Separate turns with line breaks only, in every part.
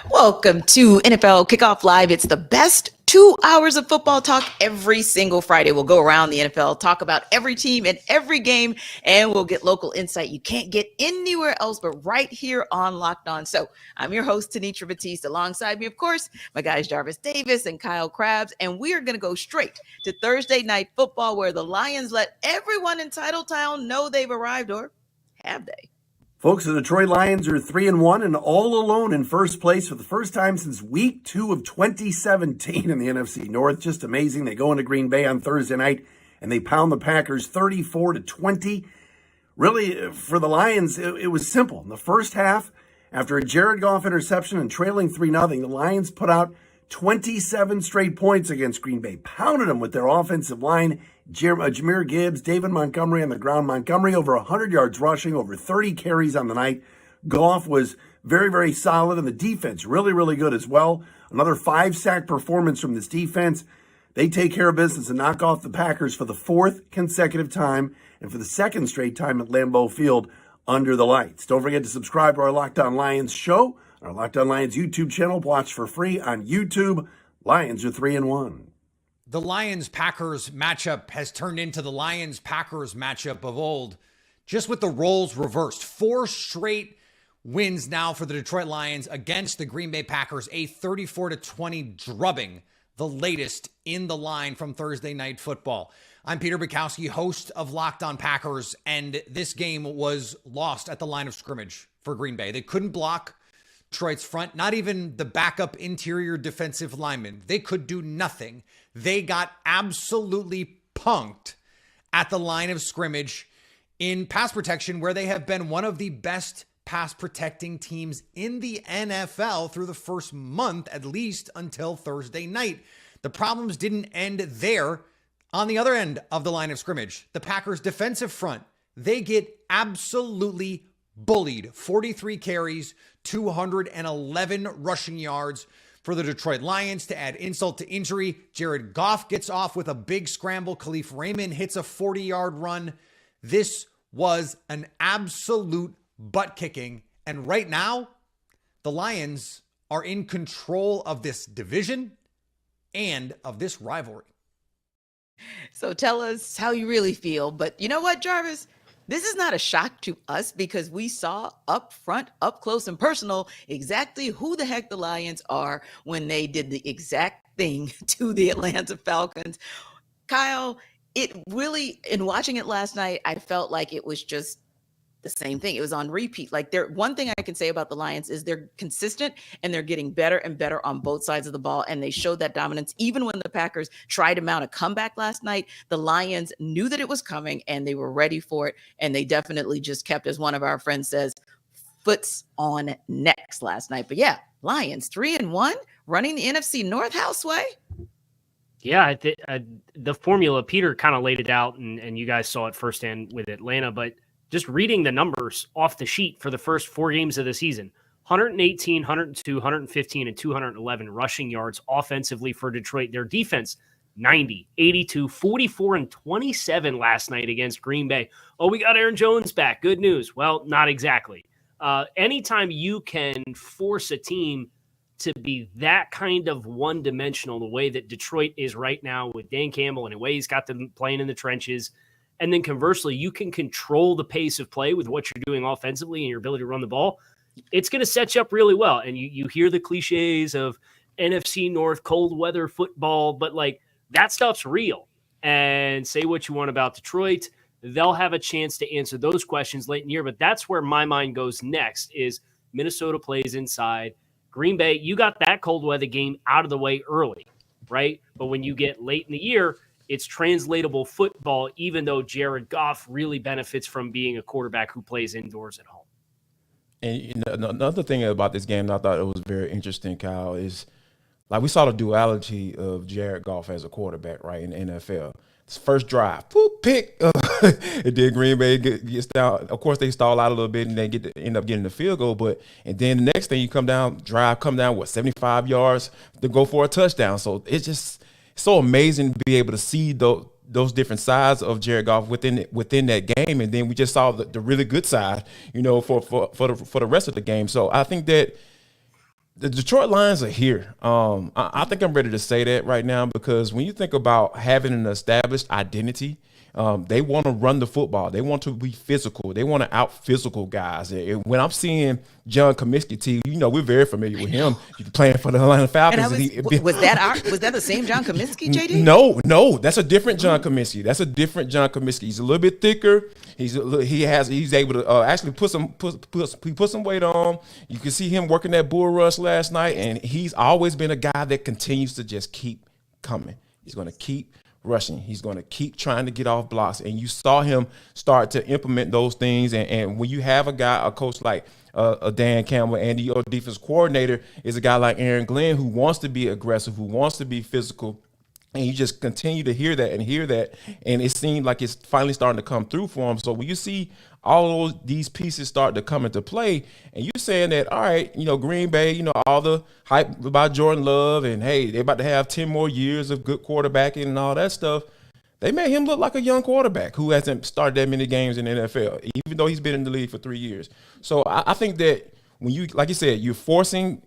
Welcome to NFL Kickoff Live. It's the best 2 hours of football talk every single Friday. We'll go around the NFL, talk about every team and every game, and we'll get local insight you can't get anywhere else but right here on Locked On. So I'm your host, Tanitra Batiste. Alongside me, of course, my guys Jarvis Davis and Kyle Krabs, and we are going to go straight to Thursday Night Football, where the Lions let everyone in Titletown know they've arrived, or have they?
Folks, the Detroit Lions are 3-1 and all alone in first place for the first time since week 2 of 2017 in the NFC North. Just amazing. They go into Green Bay on Thursday night and they pound the Packers 34-20. Really, for the Lions, it was simple. In the first half, after a Jared Goff interception and trailing 3-0, the Lions put out 27 straight points against Green Bay, pounded them with their offensive line. Jahmyr Gibbs, David Montgomery on the ground. Montgomery over 100 yards rushing, over 30 carries on the night. Goff was very, very solid, and the defense really, really good as well. Another 5-sack performance from this defense. They take care of business and knock off the Packers for the 4th consecutive time and for the 2nd straight time at Lambeau Field under the lights. Don't forget to subscribe to our Locked On Lions show, our Locked On Lions YouTube channel. Watch for free on YouTube. Lions are 3-1.
The Lions-Packers matchup has turned into the Lions-Packers matchup of old, just with the roles reversed. 4 straight wins now for the Detroit Lions against the Green Bay Packers, a 34-20 drubbing, the latest in the line from Thursday Night Football. I'm Peter Bukowski, host of Locked On Packers, and this game was lost at the line of scrimmage for Green Bay. They couldn't block Detroit's front, not even the backup interior defensive lineman. They could do nothing. They got absolutely punked at the line of scrimmage in pass protection, where they have been one of the best pass protecting teams in the NFL through the first month, at least until Thursday night. The problems didn't end there. On the other end of the line of scrimmage, the Packers defensive front, they get absolutely bullied. 43 carries, 211 rushing yards for the Detroit Lions. To add insult to injury, Jared Goff gets off with a big scramble. Khalif Raymond hits a 40-yard run. This was an absolute butt kicking. And right now, the Lions are in control of this division and of this rivalry.
So tell us how you really feel. But you know what, Jarvis? This is not a shock to us because we saw up front, up close and personal, exactly who the heck the Lions are when they did the exact thing to the Atlanta Falcons. Kyle, it really, in watching it last night, I felt like it was just the same thing. It was on repeat. Like, one thing I can say about the Lions is they're consistent and they're getting better and better on both sides of the ball. And they showed that dominance. Even when the Packers tried to mount a comeback last night, the Lions knew that it was coming and they were ready for it. And they definitely just kept, as one of our friends says, foots on necks last night. But yeah, Lions 3-1, running the NFC North houseway.
Yeah, the formula, Peter kind of laid it out, and you guys saw it firsthand with Atlanta, but just reading the numbers off the sheet for the first 4 games of the season, 118, 102, 115, and 211 rushing yards offensively for Detroit. Their defense, 90, 82, 44, and 27 last night against Green Bay. Oh, we got Aaron Jones back. Good news. Well, not exactly. Anytime you can force a team to be that kind of one-dimensional, the way that Detroit is right now with Dan Campbell and the way he's got them playing in the trenches, and then conversely, you can control the pace of play with what you're doing offensively and your ability to run the ball, it's going to set you up really well. And you hear the cliches of NFC North, cold weather football, but like that stuff's real. And say what you want about Detroit, they'll have a chance to answer those questions late in the year. But that's where my mind goes next is Minnesota plays inside. Green Bay, you got that cold weather game out of the way early, right? But when you get late in the year, it's translatable football, even though Jared Goff really benefits from being a quarterback who plays indoors at home.
And another thing about this game that I thought it was very interesting, Kyle, is like we saw the duality of Jared Goff as a quarterback, right, in the NFL. His first drive, pick. And then Green Bay gets down. Of course, they stall out a little bit and they end up getting the field goal. And then the next thing you come down, 75 yards to go for a touchdown. So it's just so amazing to be able to see those different sides of Jared Goff within that game. And then we just saw the really good side, for the rest of the game. So I think that The Detroit Lions are here. I think I'm ready to say that right now because when you think about having an established identity, they want to run the football. They want to be physical. They want to out physical guys. And when I'm seeing John Comiskey, we're very familiar with him. He's playing for the Atlanta Falcons.
Was that the same John Comiskey, JD?
No, that's a different John Comiskey. That's a different John Comiskey. He's a little bit thicker. He's able to actually put some weight on. You can see him working that bull rush last night, and he's always been a guy that continues to just keep coming. He's going to keep rushing. He's going to keep trying to get off blocks. And you saw him start to implement those things. And when you have a coach like Dan Campbell and your defense coordinator is a guy like Aaron Glenn who wants to be aggressive, who wants to be physical, and you just continue to hear that, and it seemed like it's finally starting to come through for him. So when you see all of these pieces start to come into play, and you're saying that, all right, Green Bay, all the hype about Jordan Love, and hey, they're about to have 10 more years of good quarterbacking and all that stuff. They made him look like a young quarterback who hasn't started that many games in the NFL, even though he's been in the league for 3 years. So I think that when you, like you said, you're forcing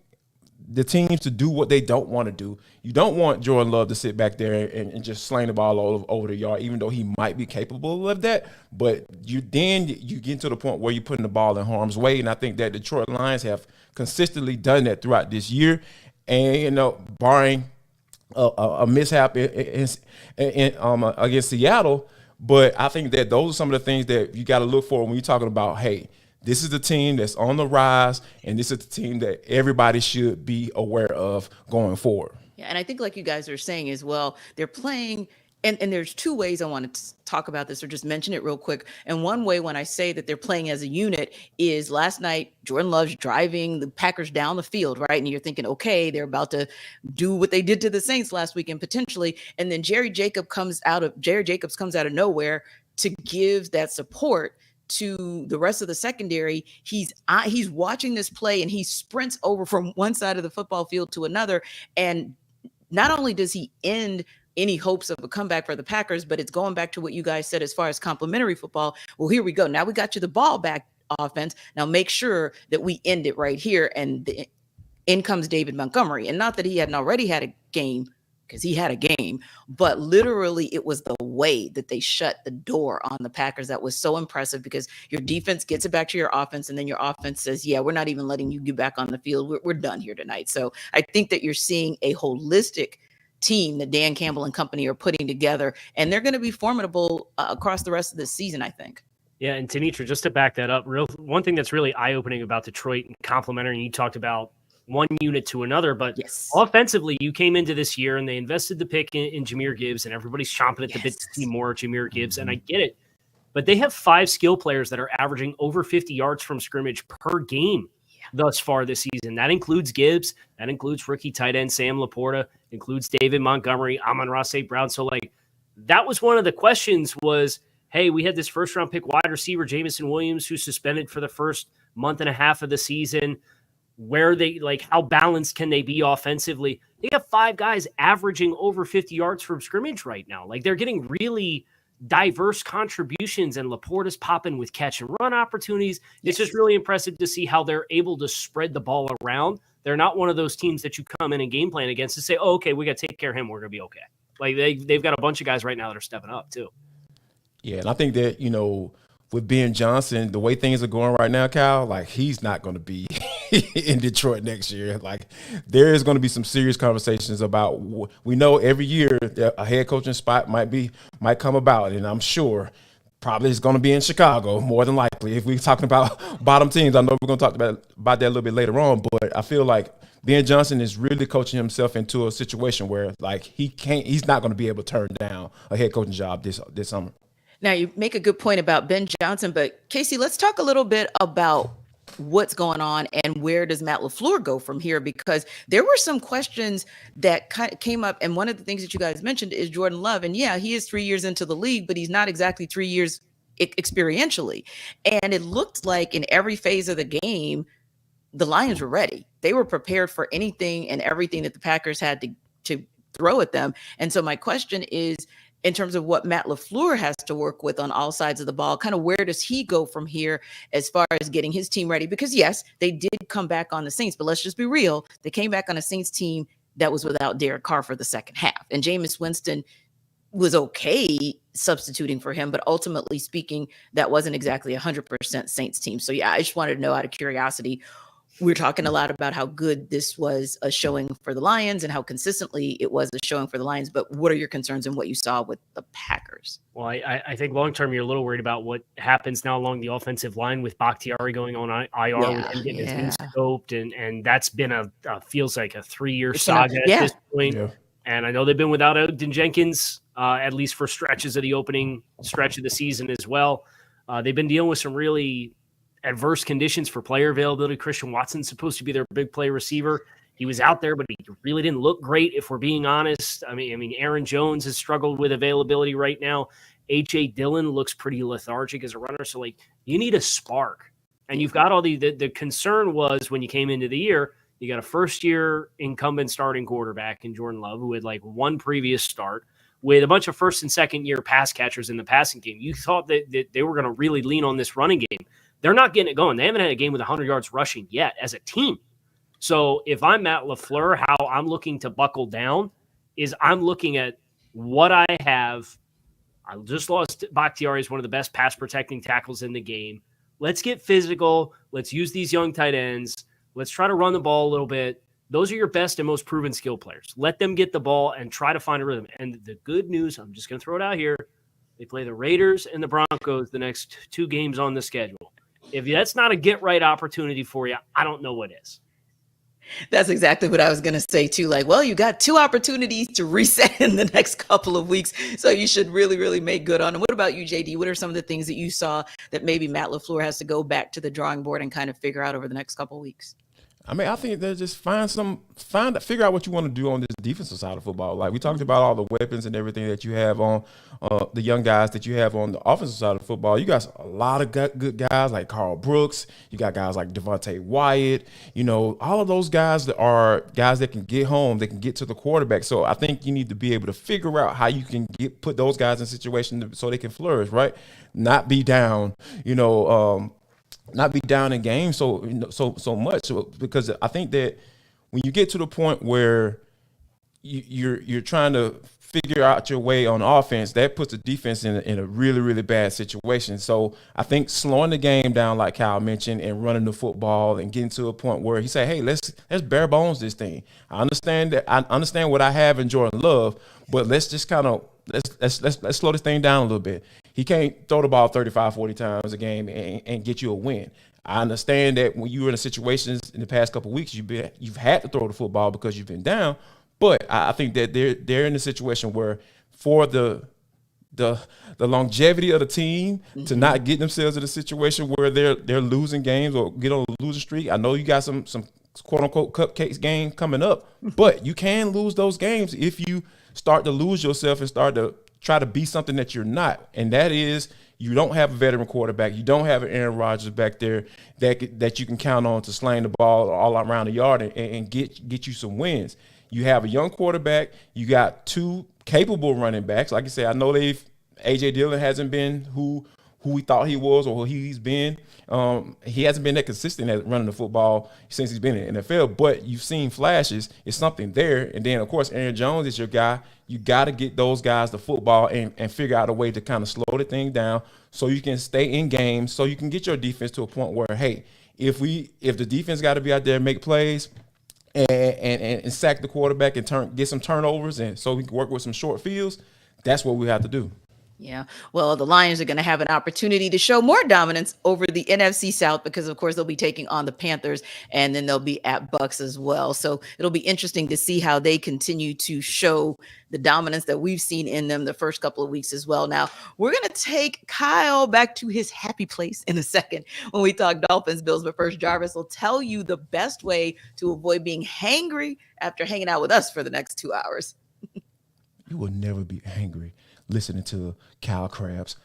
the teams to do what they don't want to do. You don't want Jordan Love to sit back there and just sling the ball all over the yard, even though he might be capable of that. But you get to the point where you're putting the ball in harm's way, and I think that Detroit Lions have consistently done that throughout this year. And barring a mishap against Seattle, but I think that those are some of the things that you got to look for when you're talking about, hey, this is the team that's on the rise, and this is the team that everybody should be aware of going forward.
Yeah, and I think like you guys are saying as well, they're playing, and there's two ways I want to talk about this or just mention it real quick. And one way when I say that they're playing as a unit is last night, Jordan Love's driving the Packers down the field, right? And you're thinking, okay, they're about to do what they did to the Saints last weekend potentially. And then Jerry Jacobs comes out of nowhere to give that support to the rest of the secondary. He's watching this play and he sprints over from one side of the football field to another. And not only does he end any hopes of a comeback for the Packers, but it's going back to what you guys said as far as complimentary football. Well, here we go. Now we got you the ball back, offense. Now make sure that we end it right here. And in comes David Montgomery. And not that he hadn't already had a game, because he had a game, but literally it was the way that they shut the door on the Packers that was so impressive, because your defense gets it back to your offense, and then your offense says, yeah, we're not even letting you get back on the field. We're done here tonight. So I think that you're seeing a holistic team that Dan Campbell and company are putting together, and they're going to be formidable across the rest of this season, I think.
Yeah, and Tanitra, just to back that up, one thing that's really eye-opening about Detroit and complimentary, and you talked about one unit to another, but
yes,
offensively, you came into this year and they invested the pick in Jahmyr Gibbs, and everybody's chomping at the bit to see more Jahmyr Gibbs, and I get it. But they have 5 skill players that are averaging over 50 yards from scrimmage per game thus far this season. That includes Gibbs. That includes rookie tight end Sam Laporta. Includes David Montgomery, Amon-Ra St. Brown. So, that was one of the questions was, hey, we had this first-round pick wide receiver, Jamison Williams, who's suspended for the first month and a half of the season. Where they how balanced can they be offensively? They got 5 guys averaging over 50 yards from scrimmage right now. They're getting really diverse contributions, and Laporta's popping with catch and run opportunities. It's just really impressive to see how they're able to spread the ball around. They're not one of those teams that you come in and game plan against and say, oh, okay, we got to take care of him. We're going to be okay. They've got a bunch of guys right now that are stepping up too.
Yeah, and I think that, with Ben Johnson, the way things are going right now, Kyle, he's not going to be in Detroit next year. There is going to be some serious conversations about. We know every year that a head coaching spot might come about, and I'm sure probably it's going to be in Chicago more than likely. If we're talking about bottom teams, I know we're going to talk about that a little bit later on, but I feel like Ben Johnson is really coaching himself into a situation where he's not going to be able to turn down a head coaching job this summer.
Now, you make a good point about Ben Johnson, but Casey, let's talk a little bit about what's going on and where does Matt LaFleur go from here, because there were some questions that came up. And one of the things that you guys mentioned is Jordan Love. And yeah, he is 3 years into the league, but he's not exactly 3 years experientially. And it looked like in every phase of the game, the Lions were ready. They were prepared for anything and everything that the Packers had to throw at them. And so my question is, in terms of what Matt LaFleur has to work with on all sides of the ball, kind of where does he go from here as far as getting his team ready? Because yes, they did come back on the Saints, but let's just be real. They came back on a Saints team that was without Derek Carr for the second half. And Jameis Winston was okay substituting for him, but ultimately speaking, that wasn't exactly 100% Saints team. So yeah, I just wanted to know out of curiosity, we're talking a lot about how good this was a showing for the Lions and how consistently it was a showing for the Lions. But what are your concerns in what you saw with the Packers?
Well, I think long-term, you're a little worried about what happens now along the offensive line with Bakhtiari going on IR, with him getting his knee scoped. And that's been feels like a 3-year saga at this point. Yeah. And I know they've been without Ogden Jenkins, at least for stretches of the opening stretch of the season as well. They've been dealing with some really adverse conditions for player availability. Christian Watson's supposed to be their big play receiver. He was out there, but he really didn't look great, if we're being honest. I mean, Aaron Jones has struggled with availability right now. A.J. Dillon looks pretty lethargic as a runner. So, you need a spark. And you've got all the concern was when you came into the year, you got a first-year incumbent starting quarterback in Jordan Love who had one previous start with a bunch of first- and second-year pass catchers in the passing game. You thought that they were going to really lean on this running game. They're not getting it going. They haven't had a game with 100 yards rushing yet as a team. So if I'm Matt LaFleur, how I'm looking to buckle down is I'm looking at what I have. I just lost Bakhtiari as one of the best pass protecting tackles in the game. Let's get physical. Let's use these young tight ends. Let's try to run the ball a little bit. Those are your best and most proven skill players. Let them get the ball and try to find a rhythm. And the good news, I'm just going to throw it out here. They play the Raiders and the Broncos the next 2 games on the schedule. If that's not a get-right opportunity for you, I don't know what is.
That's exactly what I was going to say, too. You got 2 opportunities to reset in the next couple of weeks, so you should really, really make good on them. What about you, JD? What are some of the things that you saw that maybe Matt LaFleur has to go back to the drawing board and kind of figure out over the next couple of weeks?
I mean, I think they're just figure out what you want to do on this defensive side of football. We talked about all the weapons and everything that you have on the young guys that you have on the offensive side of football. You got a lot of good guys like Carl Brooks. You got guys like Devontae Wyatt. All of those guys that are guys that can get home, they can get to the quarterback. So I think you need to be able to figure out how you can put those guys in situations so they can flourish, right? Not be down, not be down in games so much, because I think that when you get to the point where you're trying to figure out your way on offense, that puts the defense in a really, really bad situation. So I think slowing the game down, like Kyle mentioned, and running the football and getting to a point where he said, hey, let's bare bones this thing. I understand what I have in Jordan Love, but let's just kind of let's slow this thing down a little bit. He can't throw the ball 35, 40 times a game and get you a win. I understand that when you were in situations in the past couple of weeks, you've had to throw the football because you've been down. But I think that they're in a situation where, for the longevity of the team, to not get themselves in a situation where they're losing games or get on a losing streak. I know you got some quote unquote cupcakes game coming up, but you can lose those games if you start to lose yourself and start to try to be something that you're not. And that is, you don't have a veteran quarterback. You don't have an Aaron Rodgers back there that you can count on to sling the ball all around the yard and get you some wins. You have a young quarterback. You got 2 capable running backs. Like I said, I know A.J. Dillon hasn't been who we thought he was or who he's been. He hasn't been that consistent at running the football since he's been in the NFL, but you've seen flashes. It's something there. And then, of course, Aaron Jones is your guy. You got to get those guys the football and figure out a way to kind of slow the thing down so you can stay in games, so you can get your defense to a point where, hey, if the defense got to be out there and make plays and sack the quarterback and get some turnovers, and so we can work with some short fields, that's what we have to do.
Yeah. Well, the Lions are going to have an opportunity to show more dominance over the NFC South because, of course, they'll be taking on the Panthers, and then they'll be at Bucks as well. So it'll be interesting to see how they continue to show the dominance that we've seen in them the first couple of weeks as well. Now, we're going to take Kyle back to his happy place in a second when we talk Dolphins Bills. But first, Jarvis will tell you the best way to avoid being hangry after hanging out with us for the next 2 hours.
You will never be angry listening to Kyle Krabs,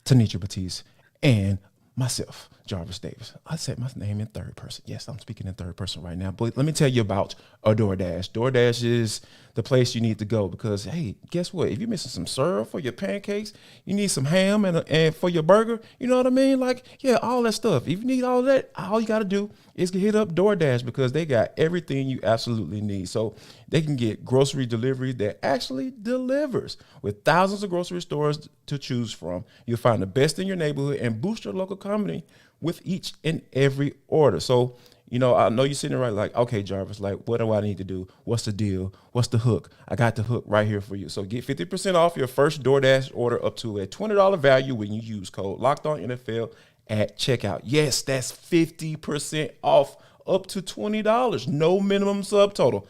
Tanisha Batiste, and myself, Jarvis Davis. I said my name in third person. Yes, I'm speaking in third person right now. But let me tell you about a DoorDash. DoorDash is the place you need to go because, hey, guess what? If you're missing some syrup for your pancakes, you need some ham and for your burger, you know what I mean? Like, yeah, all that stuff. If you need all that, all you got to do is hit up DoorDash because they got everything you absolutely need. So they can get grocery delivery that actually delivers. With thousands of grocery stores to choose from, you'll find the best in your neighborhood and boost your local company with each and every order. So, you know, I know you're sitting there right like, okay, Jarvis, like, what do I need to do? What's the deal? What's the hook? I got the hook right here for you. So get 50% off your first DoorDash order up to a $20 value when you use code LOCKEDONNFL at checkout. Yes, that's 50% off up to $20. No minimum subtotal.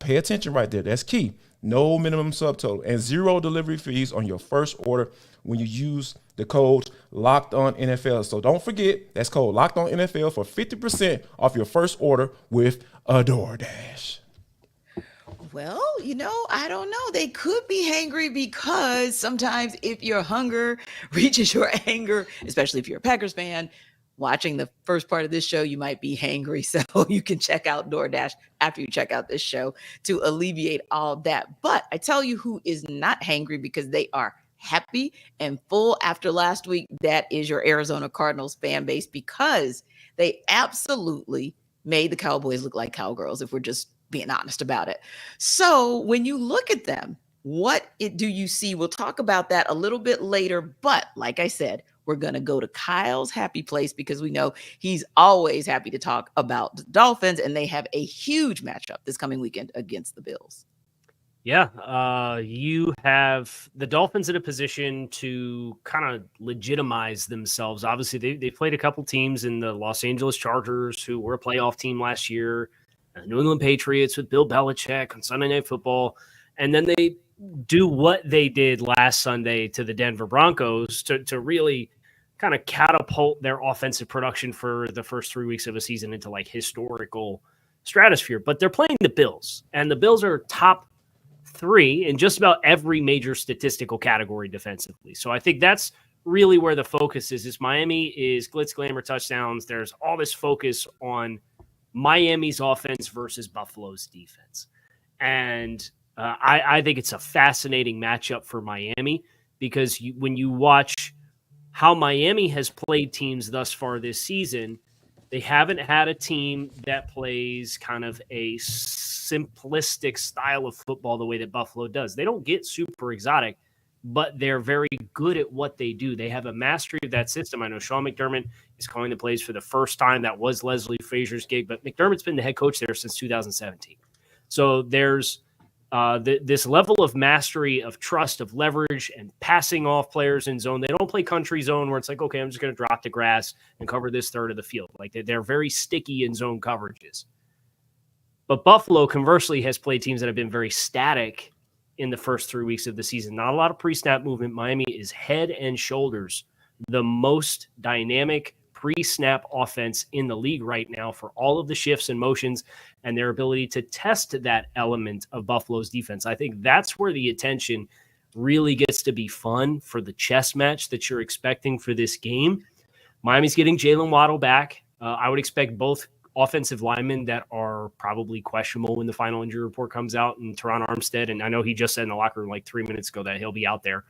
Pay attention right there. That's key. No minimum subtotal and 0 delivery fees on your first order when you use the code LOCKEDONNFL. So don't forget, that's code LOCKEDONNFL for 50% off your first order with a DoorDash.
Well, you know, I don't know. They could be hangry because sometimes if your hunger reaches your anger, especially if you're a Packers fan, watching the first part of this show, you might be hangry. So you can check out DoorDash after you check out this show to alleviate all that. But I tell you who is not hangry because they are happy and full after last week. That is your Arizona Cardinals fan base because they absolutely made the Cowboys look like cowgirls, if we're just being honest about it. So when you look at them, do you see? We'll talk about that a little bit later. But like I said, we're going to go to Kyle's happy place because we know he's always happy to talk about the Dolphins, and they have a huge matchup this coming weekend against the Bills.
Yeah, you have the Dolphins in a position to kind of legitimize themselves. Obviously, they played a couple teams in the Los Angeles Chargers, who were a playoff team last year, New England Patriots with Bill Belichick on Sunday Night Football, and then they do what they did last Sunday to the Denver Broncos to really kind of catapult their offensive production for the first 3 weeks of a season into like historical stratosphere. But they're playing the Bills, and the Bills are top 3 in just about every major statistical category defensively. So I think that's really where the focus is Miami is glitz, glamour, touchdowns. There's all this focus on Miami's offense versus Buffalo's defense. And I think it's a fascinating matchup for Miami because when you watch how Miami has played teams thus far this season, they haven't had a team that plays kind of a simplistic style of football the way that Buffalo does. They don't get super exotic, but they're very good at what they do. They have a mastery of that system. I know Sean McDermott is calling the plays for the first time. That was Leslie Frazier's gig, but McDermott's been the head coach there since 2017. So there's this level of mastery, of trust, of leverage, and passing off players in zone. They don't play country zone where it's like, okay, I'm just going to drop the grass and cover this third of the field. Like they're very sticky in zone coverages. But Buffalo, conversely, has played teams that have been very static in the first 3 weeks of the season. Not a lot of pre-snap movement. Miami is head and shoulders the most dynamic pre-snap offense in the league right now for all of the shifts and motions and their ability to test that element of Buffalo's defense. I think that's where the attention really gets to be fun for the chess match that you're expecting for this game. Miami's getting Jalen Waddle back. I would expect both offensive linemen that are probably questionable when the final injury report comes out, and Teron Armstead. And I know he just said in the locker room like 3 minutes ago that he'll be out there.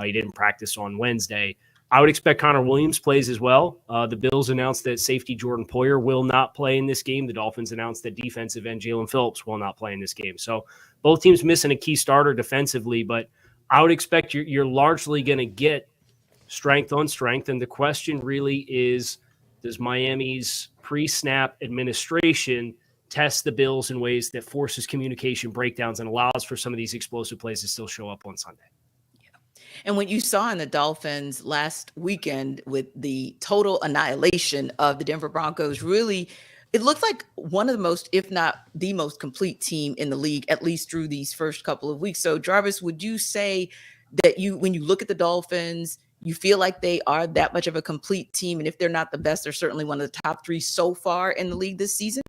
He didn't practice on Wednesday. I would expect Connor Williams plays as well. The Bills announced that safety Jordan Poyer will not play in this game. The Dolphins announced that defensive end Jalen Phillips will not play in this game. So both teams missing a key starter defensively, but I would expect you're largely going to get strength on strength. And the question really is, does Miami's pre-snap administration test the Bills in ways that forces communication breakdowns and allows for some of these explosive plays to still show up on Sunday?
And what you saw in the Dolphins last weekend with the total annihilation of the Denver Broncos, really, it looked like one of the most, if not the most complete team in the league, at least through these first couple of weeks. So Jarvis, would you say that when you look at the Dolphins, you feel like they are that much of a complete team? And if they're not the best, they're certainly one of the top 3 so far in the league this season?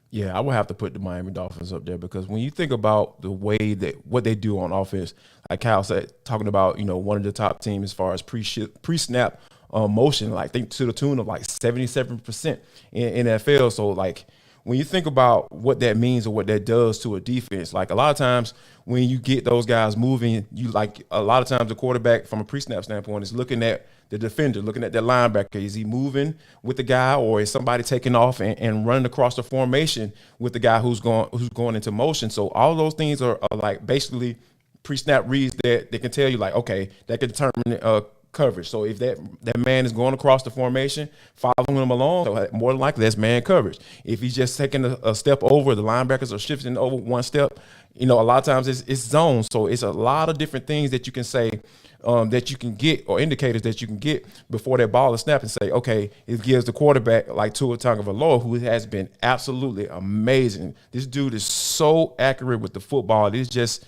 Yeah, I would have to put the Miami Dolphins up there because when you think about the way that what they do on offense, like Kyle said, talking about, one of the top teams as far as pre-snap motion, like think to the tune of like 77% in NFL. So like when you think about what that means or what that does to a defense, like a lot of times when you get those guys moving, you like a lot of times the quarterback from a pre-snap standpoint is looking at the defender, looking at that linebacker. Is he moving with the guy, or is somebody taking off and running across the formation with the guy who's going into motion? So all those things are like basically pre-snap reads that they can tell you like, okay, that can determine coverage. So if that man is going across the formation, following him along, so more than likely that's man coverage. If he's just taking a step over, the linebackers are shifting over one step. A lot of times it's zone. So it's a lot of different things that you can say that you can get, or indicators that you can get before that ball is snapped, and say, okay, it gives the quarterback like Tua Tagovailoa, who has been absolutely amazing. This dude is so accurate with the football. It's just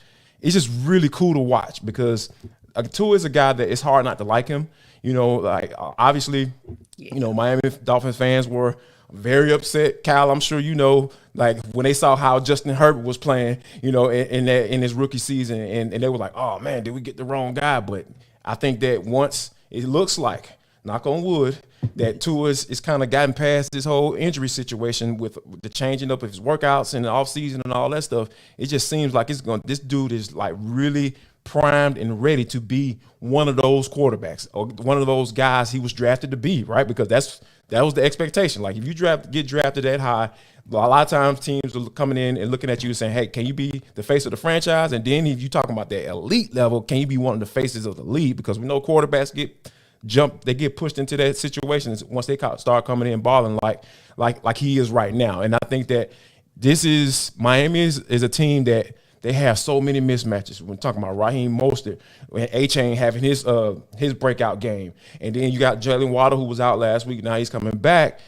really cool to watch, because Tua is a guy that it's hard not to like him. Obviously, Miami Dolphins fans were very upset. Kyle, I'm sure like when they saw how Justin Herbert was playing, in his rookie season, and they were like, oh man, did we get the wrong guy? But I think that once it looks like, knock on wood, that Tua is kind of gotten past this whole injury situation with the changing up of his workouts in the offseason and all that stuff, it just seems like this dude is like really primed and ready to be one of those quarterbacks, or one of those guys he was drafted to be, right? Because that was the expectation. Like if you get drafted that high, a lot of times teams are coming in and looking at you and saying, hey, can you be the face of the franchise? And then if you're talking about that elite level, can you be one of the faces of the league? Because we know quarterbacks get pushed into that situation once they start coming in balling like he is right now. And I think that Miami is a team that they have so many mismatches. We're talking about Raheem Mostert, A-Chain having his breakout game. And then you got Jalen Waddle, who was out last week. Now he's coming back.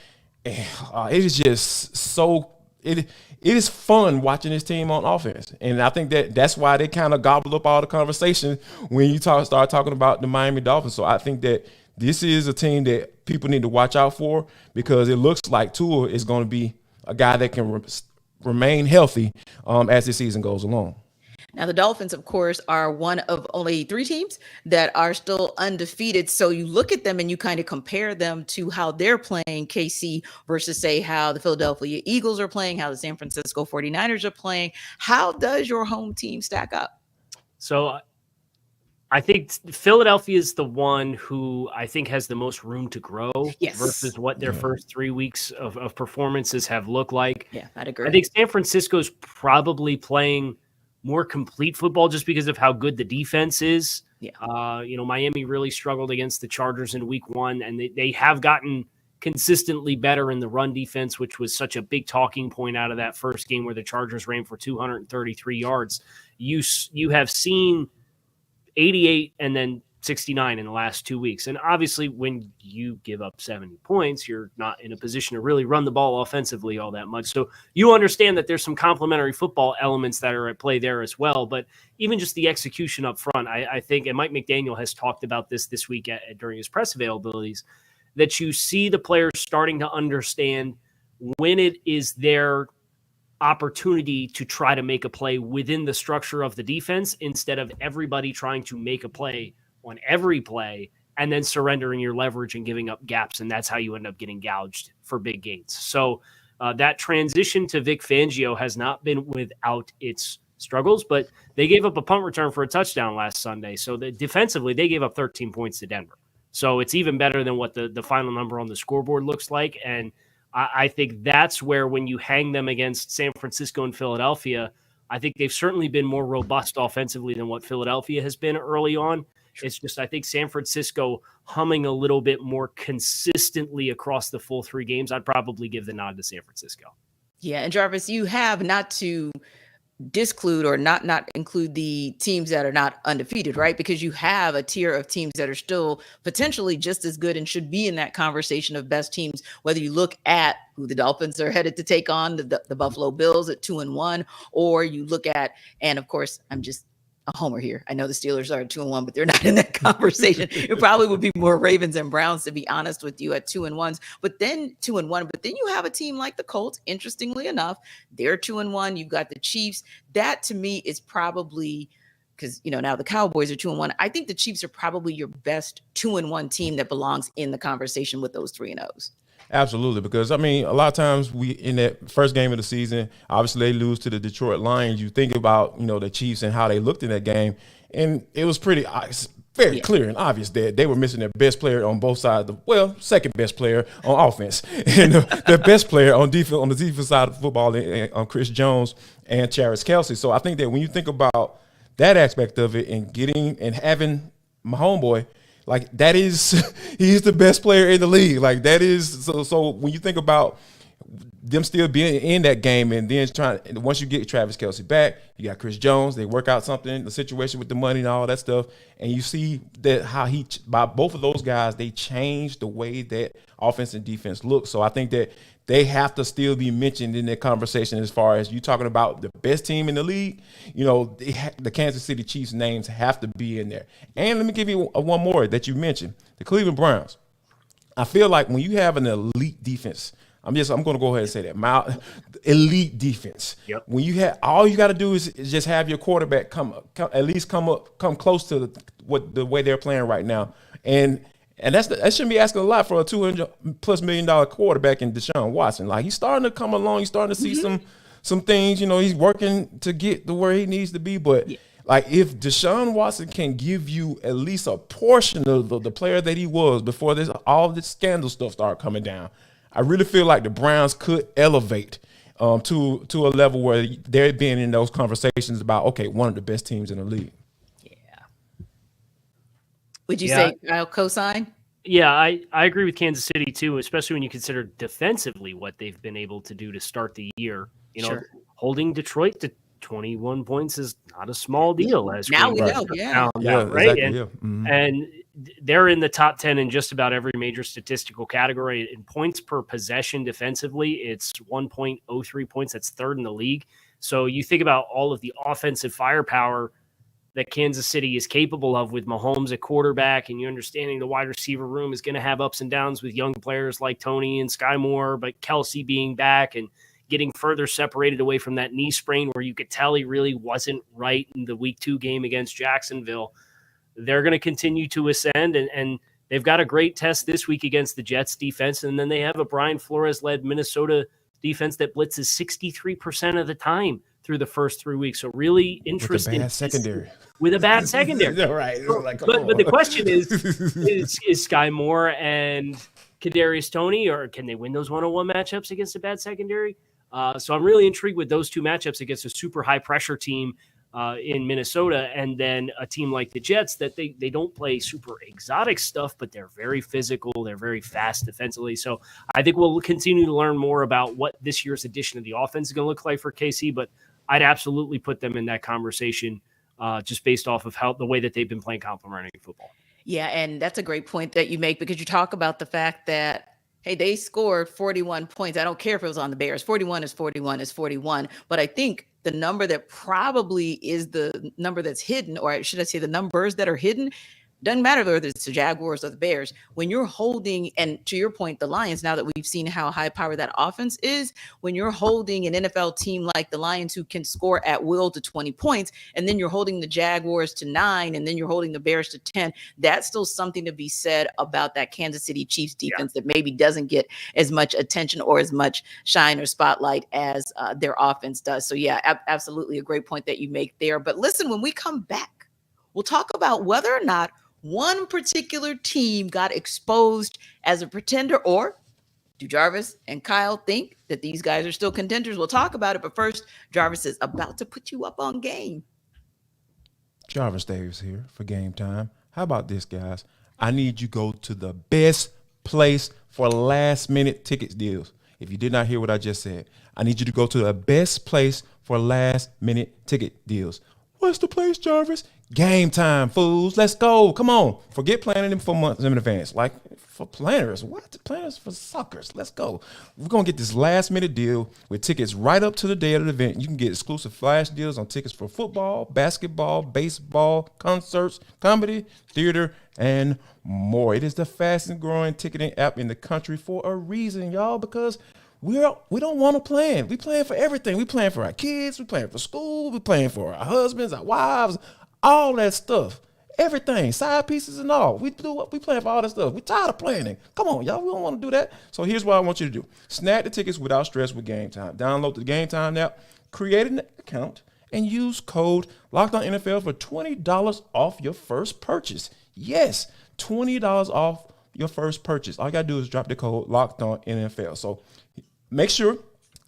And, it is just so – it is fun watching this team on offense. And I think that's why they kind of gobbled up all the conversation when you start talking about the Miami Dolphins. So I think that this is a team that people need to watch out for, because it looks like Tua is going to be a guy that can remain healthy as the season goes along.
Now, the Dolphins, of course, are one of only 3 teams that are still undefeated. So you look at them and you kind of compare them to how they're playing, KC, versus, say, how the Philadelphia Eagles are playing, how the San Francisco 49ers are playing. How does your home team stack up?
So I think Philadelphia is the one who I think has the most room to grow versus what their first 3 weeks of performances have looked like.
Yeah, I'd agree.
I think San Francisco's probably playing more complete football just because of how good the defense is.
Yeah.
Miami really struggled against the Chargers in week 1, and they have gotten consistently better in the run defense, which was such a big talking point out of that first game where the Chargers ran for 233 yards. You have seen 88 and then 69 in the last 2 weeks. And obviously when you give up 70 points, you're not in a position to really run the ball offensively all that much. So you understand that there's some complementary football elements that are at play there as well. But even just the execution up front, I think, and Mike McDaniel has talked about this week during his press availabilities, that you see the players starting to understand when it is their opportunity to try to make a play within the structure of the defense, instead of everybody trying to make a play on every play and then surrendering your leverage and giving up gaps. And that's how you end up getting gouged for big gains. So that transition to Vic Fangio has not been without its struggles, but they gave up a punt return for a touchdown last Sunday. So defensively, they gave up 13 points to Denver. So it's even better than what the final number on the scoreboard looks like. And I think that's where, when you hang them against San Francisco and Philadelphia, I think they've certainly been more robust offensively than what Philadelphia has been early on. It's just, I think San Francisco humming a little bit more consistently across the full 3 games. I'd probably give the nod to San Francisco.
Yeah. And Jarvis, you have, not to disclude or not include the teams that are not undefeated, right? Because you have a tier of teams that are still potentially just as good and should be in that conversation of best teams, whether you look at who the Dolphins are headed to take on, the Buffalo Bills at 2-1, or you look at, and of course, I'm just a homer here. I know the Steelers are at 2-1, but they're not in that conversation. It probably would be more Ravens and Browns, to be honest with you, at 2-1. But then 2-1. But then you have a team like the Colts. Interestingly enough, they're 2-1. You've got the Chiefs. That to me is probably because now the Cowboys are 2-1. I think the Chiefs are probably your best 2-1 team that belongs in the conversation with those 3-0s.
Absolutely, because a lot of times we in that first game of the season, obviously they lose to the Detroit Lions. You think about the Chiefs and how they looked in that game, and it was very clear and obvious that they were missing their best player on both sides. Second best player on offense, and the best player on defense on the defense side of the football, on Chris Jones and Travis Kelce. So I think that when you think about that aspect of it and getting and having my homeboy. Like he's the best player in the league. Like that is so when you think about them still being in that game and then once you get Travis Kelce back, you got Chris Jones, they work out something, the situation with the money and all that stuff. And you see that how by both of those guys, they changed the way that offense and defense look. So I think that they have to still be mentioned in that conversation as far as you talking about the best team in the league. The Kansas City Chiefs names have to be in there. And let me give you one more that you mentioned, the Cleveland Browns. I feel like when you have an elite defense, I'm going to go ahead and say that, elite defense.
Yep.
When you have all you got to do is just have your quarterback come close to the way they're playing right now, and that shouldn't be asking a lot for a $200+ million quarterback in Deshaun Watson. Like he's starting to come along, he's starting to see some things. He's working to get to where he needs to be, but. Yeah. Like if Deshaun Watson can give you at least a portion of the player that he was before all this scandal stuff started coming down, I really feel like the Browns could elevate to a level where they're being in those conversations about, okay, one of the best teams in the league.
Yeah. Would you say cosign?
Yeah, I agree with Kansas City too, especially when you consider defensively what they've been able to do to start the year. Holding Detroit to 21 points is not a small deal. As
now we know,
right?
Exactly,
And they're in the top 10 in just about every major statistical category. In points per possession defensively, it's 1.03 points. That's third in the league. So you think about all of the offensive firepower that Kansas City is capable of with Mahomes at quarterback, and you understanding the wide receiver room is going to have ups and downs with young players like Tony and Sky Moore, but Kelce being back and getting further separated away from that knee sprain where you could tell he really wasn't right in the week 2 game against Jacksonville. They're going to continue to ascend, and they've got a great test this week against the Jets defense. And then they have a Brian Flores-led Minnesota defense that blitzes 63% of the time through the first 3 weeks. So really interesting. With a bad secondary.
Right.
But the question is Sky Moore and Kadarius Toney, or can they win those 1-on-1 matchups against a bad secondary? So I'm really intrigued with those two matchups against a super high pressure team in Minnesota, and then a team like the Jets that they don't play super exotic stuff, but they're very physical. They're very fast defensively. So I think we'll continue to learn more about what this year's edition of the offense is going to look like for KC, but I'd absolutely put them in that conversation just based off of the way that they've been playing complementary football.
Yeah, and that's a great point that you make, because you talk about the fact that, hey, they scored 41 points. I don't care if it was on the Bears. 41 is 41 is 41. But I think the number that probably is the number that's hidden, or should I say the numbers that are hidden, doesn't matter whether it's the Jaguars or the Bears. When you're holding, and to your point, the Lions, now that we've seen how high powered that offense is, when you're holding an NFL team like the Lions who can score at will to 20 points, and then you're holding the Jaguars to 9, and then you're holding the Bears to 10, that's still something to be said about that Kansas City Chiefs defense that maybe doesn't get as much attention or as much shine or spotlight as their offense does. So yeah, absolutely a great point that you make there. But listen, when we come back, we'll talk about whether or not one particular team got exposed as a pretender, or do Jarvis and Kyle think that these guys are still contenders? We'll talk about it, but first, Jarvis is about to put you up on game.
Jarvis Davis here for Game Time. How about this, guys? I need you to go to the best place for last-minute tickets deals. If you did not hear what I just said, I need you to go to the best place for last-minute ticket deals. What's the place, Jarvis? Game Time, fools. Let's go. Come on. Forget planning them for months in advance. Like, for planners. What? Planners for suckers. Let's go. We're going to get this last-minute deal with tickets right up to the day of the event. You can get exclusive flash deals on tickets for football, basketball, baseball, concerts, comedy, theater, and more. It is the fastest-growing ticketing app in the country for a reason, y'all, because we don't want to plan. We plan for everything. We plan for our kids. We plan for school. We plan for our husbands, our wives, all that stuff. Everything, side pieces and all. We plan for all that stuff. We tired of planning. Come on, y'all. We don't want to do that. So here's what I want you to do. Snag the tickets without stress with Game Time. Download the Game Time app, create an account, and use code LOCKEDONNFL for $20 off your first purchase. Yes, $20 off your first purchase. All you got to do is drop the code LOCKEDONNFL. So make sure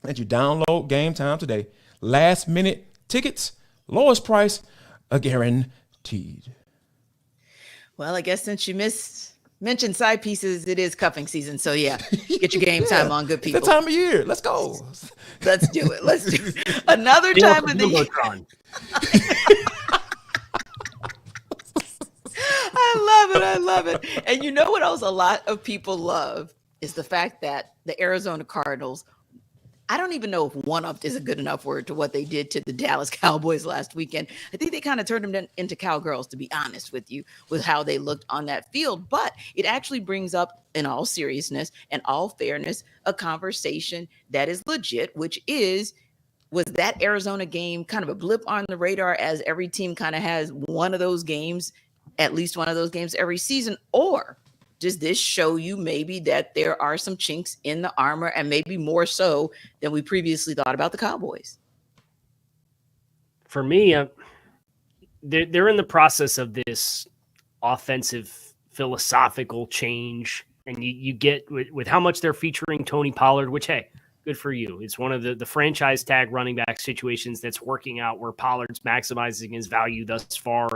that you download Game Time today. Last minute tickets, lowest price, guaranteed.
Well, I guess since you mentioned side pieces, it is cuffing season. So yeah, get your Game Time on, good people.
It's that time of year. Let's go.
Let's do it. Let's do it. Another time of the year. I love it. And you know what else a lot of people love is the fact that the Arizona Cardinals, I don't even know if one-upped is a good enough word to what they did to the Dallas Cowboys last weekend. I think they kind of turned them into cowgirls, to be honest with you, with how they looked on that field. But it actually brings up, in all seriousness and all fairness, a conversation that is legit, which is, was that Arizona game kind of a blip on the radar, as every team kind of has one of those games, at least one of those games every season? Or does this show you maybe that there are some chinks in the armor, and maybe more so than we previously thought about the Cowboys?
For me, they're in the process of this offensive philosophical change, and you get with how much they're featuring Tony Pollard, which, hey, good for you. It's one of the franchise tag running back situations that's working out, where Pollard's maximizing his value thus far,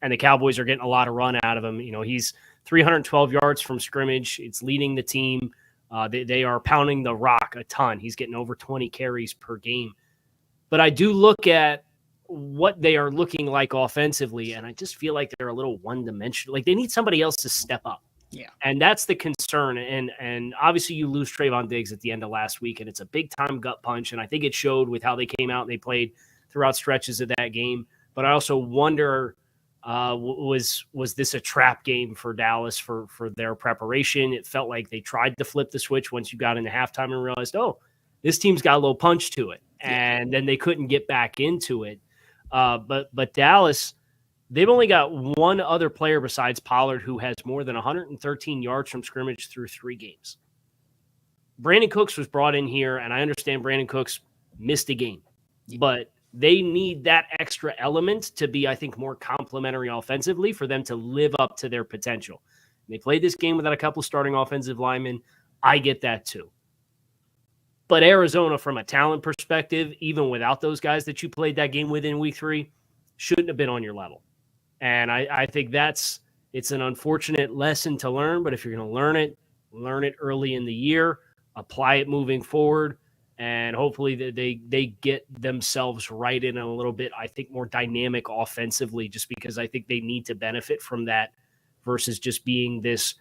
and the Cowboys are getting a lot of run out of him. You know, he's 312 yards from scrimmage. It's leading the team. They are pounding the rock a ton. He's getting over 20 carries per game. But I do look at what they are looking like offensively, and I just feel like they're a little one-dimensional. Like, they need somebody else to step up.
Yeah.
And that's the concern. And obviously you lose Trayvon Diggs at the end of last week, and it's a big-time gut punch, and I think it showed with how they came out and they played throughout stretches of that game. But I also wonder, was this a trap game for Dallas for their preparation? It felt like they tried to flip the switch once you got into halftime and realized, oh, this team's got a little punch to it. And then they couldn't get back into it. But Dallas, they've only got one other player besides Pollard who has more than 113 yards from scrimmage through 3 games. Brandon Cooks was brought in here, and I understand Brandon Cooks missed a game. But they need that extra element to be, I think, more complementary offensively for them to live up to their potential. They played this game without a couple starting offensive linemen. I get that too. But Arizona, from a talent perspective, even without those guys that you played that game with in week 3, shouldn't have been on your level. And I think it's an unfortunate lesson to learn, but if you're going to learn it early in the year, apply it moving forward. And hopefully they get themselves right in a little bit, I think, more dynamic offensively, just because I think they need to benefit from that versus just being this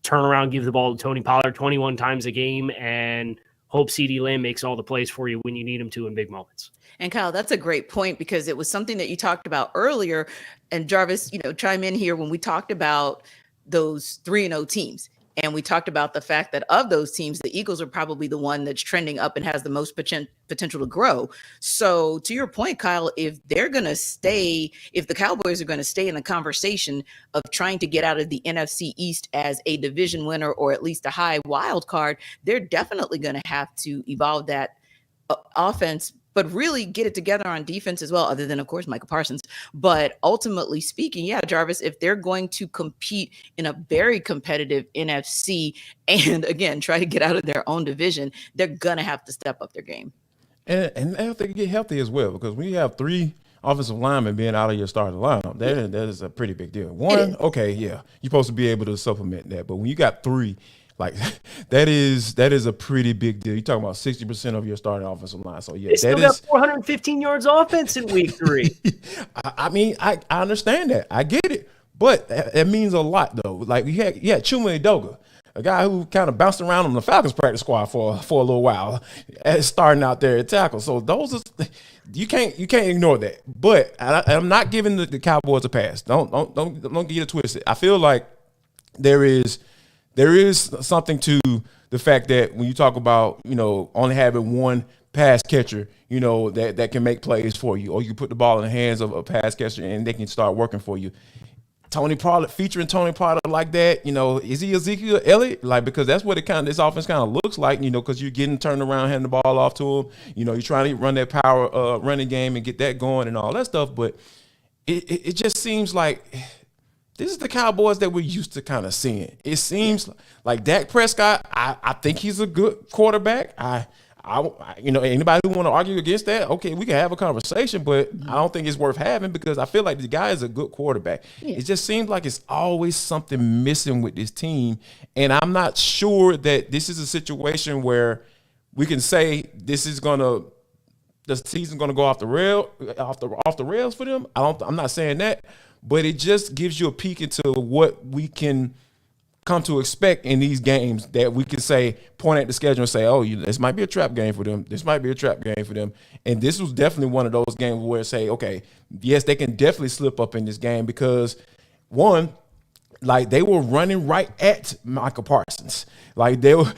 turnaround, give the ball to Tony Pollard 21 times a game and hope CeeDee Lamb makes all the plays for you when you need him to in big moments.
And Kyle, that's a great point, because it was something that you talked about earlier. And Jarvis, chime in here when we talked about those 3-0 teams. And we talked about the fact that of those teams, the Eagles are probably the one that's trending up and has the most potential to grow. So to your point, Kyle, if the Cowboys are going to stay in the conversation of trying to get out of the NFC East as a division winner, or at least a high wild card, they're definitely going to have to evolve that offense, but really get it together on defense as well, other than, of course, Micah Parsons. But ultimately speaking, yeah, Jarvis, if they're going to compete in a very competitive NFC and, again, try to get out of their own division, they're going to have to step up their game.
And they have to get healthy as well, because when you have 3 offensive linemen being out of your starting lineup, that is a pretty big deal. One, okay, yeah, you're supposed to be able to supplement that. But when you got 3, like that is a pretty big deal. You're talking about 60% of your starting offensive line. So yeah,
they still got 415 yards offense in week 3.
I mean, I understand that. I get it. But that means a lot, though. Like you had Chuma Edoga, a guy who kind of bounced around on the Falcons practice squad for a little while, starting out there at tackle. So those are, you can't ignore that. But I'm not giving the Cowboys a pass. Don't get it twisted. I feel like there is something to the fact that when you talk about, only having one pass catcher, that can make plays for you, or you put the ball in the hands of a pass catcher and they can start working for you. Featuring Tony Pollard like that, is he Ezekiel Elliott? Like, because that's what this offense kind of looks like, because you're getting turned around, handing the ball off to him. You're trying to run that power running game and get that going and all that stuff. But it just seems like this is the Cowboys that we're used to kind of seeing. It seems like Dak Prescott, I think he's a good quarterback. Anybody who want to argue against that, okay, we can have a conversation, but I don't think it's worth having because I feel like the guy is a good quarterback. Yeah. It just seems like it's always something missing with this team, and I'm not sure that this is a situation where we can say the season's gonna go off the rails for them. I'm not saying that, but it just gives you a peek into what we can come to expect in these games, that we can point at the schedule and say, oh, this might be a trap game for them. This might be a trap game for them. And this was definitely one of those games where okay, yes, they can definitely slip up in this game because, one, like they were running right at Michael Parsons. Like they were,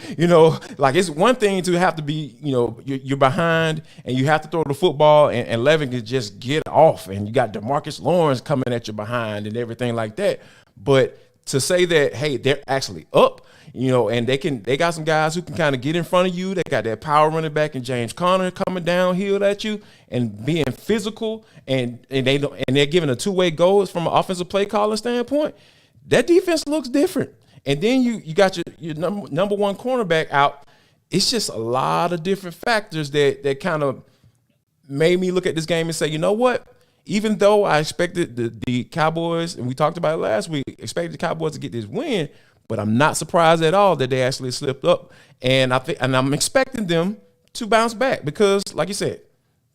like it's one thing to have to be, you're behind and you have to throw the football and Levin can just get off and you got DeMarcus Lawrence coming at you behind and everything like that. But to say that, hey, they're actually up, and they got some guys who can kind of get in front of you. They got that power running back and James Conner coming downhill at you and being physical, and they're giving a two-way goal from an offensive play calling standpoint. That defense looks different. And then you got your number one cornerback out. It's just a lot of different factors that kind of made me look at this game and say, you know what? Even though I expected the Cowboys, and we talked about it last week, expected the Cowboys to get this win, but I'm not surprised at all that they actually slipped up. And I'm expecting them to bounce back because, like you said,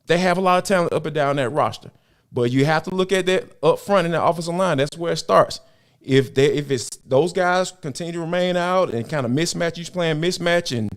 they have a lot of talent up and down that roster. But you have to look at that up front in the offensive line. That's where it starts. If it's those guys continue to remain out and kind of mismatch, you playing mismatch and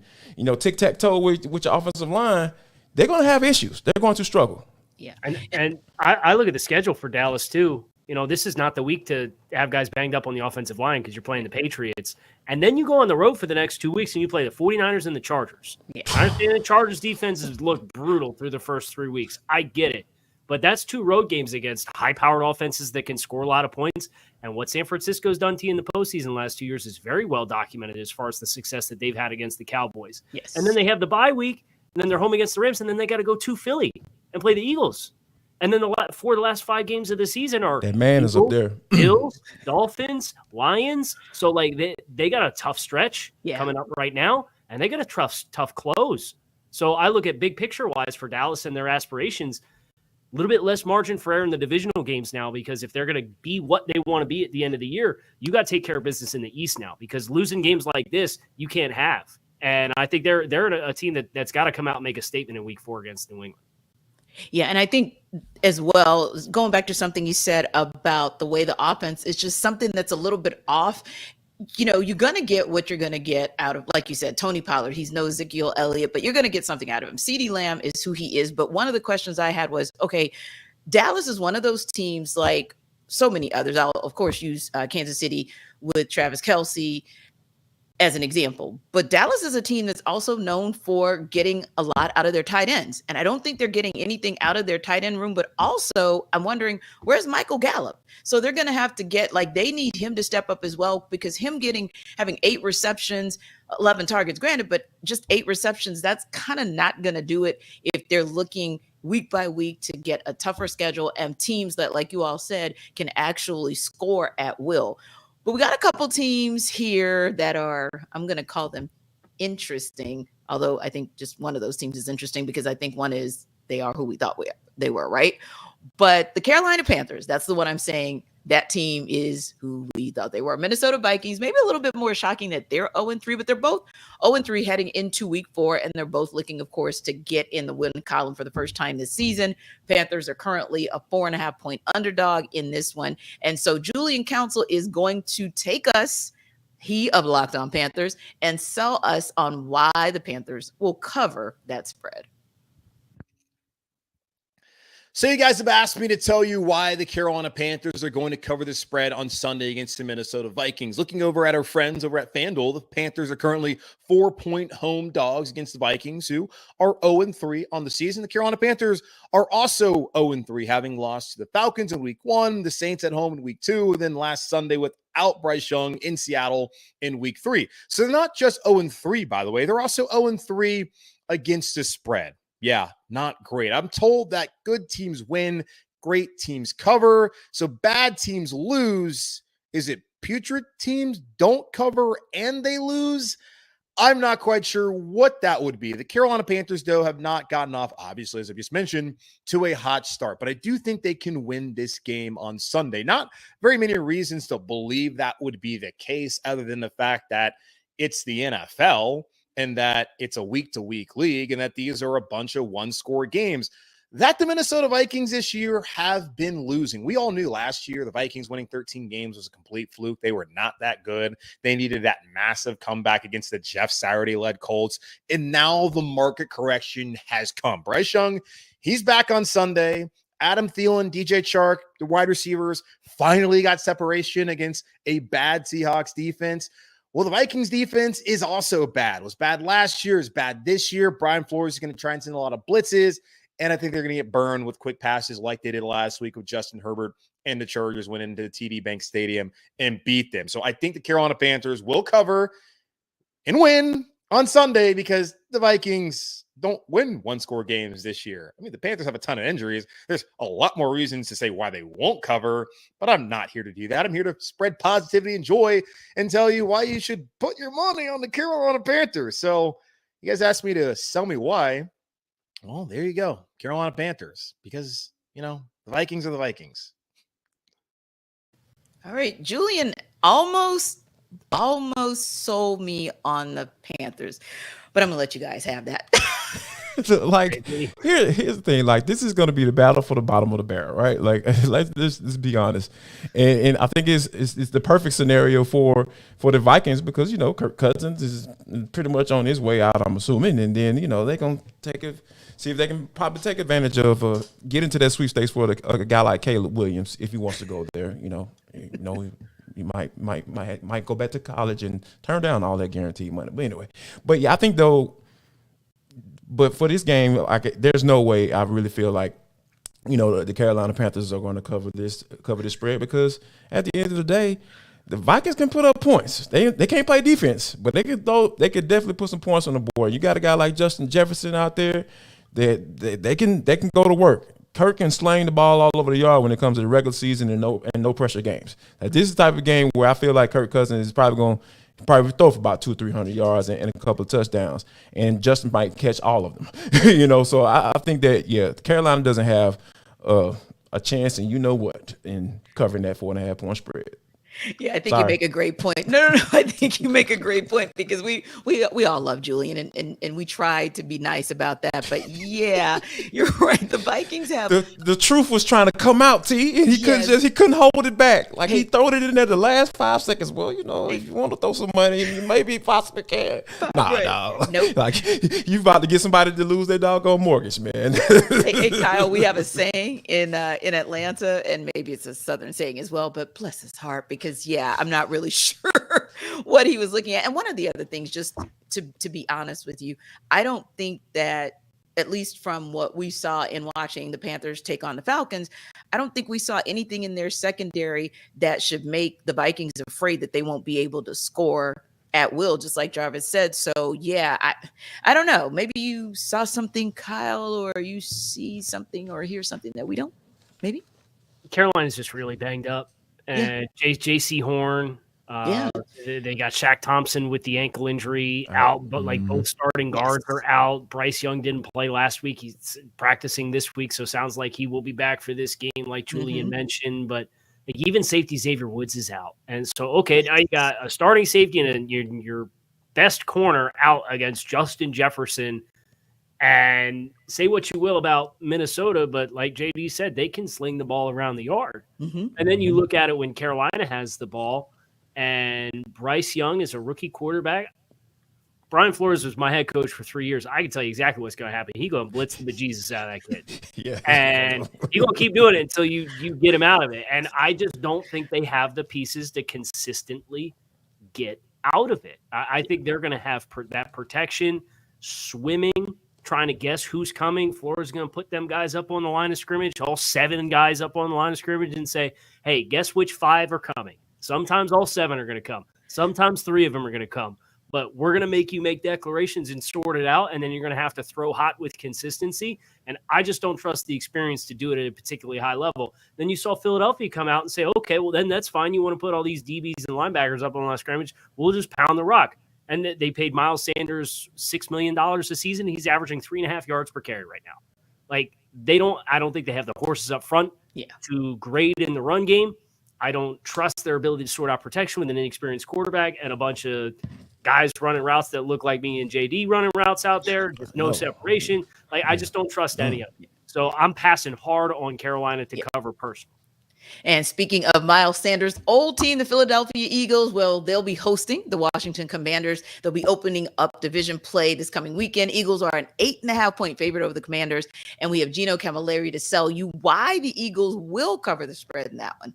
tic-tac-toe with your offensive line, they're going to have issues. They're going to struggle.
Yeah. And I look at the schedule for Dallas too. This is not the week to have guys banged up on the offensive line because you're playing the Patriots. And then you go on the road for the next 2 weeks and you play the 49ers and the Chargers. Yeah. I understand the Chargers defenses look brutal through the first 3 weeks. I get it. But that's 2 road games against high-powered offenses that can score a lot of points. And what San Francisco's done to you in the postseason the last 2 years is very well documented as far as the success that they've had against the Cowboys.
Yes.
And then they have the bye week, and then they're home against the Rams, and then they got to go to Philly and play the Eagles. And then the last 5 games of the season are
that man
Eagles,
is up there.
Bills, Dolphins, Lions. So like they got a tough stretch coming up right now, and they got a tough close. So I look at big picture wise for Dallas and their aspirations, a little bit less margin for error in the divisional games now, because if they're going to be what they want to be at the end of the year, you got to take care of business in the East now, because losing games like this you can't have. And I think they're a team that's got to come out and make a statement in Week 4 against New England.
Yeah, and I think as well, going back to something you said about the way the offense is just something that's a little bit off. You're going to get what you're going to get out of, like you said, Tony Pollard. He's no Ezekiel Elliott, but you're going to get something out of him. CeeDee Lamb is who he is. But one of the questions I had was, okay, Dallas is one of those teams like so many others. I'll, of course, use Kansas City with Travis Kelce as an example. But Dallas is a team that's also known for getting a lot out of their tight ends. And I don't think they're getting anything out of their tight end room. But also, I'm wondering, where's Michael Gallup? So they're going to have to they need him to step up as well, because having 8 receptions, 11 targets, granted, but just 8 receptions, that's kind of not going to do it if they're looking week by week to get a tougher schedule and teams that, like you all said, can actually score at will. But we got a couple teams here that are, I'm going to call them interesting, although I think just one of those teams is interesting because I think one is they are who we thought they were, right? But the Carolina Panthers, that's the one I'm saying. That team is who we thought they were. Minnesota Vikings, maybe a little bit more shocking that they're 0-3, but they're both 0-3 heading into Week 4, and they're both looking, of course, to get in the win column for the first time this season. Panthers are currently a 4.5-point underdog in this one. And so Julian Council is going to take us, he of Locked On Panthers, and sell us on why the Panthers will cover that spread.
So you guys have asked me to tell you why the Carolina Panthers are going to cover the spread on Sunday against the Minnesota Vikings. Looking over at our friends over at FanDuel, the Panthers are currently 4-point home dogs against the Vikings, who are 0-3 on the season. The Carolina Panthers are also 0-3, having lost to the Falcons in week 1, the Saints at home in week 2, and then last Sunday without Bryce Young in Seattle in week 3. So they're not just 0-3, by the way. They're also 0-3 against the spread. Yeah, not great. I'm told that good teams win, great teams cover. So bad teams lose. Is it putrid teams don't cover and they lose? I'm not quite sure what that would be. The Carolina Panthers, though, have not gotten off, obviously, as I just mentioned, to a hot start. But I do think they can win this game on Sunday. Not very many reasons to believe that would be the case, other than the fact that it's the NFL and that it's a week-to-week league and that these are a bunch of one-score games that the Minnesota Vikings this year have been losing. We all knew last year the Vikings winning 13 games was a complete fluke. They were not that good. They needed that massive comeback against the Jeff Saturday-led Colts, and now the market correction has come. Bryce Young, he's back on Sunday. Adam Thielen, DJ Chark, the wide receivers finally got separation against a bad Seahawks defense. Well, the Vikings defense is also bad. It was bad last year. It's bad this year. Brian Flores is going to try and send a lot of blitzes, and I think they're going to get burned with quick passes like they did last week with Justin Herbert, and the Chargers went into the TD Bank Stadium and beat them. So I think the Carolina Panthers will cover and win on Sunday because the Vikings don't win one-score games this year. I mean, the Panthers have a ton of injuries. There's a lot more reasons to say why they won't cover, but I'm not here to do that. I'm here to spread positivity and joy and tell you why you should put your money on the Carolina Panthers. So you guys asked me to tell me why. Well, there you go. Carolina Panthers, because, the Vikings are the Vikings.
All right. Julian almost sold me on the Panthers, but I'm going to let you guys have that.
Like, here's the thing. Like, this is going to be the battle for the bottom of the barrel, right? Like, let's be honest. And I think it's the perfect scenario for the Vikings because, Kirk Cousins is pretty much on his way out, I'm assuming. And then, they're going to see if they can probably take advantage of get into that sweepstakes for a guy like Caleb Williams if he wants to go there. He might go back to college and turn down all that guaranteed money. But anyway, yeah, I think though. But for this game, there's no way I really feel like, the Carolina Panthers are going to cover this spread because at the end of the day, the Vikings can put up points. They can't play defense, but they could definitely put some points on the board. You got a guy like Justin Jefferson out there that they can go to work. Kirk can sling the ball all over the yard when it comes to the regular season and no pressure games. Like, this is the type of game where I feel like Kirk Cousins is probably going to throw for about 200-300 yards and a couple of touchdowns, and Justin might catch all of them. So I think that Carolina doesn't have a chance, and in covering that 4.5-point spread.
Yeah, I think you make a great point. No. I think you make a great point because we all love Julian and we try to be nice about that. But yeah, you're right. The Vikings have
the truth was trying to come out, T, and he couldn't hold it back. Like, he threw it in there the last 5 seconds. Well, if you want to throw some money, you maybe possibly can. Nah.
Nope.
Like, you about to get somebody to lose their doggone mortgage, man.
Hey, Kyle, we have a saying in Atlanta, and maybe it's a Southern saying as well, but bless his heart, because I'm not really sure what he was looking at. And one of the other things, just to be honest with you, I don't think that, at least from what we saw in watching the Panthers take on the Falcons, I don't think we saw anything in their secondary that should make the Vikings afraid that they won't be able to score at will, just like Jarvis said. So yeah, I don't know. Maybe you saw something, Kyle, or you see something or hear something that we don't. Maybe
Carolina's just really banged up. And J.C. Horn, they got Shaq Thompson with the ankle injury out, but both starting guards are out. Bryce Young didn't play last week. He's practicing this week, so sounds like he will be back for this game, like Julian mentioned. But even safety Xavier Woods is out. And so, now you got a starting safety and your best corner out against Justin Jefferson. And say what you will about Minnesota, but like JD said, they can sling the ball around the yard. And then you look at it when Carolina has the ball, and Bryce Young is a rookie quarterback. Brian Flores was my head coach for 3 years. I can tell you exactly what's going to happen. He's going to blitz the bejesus out of that kid.
Yeah.
And he's going to keep doing it until you get him out of it. And I just don't think they have the pieces to consistently get out of it. I think they're going to have that protection, swimming, trying to guess who's coming. Flores is going to put them guys up on the line of scrimmage, all 7 guys up on the line of scrimmage, and say, hey, guess which 5 are coming. Sometimes all 7 are going to come. Sometimes 3 of them are going to come. But we're going to make you make declarations and sort it out, and then you're going to have to throw hot with consistency. And I just don't trust the experience to do it at a particularly high level. Then you saw Philadelphia come out and say, okay, well, then that's fine. You want to put all these DBs and linebackers up on the line of scrimmage. We'll just pound the rock. And they paid Miles Sanders $6 million a season. He's averaging 3.5 yards per carry right now. Like, I don't think they have the horses up front to grade in the run game. I don't trust their ability to sort out protection with an inexperienced quarterback and a bunch of guys running routes that look like me and JD running routes out there. There's no separation. Like, I just don't trust any of it. So I'm passing hard on Carolina to cover personally.
And speaking of Miles Sanders' old team, the Philadelphia Eagles, well, they'll be hosting the Washington Commanders. They'll be opening up division play this coming weekend. Eagles are an 8.5-point favorite over the Commanders. And we have Gino Camilleri to sell you why the Eagles will cover the spread in that one.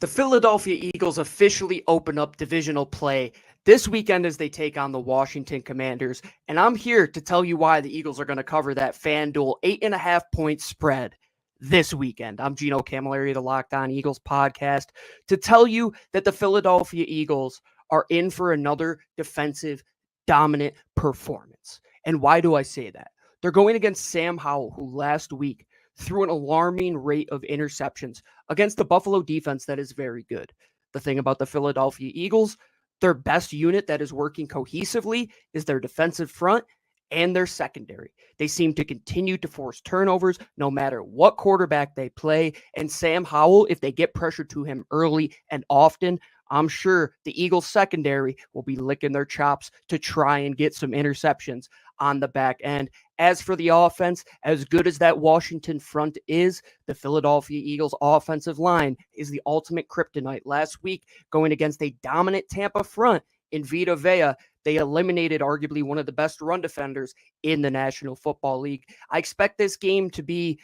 The Philadelphia Eagles officially open up divisional play this weekend as they take on the Washington Commanders. And I'm here to tell you why the Eagles are going to cover that FanDuel 8.5-point spread this weekend. I'm Gino Camilleri, the Locked On Eagles podcast, to tell you that the Philadelphia Eagles are in for another defensive dominant performance. And why do I say that? They're going against Sam Howell, who last week threw an alarming rate of interceptions against the Buffalo defense that is very good. The thing about the Philadelphia Eagles, their best unit that is working cohesively is their defensive front and their secondary. They seem to continue to force turnovers no matter what quarterback they play. And Sam Howell, if they get pressure to him early and often, I'm sure the Eagles secondary will be licking their chops to try and get some interceptions on the back end. As for the offense, as good as that Washington front is, the Philadelphia Eagles offensive line is the ultimate kryptonite. Last week, going against a dominant Tampa front in Vita Vea, they eliminated arguably one of the best run defenders in the National Football League. I expect this game to be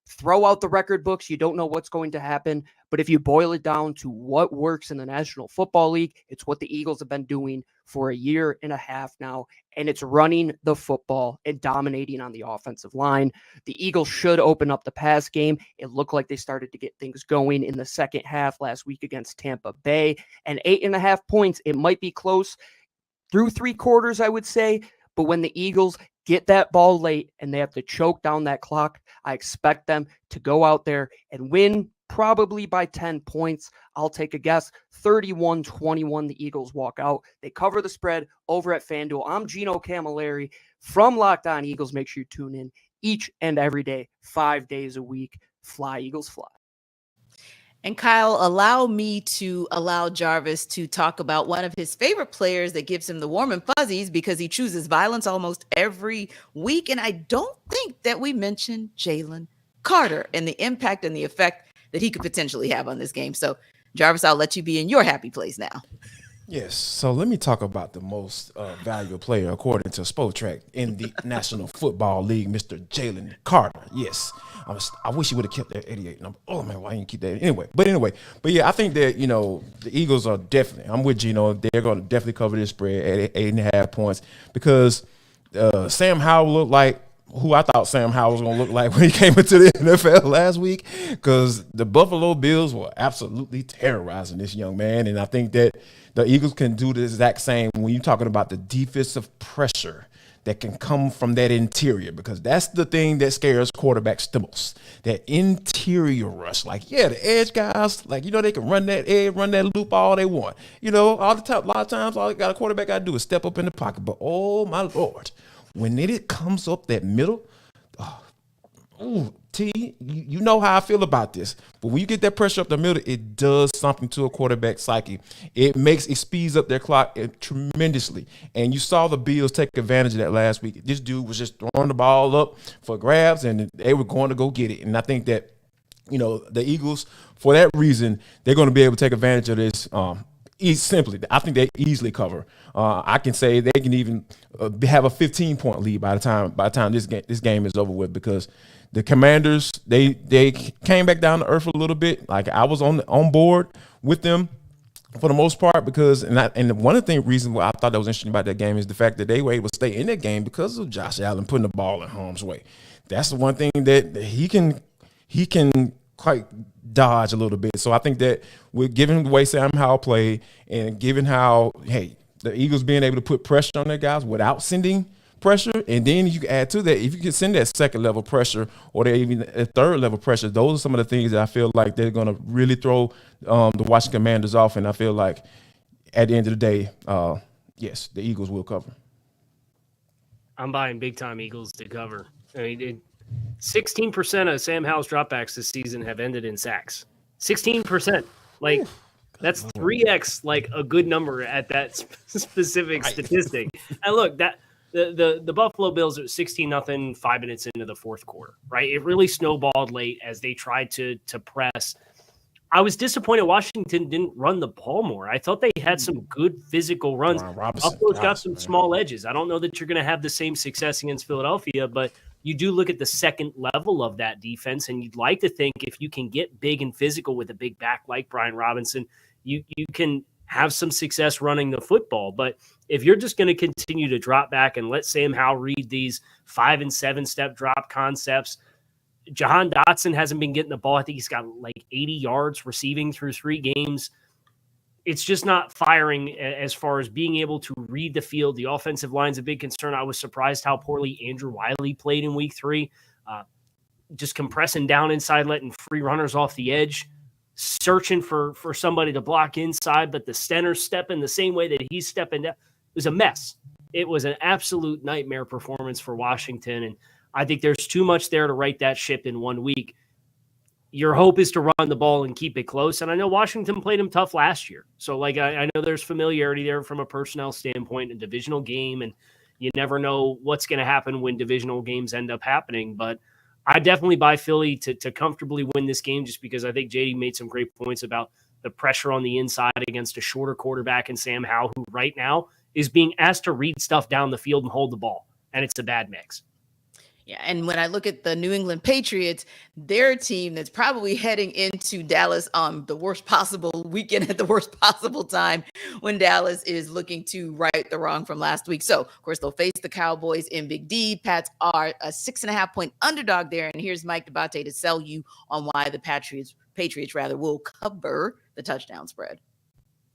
throw out the record books. You don't know what's going to happen. But if you boil it down to what works in the National Football League, it's what the Eagles have been doing for a year and a half now. And it's running the football and dominating on the offensive line. The Eagles should open up the pass game. It looked like they started to get things going in the second half last week against Tampa Bay. And 8.5 points, it might be close through 3 quarters, I would say. But when the Eagles get that ball late and they have to choke down that clock, I expect them to go out there and win probably by 10 points. I'll take a guess. 31-21, the Eagles walk out. They cover the spread over at FanDuel. I'm Gino Camilleri from Locked On Eagles. Make sure you tune in each and every day, 5 days a week. Fly, Eagles, fly.
And Kyle, allow me to allow Jarvis to talk about one of his favorite players that gives him the warm and fuzzies because he chooses violence almost every week. And I don't think that we mentioned Jalen Carter and the impact and the effect that he could potentially have on this game. So, Jarvis, I'll let you be in your happy place now.
Yes. So let me talk about the most valuable player according to Spotrac in the National Football League, Mr. Jalen Carter. Yes. I wish he would have kept that 88 number. Oh, man, why didn't he keep that? Anyway. But yeah, I think that, the Eagles are definitely, I'm with Gino, they're going to definitely cover this spread at 8.5 points because Sam Howell looked like who I thought Sam Howell was going to look like when he came into the NFL last week because the Buffalo Bills were absolutely terrorizing this young man. And I think that the Eagles can do the exact same when you're talking about the defensive pressure that can come from that interior because that's the thing that scares quarterbacks the most, that interior rush. Like, yeah, the edge guys, like, they can run that edge, run that loop all they want. All the time, a lot of times, all a quarterback got to do is step up in the pocket. But, oh, my Lord, when it comes up that middle, T, you know how I feel about this. But when you get that pressure up the middle, it does something to a quarterback's psyche. It speeds up their clock tremendously. And you saw the Bills take advantage of that last week. This dude was just throwing the ball up for grabs, and they were going to go get it. And I think that, the Eagles, for that reason, they're going to be able to take advantage of this. I think they easily cover. I can say they can even have a 15-point lead by the time this game is over with, because the Commanders they came back down to earth a little bit. Like, I was on board with them for the most part, because and one of the reasons why I thought that was interesting about that game is the fact that they were able to stay in that game because of Josh Allen putting the ball in harm's way. That's the one thing that he can quite dodge a little bit. So I think that with given the way Sam Howell played, and given how, hey, the Eagles being able to put pressure on their guys without sending pressure, and then you can add to that, if you can send that second level pressure or even a third level pressure, those are some of the things that I feel like they're going to really throw the Washington Commanders off. And I feel like at the end of the day, yes, the Eagles will cover.
I'm buying big time Eagles to cover. I mean, 16% of Sam Howell's dropbacks this season have ended in sacks. 16%. Like, that's 3x, like, a good number at that specific statistic. And look, that the Buffalo Bills are 16-0 5 minutes into the fourth quarter, right? It really snowballed late as they tried to press. I was disappointed Washington didn't run the ball more. I thought they had some good physical runs. Buffalo's got some small edges. I don't know that you're going to have the same success against Philadelphia, but you do look at the second level of that defense, and you'd like to think if you can get big and physical with a big back like Brian Robinson, you can have some success running the football. But if you're just going to continue to drop back and let Sam Howell read these 5 and 7 step drop concepts, Jahan Dotson hasn't been getting the ball. I think he's got like 80 yards receiving through 3 games. It's just not firing as far as being able to read the field. The offensive line's a big concern. I was surprised how poorly Andrew Wiley played in week 3. Just compressing down inside, letting free runners off the edge, searching for somebody to block inside, but the center's stepping the same way that he's stepping down. It was a mess. It was an absolute nightmare performance for Washington, and I think there's too much there to right that ship in 1 week. Your hope is to run the ball and keep it close. And I know Washington played them tough last year. So, like, I know there's familiarity there from a personnel standpoint, a divisional game, and you never know what's going to happen when divisional games end up happening. But I definitely buy Philly to comfortably win this game, just because I think JD made some great points about the pressure on the inside against a shorter quarterback in Sam Howell, who right now is being asked to read stuff down the field and hold the ball. And it's a bad mix.
Yeah, and when I look at the New England Patriots, they're a team that's probably heading into Dallas on the worst possible weekend at the worst possible time, when Dallas is looking to right the wrong from last week. So, of course, they'll face the Cowboys in Big D. Pats are a 6.5-point underdog there. And here's Mike Debate to sell you on why the Patriots will cover the touchdown spread.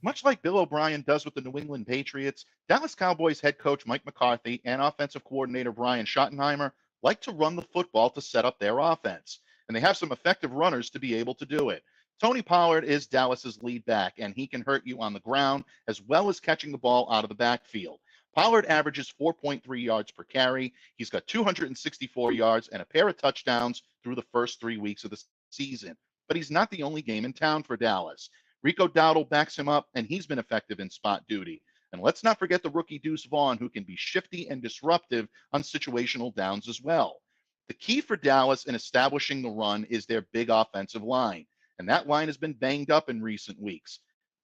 Much like Bill O'Brien does with the New England Patriots, Dallas Cowboys head coach Mike McCarthy and offensive coordinator Brian Schottenheimer like to run the football to set up their offense, and they have some effective runners to be able to do it. Tony Pollard is Dallas's lead back, and he can hurt you on the ground as well as catching the ball out of the backfield. Pollard averages 4.3 yards per carry. He's got 264 yards and a pair of touchdowns through the first 3 weeks of the season. But he's not the only game in town for Dallas. Rico Dowdle backs him up, and he's been effective in spot duty. And let's not forget the rookie Deuce Vaughn, who can be shifty and disruptive on situational downs as well. The key for Dallas in establishing the run is their big offensive line, and that line has been banged up in recent weeks.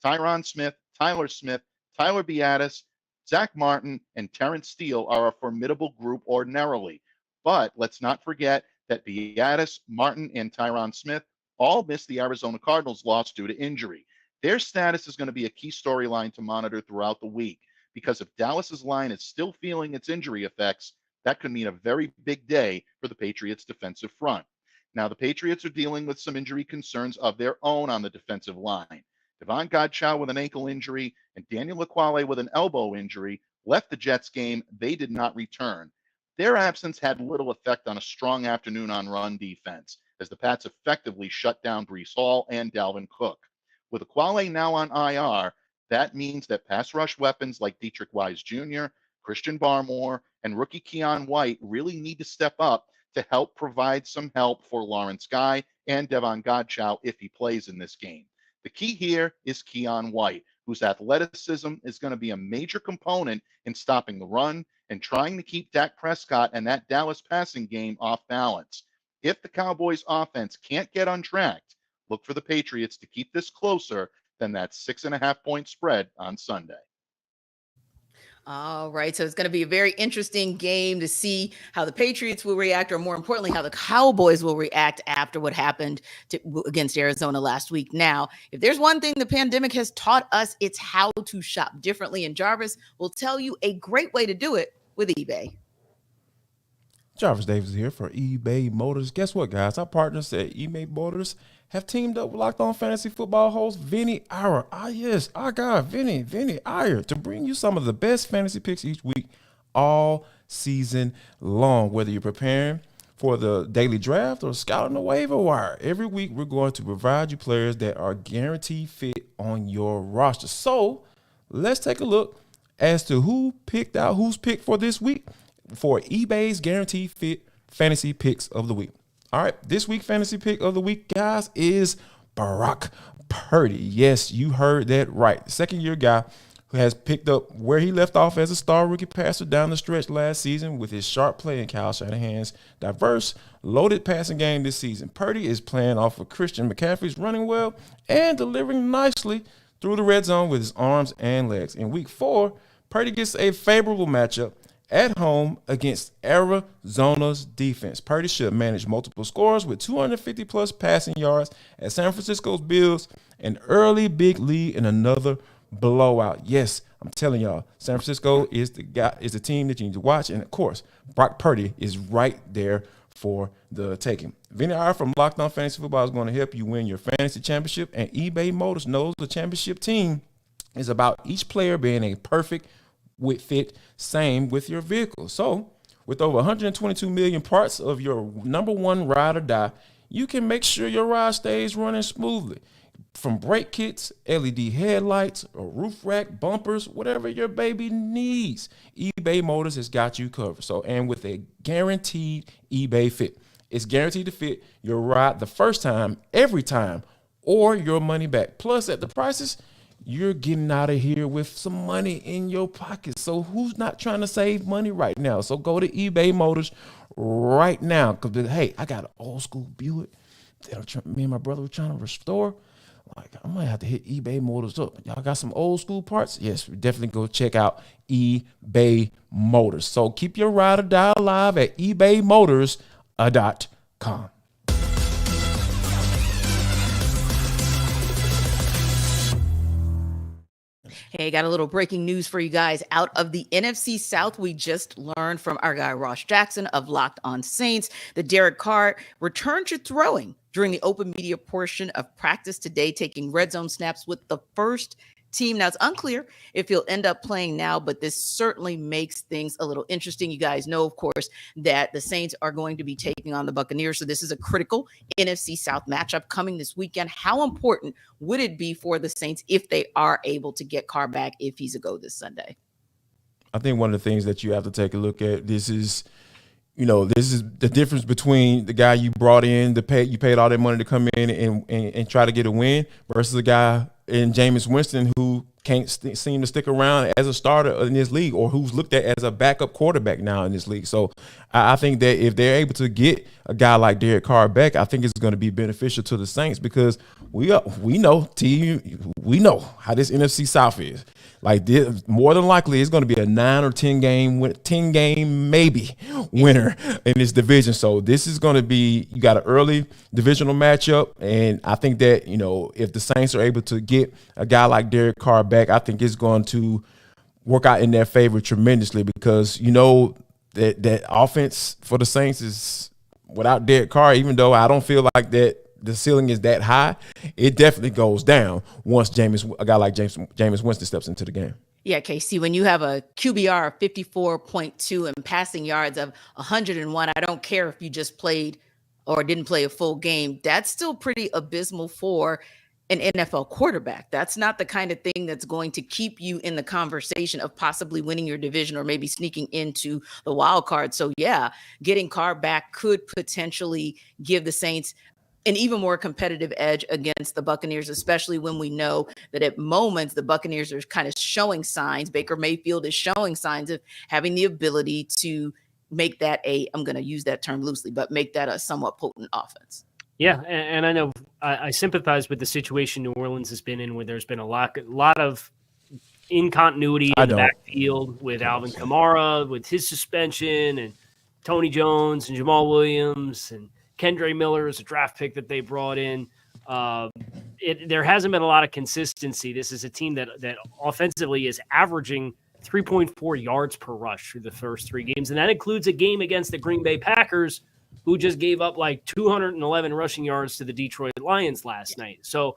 Tyron Smith, Tyler Smith, Tyler Biadasz, Zach Martin, and Terrence Steele are a formidable group ordinarily. But let's not forget that Biadasz, Martin, and Tyron Smith all missed the Arizona Cardinals loss due to injury. Their status is going to be a key storyline to monitor throughout the week, because if Dallas's line is still feeling its injury effects, that could mean a very big day for the Patriots' defensive front. Now, the Patriots are dealing with some injury concerns of their own on the defensive line. Devon Godchow with an ankle injury and Daniel Ekuale with an elbow injury left the Jets game. They did not return. Their absence had little effect on a strong afternoon on run defense, as the Pats effectively shut down Breece Hall and Dalvin Cook. With Ekuale now on IR, that means that pass rush weapons like Dietrich Wise Jr., Christian Barmore, and rookie Keon White really need to step up to help provide some help for Lawrence Guy and Devon Godchow if he plays in this game. The key here is Keon White, whose athleticism is going to be a major component in stopping the run and trying to keep Dak Prescott and that Dallas passing game off balance. If the Cowboys offense can't get untracked, look for the Patriots to keep this closer than that 6.5-point spread on Sunday.
All right. So it's going to be a very interesting game to see how the Patriots will react, or more importantly, how the Cowboys will react after what happened against Arizona last week. Now, if there's one thing the pandemic has taught us, it's how to shop differently. And Jarvis will tell you a great way to do it with eBay.
Jarvis Davis here for eBay Motors. Guess what, guys? Our partners at eBay Motors have teamed up with Locked On Fantasy Football host Vinny Iyer. Yes, our guy, Vinny Iyer, to bring you some of the best fantasy picks each week, all season long. Whether you're preparing for the daily draft or scouting the waiver wire, every week we're going to provide you players that are guaranteed fit on your roster. So let's take a look as to who's picked for this week for eBay's guaranteed fit fantasy picks of the week. All right, this week fantasy pick of the week, guys, is Brock Purdy. Yes, you heard that right. The second-year guy who has picked up where he left off as a star rookie passer down the stretch last season with his sharp play and Kyle Shanahan's diverse, loaded passing game this season. Purdy is playing off of Christian McCaffrey's running well and delivering nicely through the red zone with his arms and legs. In week 4, Purdy gets a favorable matchup at home against Arizona's defense. Purdy should manage multiple scores with 250-plus passing yards at San Francisco's Bills, an early big lead in another blowout. Yes, I'm telling y'all, San Francisco is the team that you need to watch, and of course, Brock Purdy is right there for the taking. Vinny Iyer from Locked On Fantasy Football is going to help you win your fantasy championship, and eBay Motors knows the championship team is about each player being a perfect fit, same with your vehicle. So with over 122 million parts of your number one ride or die, you can make sure your ride stays running smoothly. From brake kits, LED headlights, or roof rack, bumpers, whatever your baby needs, eBay Motors has got you covered. So, and with a guaranteed eBay fit, it's guaranteed to fit your ride the first time, every time, or your money back. Plus, at the prices, you're getting out of here with some money in your pocket. So who's not trying to save money right now? So go to eBay Motors right now. Because, hey, I got an old school Buick that me and my brother were trying to restore. Like, I might have to hit eBay Motors up. Y'all got some old school parts? Yes, definitely go check out eBay Motors. So keep your ride or die alive at ebaymotors.com.
Hey, got a little breaking news for you guys out of the NFC South. We just learned from our guy Ross Jackson of Locked On Saints that Derek Carr returned to throwing during the open media portion of practice today, taking red zone snaps with the first team. Now, it's unclear if he'll end up playing now, but this certainly makes things a little interesting. You guys know, of course, that the Saints are going to be taking on the Buccaneers. So this is a critical NFC South matchup coming this weekend. How important would it be for the Saints if they are able to get Carr back if he's a go this Sunday?
I think one of the things that you have to take a look at, this is the difference between the guy you brought in you paid all that money to come in and try to get a win versus a guy in Jameis Winston who can't seem to stick around as a starter in this league, or who's looked at as a backup quarterback now in this league. So I think that if they're able to get a guy like Derek Carr back, I think it's going to be beneficial to the Saints, because we know how this NFC South is. Like, this, more than likely, it's going to be a 9 or 10 game maybe winner in this division. So this is going to be, you got an early divisional matchup, and I think that, if the Saints are able to get a guy like Derek Carr back, I think it's going to work out in their favor tremendously, because that offense for the Saints is, without Derek Carr, even though I don't feel like that the ceiling is that high, it definitely goes down once a guy like Jameis Winston steps into the game.
Yeah, KC, when you have a QBR of 54.2 and passing yards of 101, I don't care if you just played or didn't play a full game, that's still pretty abysmal for an NFL quarterback. That's not the kind of thing that's going to keep you in the conversation of possibly winning your division or maybe sneaking into the wild card. So yeah, getting Carr back could potentially give the Saints an even more competitive edge against the Buccaneers, especially when we know that at moments the Buccaneers are kind of showing signs. Baker Mayfield is showing signs of having the ability to make that I'm going to use that term loosely, but make that a somewhat potent offense.
Yeah, and I know I sympathize with the situation New Orleans has been in, where there's been a lot of incontinuity
I
in the
don't.
backfield with Alvin Kamara, with his suspension, and Tony Jones and Jamal Williams and Kendre Miller is a draft pick that they brought in. There hasn't been a lot of consistency. This is a team that offensively is averaging 3.4 yards per rush through the first 3 games, and that includes a game against the Green Bay Packers, who just gave up like 211 rushing yards to the Detroit Lions last night. So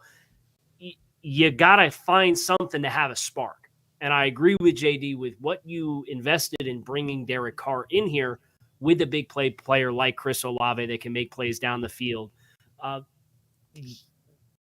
you got to find something to have a spark. And I agree with JD with what you invested in bringing Derek Carr in here with a big player like Chris Olave that can make plays down the field.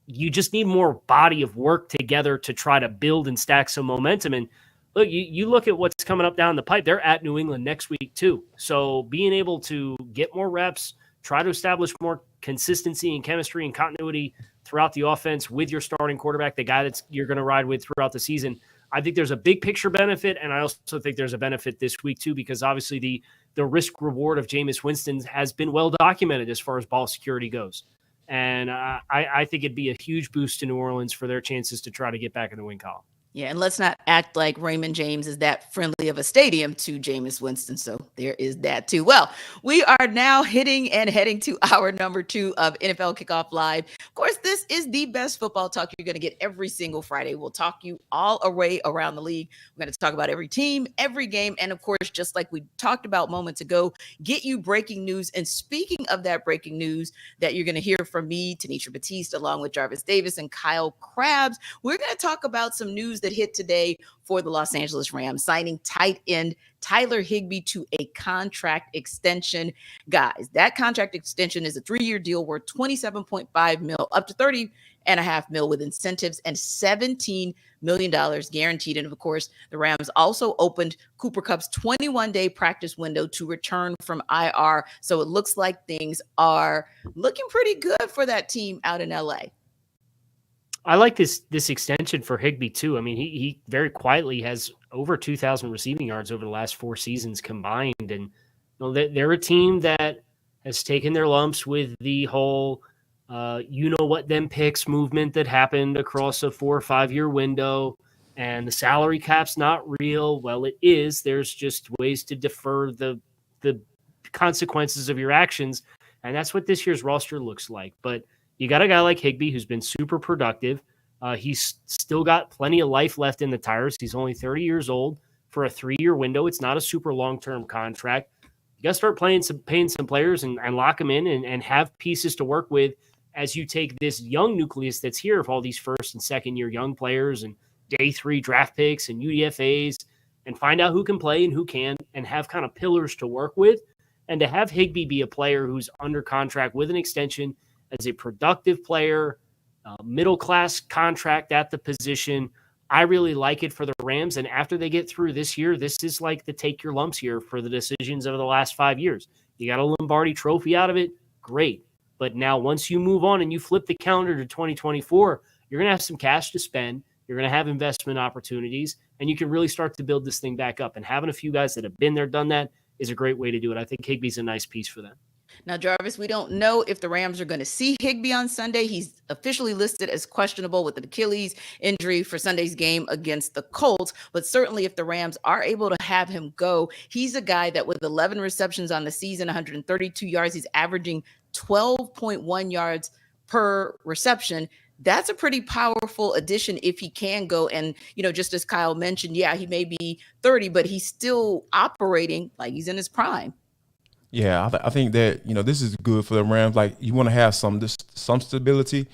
You just need more body of work together to try to build and stack some momentum. And look, you look at what's coming up down the pipe. They're at New England next week too. So being able to get more reps, try to establish more consistency and chemistry and continuity throughout the offense with your starting quarterback, the guy you're going to ride with throughout the season. I think there's a big picture benefit, and I also think there's a benefit this week too, because obviously the risk reward of Jameis Winston has been well documented as far as ball security goes. And I think it'd be a huge boost to New Orleans for their chances to try to get back in the win column.
Yeah, and let's not act like Raymond James is that friendly of a stadium to Jameis Winston. So there is that too. Well, we are now heading to our number 2 of NFL Kickoff Live. Of course, this is the best football talk you're going to get every single Friday. We'll talk you all array around the league. We're going to talk about every team, every game, and of course, just like we talked about moments ago, get you breaking news. And speaking of that breaking news that you're going to hear from me, Tanisha Batiste, along with Jarvis Davis and Kyle Krabs, we're going to talk about some news that hit today for the Los Angeles Rams, signing tight end Tyler Higbee to a contract extension. Guys, that contract extension is a 3-year deal worth $27.5 million, up to $30.5 million with incentives and $17 million guaranteed. And of course, the Rams also opened Cooper Kupp's 21-day practice window to return from IR. So it looks like things are looking pretty good for that team out in LA.
I like this extension for Higbee too. I mean, he very quietly has over 2,000 receiving yards over the last 4 seasons combined, and they're a team that has taken their lumps with the whole, them picks movement that happened across a 4 or 5 year window, and the salary cap's not real. Well, it is. There's just ways to defer the consequences of your actions, and that's what this year's roster looks like. But you got a guy like Higbee who's been super productive. He's still got plenty of life left in the tires. He's only 30 years old for a 3-year window. It's not a super long-term contract. You got to start paying some players and lock them in and have pieces to work with as you take this young nucleus that's here of all these first and second year young players and day 3 draft picks and UDFAs and find out who can play and who can and have kind of pillars to work with. And to have Higbee be a player who's under contract with an extension as a productive player, middle-class contract at the position. I really like it for the Rams. And after they get through this year, this is like the take your lumps year for the decisions of the last 5 years. You got a Lombardi trophy out of it, great. But now once you move on and you flip the calendar to 2024, you're going to have some cash to spend. You're going to have investment opportunities, and you can really start to build this thing back up. And having a few guys that have been there, done that is a great way to do it. I think Higbee's a nice piece for them.
Now, Jarvis, we don't know if the Rams are going to see Higbee on Sunday. He's officially listed as questionable with an Achilles injury for Sunday's game against the Colts. But certainly if the Rams are able to have him go, he's a guy that with 11 receptions on the season, 132 yards, he's averaging 12.1 yards per reception. That's a pretty powerful addition if he can go. And, just as Kyle mentioned, yeah, he may be 30, but he's still operating like he's in his prime.
Yeah, I think that, this is good for the Rams. Like, you want to have some stability,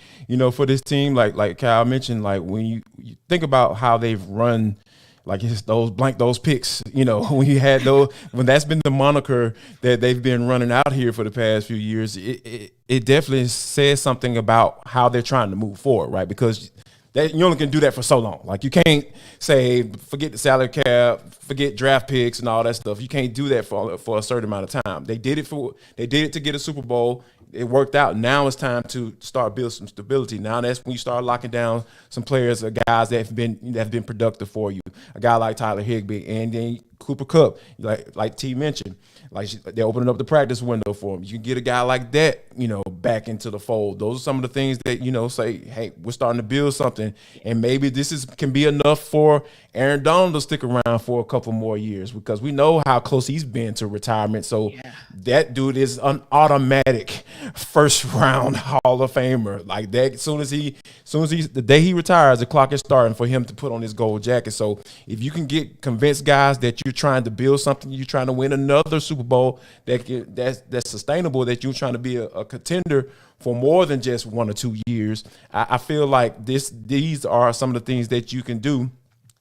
for this team. Like Kyle mentioned, like when you think about how they've run, like it's those picks, when you had those, when that's been the moniker that they've been running out here for the past few years, it definitely says something about how they're trying to move forward, right? Because you only can do that for so long. Like, you can't say, forget the salary cap, forget draft picks and all that stuff. You can't do that for a certain amount of time. They did it to get a Super Bowl. It worked out. Now it's time to start building some stability. Now that's when you start locking down some players or guys that have been productive for you. A guy like Tyler Higbee, and then Cooper Kupp, like T mentioned, like they're opening up the practice window for him. You can get a guy like that, back into the fold. Those are some of the things that, say, hey, we're starting to build something, and maybe this can be enough for Aaron Donald to stick around for a couple more years, because we know how close he's been to retirement. So that dude is an automatic first round Hall of Famer. Like that, as soon as the day he retires, the clock is starting for him to put on his gold jacket. So if you can convince guys that you're trying to build something, you're trying to win another Super Bowl that's sustainable, that you're trying to be a contender for more than just 1 or 2 years, I feel like these are some of the things that you can do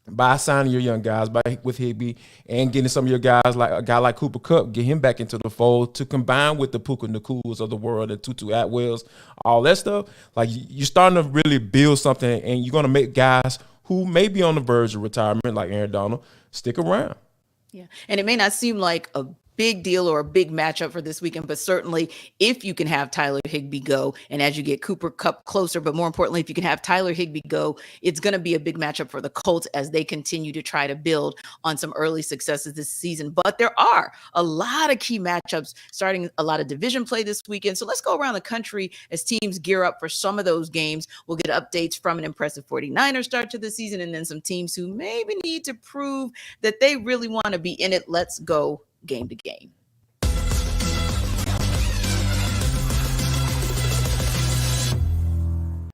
by signing your young guys, with Higbee, and getting some of your guys, like a guy like Cooper Kupp, get him back into the fold, to combine with the Puka Nakuls of the world, and Tutu Atwells, all that stuff. Like, you're starting to really build something, and you're going to make guys who may be on the verge of retirement, like Aaron Donald, stick around.
Yeah. And it may not seem like a big deal or a big matchup for this weekend, but certainly if you can have Tyler Higbee go, and as you get Cooper Kupp closer, but more importantly, if you can have Tyler Higbee go, it's going to be a big matchup for the Colts as they continue to try to build on some early successes this season. But there are a lot of key matchups, starting a lot of division play this weekend. So let's go around the country as teams gear up for some of those games. We'll get updates from an impressive 49ers start to the season, and then some teams who maybe need to prove that they really want to be in it. Let's go game to game.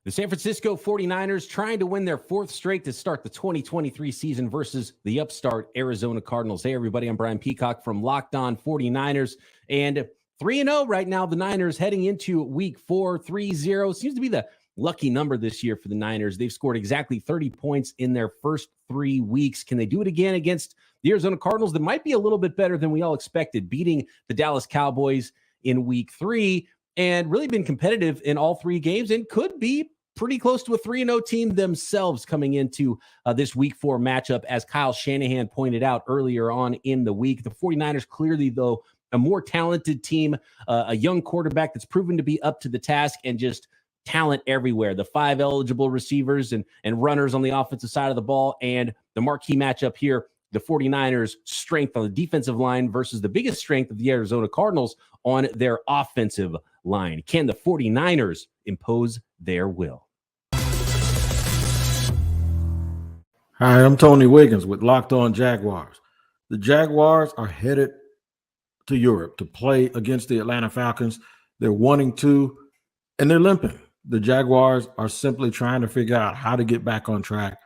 The San Francisco 49ers trying to win their 4th straight to start the 2023 season versus the upstart Arizona Cardinals. Hey, everybody, I'm Brian Peacock from Locked On 49ers. And 3-0 right now, the Niners heading into week 4, 3-0. Seems to be the lucky number this year for the Niners. They've scored exactly 30 points in their first 3 weeks. Can they do it again against the Arizona Cardinals that might be a little bit better than we all expected, beating the Dallas Cowboys in week 3 and really been competitive in all 3 games, and could be pretty close to a 3-0 team themselves coming into this week 4 matchup, as Kyle Shanahan pointed out earlier on in the week. The 49ers clearly, though, a more talented team, a young quarterback that's proven to be up to the task, and just talent everywhere. The 5 eligible receivers and runners on the offensive side of the ball, and the marquee matchup here, the 49ers' strength on the defensive line versus the biggest strength of the Arizona Cardinals on their offensive line. Can the 49ers impose their will?
Hi, I'm Tony Wiggins with Locked On Jaguars. The Jaguars are headed to Europe to play against the Atlanta Falcons. They're 1-2, and they're limping. The Jaguars are simply trying to figure out how to get back on track,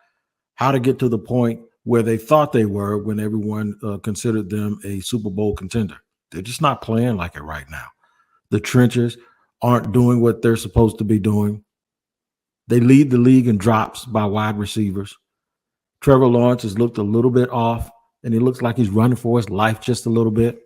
how to get to the point where they thought they were when everyone considered them a Super Bowl contender. They're just not playing like it right now. The trenches aren't doing what they're supposed to be doing. They lead the league in drops by wide receivers. Trevor Lawrence has looked a little bit off, and he looks like he's running for his life just a little bit.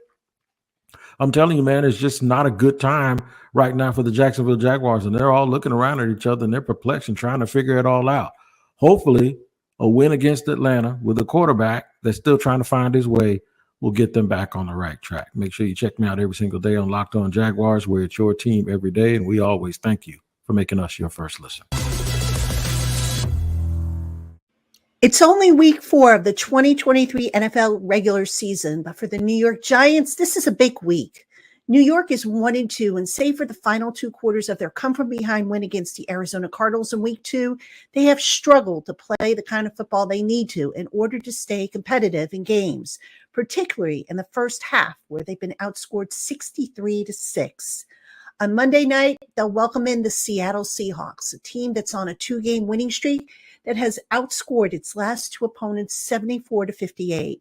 I'm telling you, man, it's just not a good time right now for the Jacksonville Jaguars, and they're all looking around at each other, and they're perplexed and trying to figure it all out. Hopefully, a win against Atlanta with a quarterback that's still trying to find his way will get them back on the right track. Make sure you check me out every single day on Locked On Jaguars, where it's your team every day, and we always thank you for making us your first listen.
It's only week 4 of the 2023 NFL regular season, but for the New York Giants, this is a big week. New York is 1-2, and save for the final 2 quarters of their come-from-behind win against the Arizona Cardinals in week 2, they have struggled to play the kind of football they need to in order to stay competitive in games, particularly in the first half, where they've been outscored 63-6. On Monday night, they'll welcome in the Seattle Seahawks, a team that's on a 2-game winning streak that has outscored its last 2 opponents 74-58.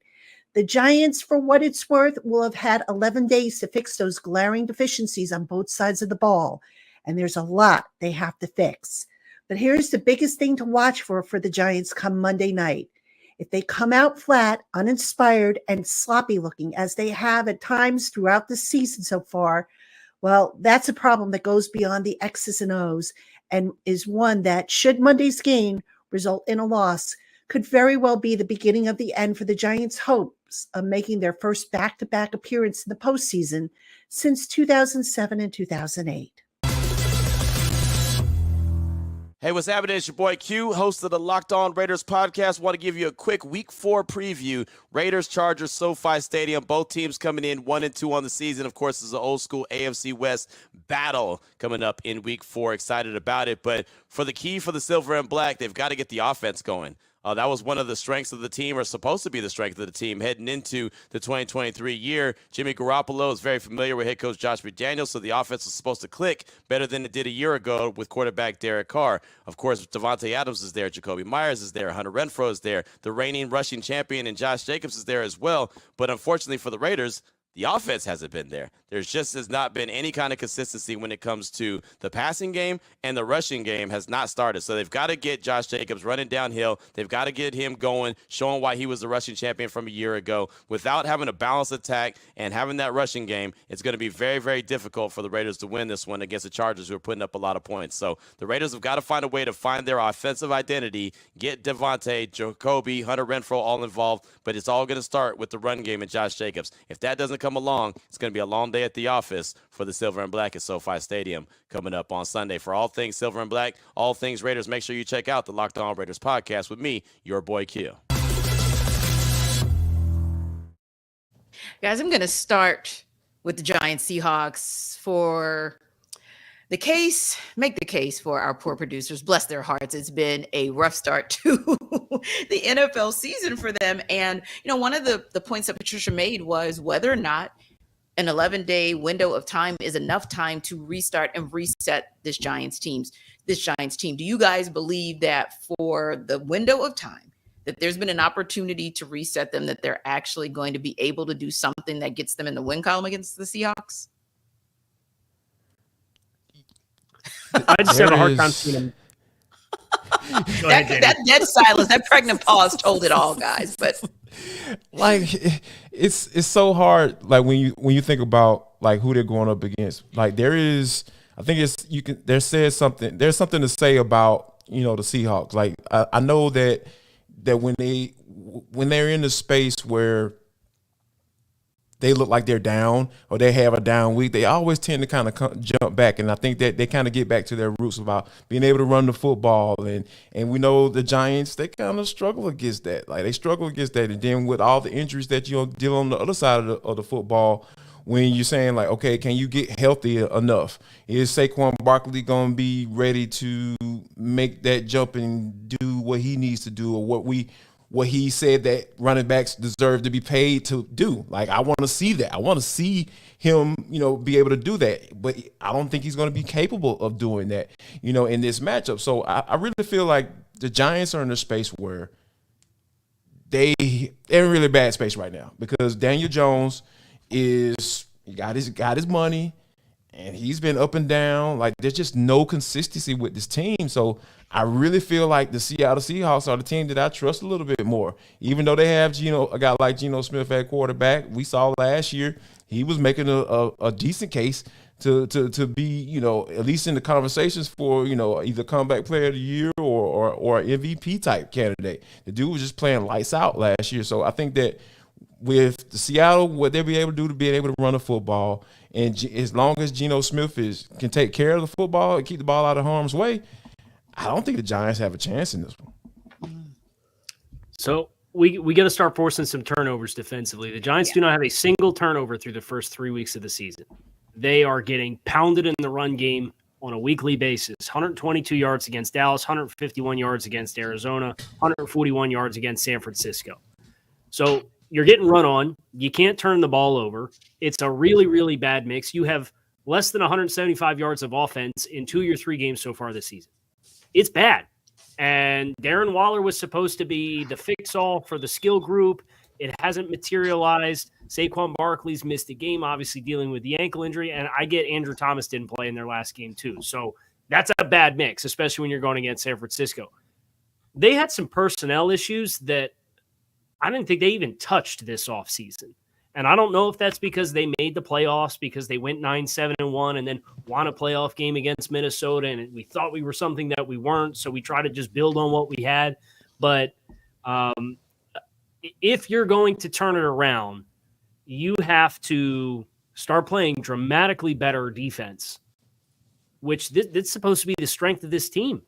The Giants, for what it's worth, will have had 11 days to fix those glaring deficiencies on both sides of the ball, and there's a lot they have to fix. But here's the biggest thing to watch for the Giants come Monday night. If they come out flat, uninspired, and sloppy looking, as they have at times throughout the season so far, well, that's a problem that goes beyond the X's and O's, and is one that, should Monday's game result in a loss, could very well be the beginning of the end for the Giants' hopes of making their first back-to-back appearance in the postseason since 2007 and 2008.
Hey, what's happening? It's your boy Q, host of the Locked On Raiders podcast. Want to give you a quick Week 4 preview. Raiders, Chargers, SoFi Stadium. Both teams coming in 1-2 on the season. Of course, it's an old school AFC West battle coming up in Week 4. Excited about it. But for the key for the Silver and Black, they've got to get the offense going. That was one of the strengths of the team, or supposed to be the strength of the team, heading into the 2023 year. Jimmy Garoppolo is very familiar with head coach Josh McDaniels, so the offense was supposed to click better than it did a year ago with quarterback Derek Carr. Of course, Devontae Adams is there, Jacoby Myers is there, Hunter Renfrow is there, the reigning rushing champion and Josh Jacobs is there as well. But unfortunately for the Raiders, the offense hasn't been there. There's just has not been any kind of consistency when it comes to the passing game, and the rushing game has not started. So they've got to get Josh Jacobs running downhill. They've got to get him going, showing why he was the rushing champion from a year ago. Without having a balanced attack and having that rushing game, it's going to be very, very difficult for the Raiders to win this one against the Chargers, who are putting up a lot of points. So the Raiders have got to find a way to find their offensive identity, get Devontae, Jacoby, Hunter Renfrow all involved, but it's all going to start with the run game and Josh Jacobs. If that doesn't come along, it's going to be a long day at the office for the Silver and Black at SoFi Stadium coming up on Sunday. For all things Silver and Black, all things Raiders, make sure you check out the Locked On Raiders podcast with me, your boy Q.
Guys, I'm going to start with the Giants Seahawks for the case, make the case for our poor producers. Bless their hearts. It's been a rough start to the NFL season for them. And, one of the points that Patricia made was whether or not an 11-day window of time is enough time to restart and reset this Giants team. Do you guys believe that for the window of time that there's been an opportunity to reset them, that they're actually going to be able to do something that gets them in the win column against the Seahawks?
I just have a hard time seeing them.
That dead silence, that pregnant pause told it all, guys. But
it's so hard. Like when you think about like who they're going up against. Like there's something to say about the Seahawks. Like I know that when they're in the space where they look like they're down or they have a down week, they always tend to kind of jump back. And I think that they kind of get back to their roots about being able to run the football. And we know the Giants, they kind of struggle against that. Like they struggle against that. And then with all the injuries that you deal on the other side of the football, when you're saying like, okay, can you get healthy enough? Is Saquon Barkley going to be ready to make that jump and do what he needs to do, or what he said that running backs deserve to be paid to do? Like, I want to see that. I want to see him, be able to do that. But I don't think he's going to be capable of doing that, in this matchup. So I really feel like the Giants are in a space where they're in a really bad space right now, because Daniel Jones got his money, and he's been up and down. Like, there's just no consistency with this team. So I really feel like the Seattle Seahawks are the team that I trust a little bit more. Even though they have a guy like Geno Smith at quarterback, we saw last year he was making a decent case to be, at least in the conversations for, either comeback player of the year or MVP type candidate. The dude was just playing lights out last year. So I think that with the Seattle, what they'll be able to do to be able to run the football, and as long as Geno Smith can take care of the football and keep the ball out of harm's way, I don't think the Giants have a chance in this one.
So we got to start forcing some turnovers defensively. The Giants do not have a single turnover through the first 3 weeks of the season. They are getting pounded in the run game on a weekly basis. 122 yards against Dallas, 151 yards against Arizona, 141 yards against San Francisco. So you're getting run on. You can't turn the ball over. It's a really, really bad mix. You have less than 175 yards of offense in 2 of your 3 games so far this season. It's bad. And Darren Waller was supposed to be the fix-all for the skill group. It hasn't materialized. Saquon Barkley's missed a game, obviously dealing with the ankle injury. And I get Andrew Thomas didn't play in their last game too. So that's a bad mix, especially when you're going against San Francisco. They had some personnel issues that I didn't think they even touched this offseason. And I don't know if that's because they made the playoffs, because they went 9-7-1 and then won a playoff game against Minnesota, and we thought we were something that we weren't, so we tried to just build on what we had. But if you're going to turn it around, you have to start playing dramatically better defense, which this is supposed to be the strength of this team.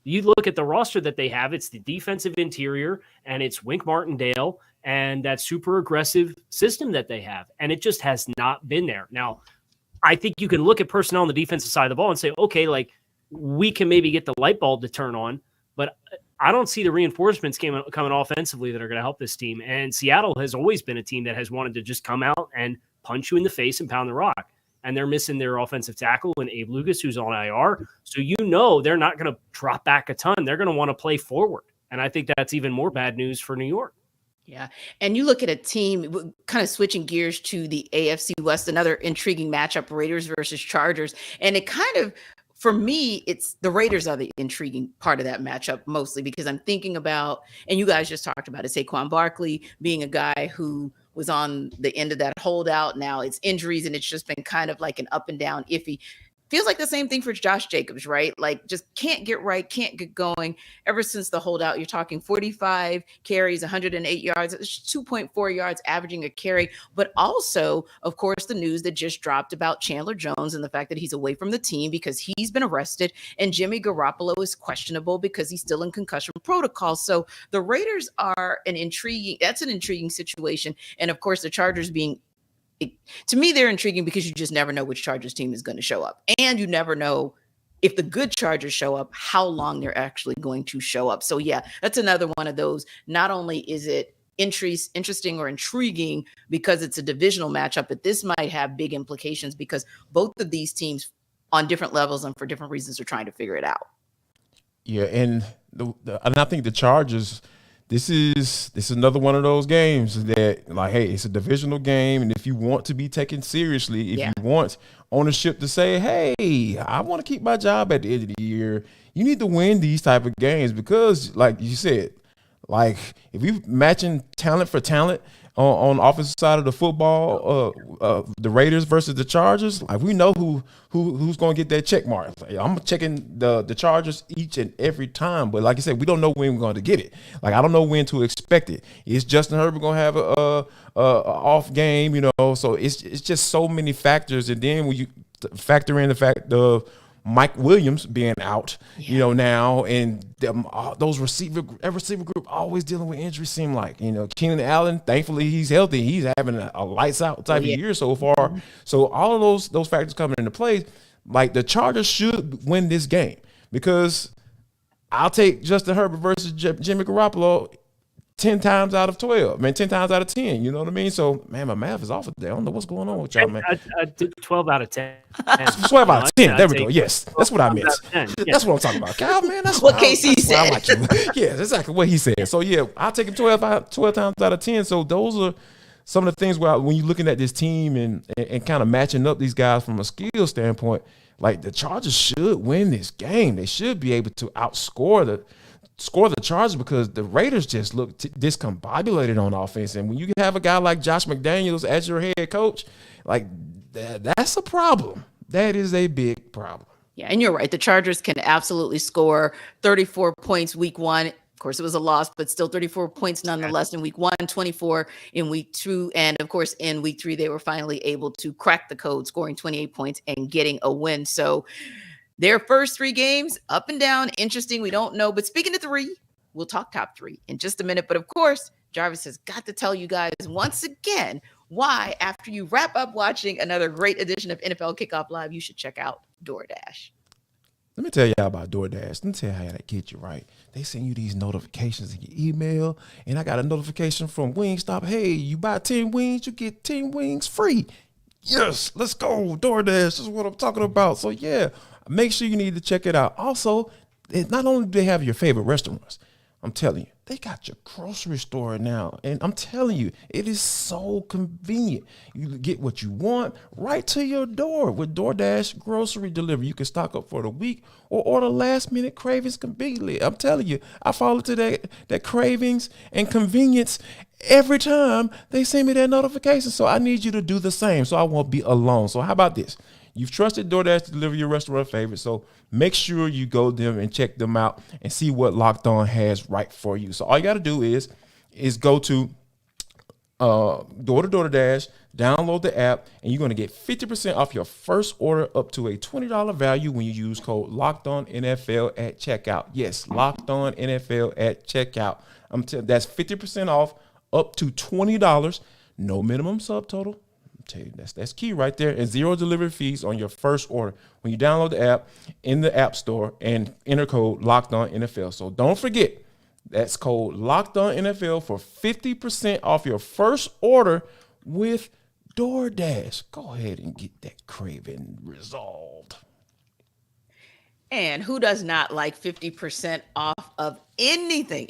You look at the roster that they have, it's the defensive interior and it's Wink Martindale and that super aggressive system that they have. And it just has not been there. Now, I think you can look at personnel on the defensive side of the ball and say, okay, like we can maybe get the light bulb to turn on, but I don't see the reinforcements coming offensively that are going to help this team. And Seattle has always been a team that has wanted to just come out and punch you in the face and pound the rock. And they're missing their offensive tackle and Abe Lucas, who's on IR. So they're not going to drop back a ton. They're going to want to play forward. And I think that's even more bad news for New York.
Yeah. And you look at a team kind of switching gears to the AFC West, another intriguing matchup, Raiders versus Chargers. And it kind of, for me, it's the Raiders are the intriguing part of that matchup, mostly because I'm thinking about, and you guys just talked about it, Saquon Barkley being a guy who was on the end of that holdout. Now it's injuries, and it's just been kind of like an up and down iffy. Feels like the same thing for Josh Jacobs, right? Like just can't get right, can't get going. Ever since the holdout, you're talking 45 carries, 108 yards, 2.4 yards averaging a carry. But also, of course, the news that just dropped about Chandler Jones and the fact that he's away from the team because he's been arrested, and Jimmy Garoppolo is questionable because he's still in concussion protocol. So the Raiders are an intriguing situation. And of course, the Chargers to me, they're intriguing because you just never know which Chargers team is going to show up. And you never know if the good Chargers show up, how long they're actually going to show up. So yeah, that's another one of those. Not only is it interesting or intriguing because it's a divisional matchup, but this might have big implications because both of these teams on different levels and for different reasons are trying to figure it out.
Yeah, and and I think the Chargers, this is another one of those games that, like, hey, it's a divisional game, and if you want to be taken seriously, if you want ownership to say, hey, I want to keep my job at the end of the year, you need to win these type of games because, like you said, like if we matching talent for talent on the offensive side of the football, the Raiders versus the Chargers, like we know who's going to get that check mark. Like, I'm checking the Chargers each and every time, but like I said, we don't know when we're going to get it. Like I don't know when to expect it. Is Justin Herbert going to have a off game? So it's just so many factors, and then when you factor in the fact of Mike Williams being out, now, and those receiver group always dealing with injuries. Seem like Keenan Allen, thankfully he's healthy. He's having a lights out type of year so far. So all of those factors coming into play, like the Chargers should win this game because I'll take Justin Herbert versus Jimmy Garoppolo 10 times out of 12, 10 times out of 10, you know what I mean? So, man, my math is off of there. I don't know what's going on with y'all, man.
I did 12 out of 10.
12 out of 10. There we go. Yes, that's what I meant. That's what I'm talking about. Kyle, man, that's
what Casey said.
I like you. Yeah, that's exactly what he said. So, yeah, I'll take him 12 times out of 10. So, those are some of the things where when you're looking at this team and kind of matching up these guys from a skill standpoint, like the Chargers should win this game. They should be able to outscore the Chargers because the Raiders just look discombobulated on offense. And when you have a guy like Josh McDaniels as your head coach, like that's a problem. That is a big problem.
Yeah, and you're right. The Chargers can absolutely score 34 points week one. Of course, it was a loss, but still 34 points nonetheless in week one, 24 in week two. And of course, in week three, they were finally able to crack the code, scoring 28 points and getting a win. So their first three games, up and down, interesting. We don't know. But speaking of three, we'll talk top three in just a minute. But of course, Jarvis has got to tell you guys once again why, after you wrap up watching another great edition of NFL Kickoff Live, you should check out DoorDash.
Let me tell y'all about DoorDash. Let me tell you how they get you right. They send you these notifications in your email, and I got a notification from Wingstop. Hey, you buy 10 wings, you get 10 wings free. Yes, let's go. DoorDash, this is what I'm talking about. So, yeah. Make sure you need to check it out. Also, not only do they have your favorite restaurants, I'm telling you, they got your grocery store now. And I'm telling you, it is so convenient. You get what you want right to your door with DoorDash grocery delivery. You can stock up for the week or order last minute cravings conveniently. I'm telling you, I fall into that cravings and convenience every time they send me that notification. So I need you to do the same so I won't be alone. So how about this? You've trusted DoorDash to deliver your restaurant favorite, so make sure you go them and check them out and see what Locked On has right for you. So all you got to do is go to door-to-door dash, download the app, and you're going to get 50% off your first order up to a $20 value when you use code LOCKEDONNFL at checkout. Yes, LOCKEDONNFL at checkout. That's 50% off up to $20. No minimum subtotal. I'm telling you, that's key right there. And 0 delivery fees on your first order when you download the app in the App Store and enter code LOCKEDONNFL. So don't forget, that's code LOCKEDONNFL for 50% off your first order with DoorDash. Go ahead and get that craving resolved.
And who does not like 50% off of anything?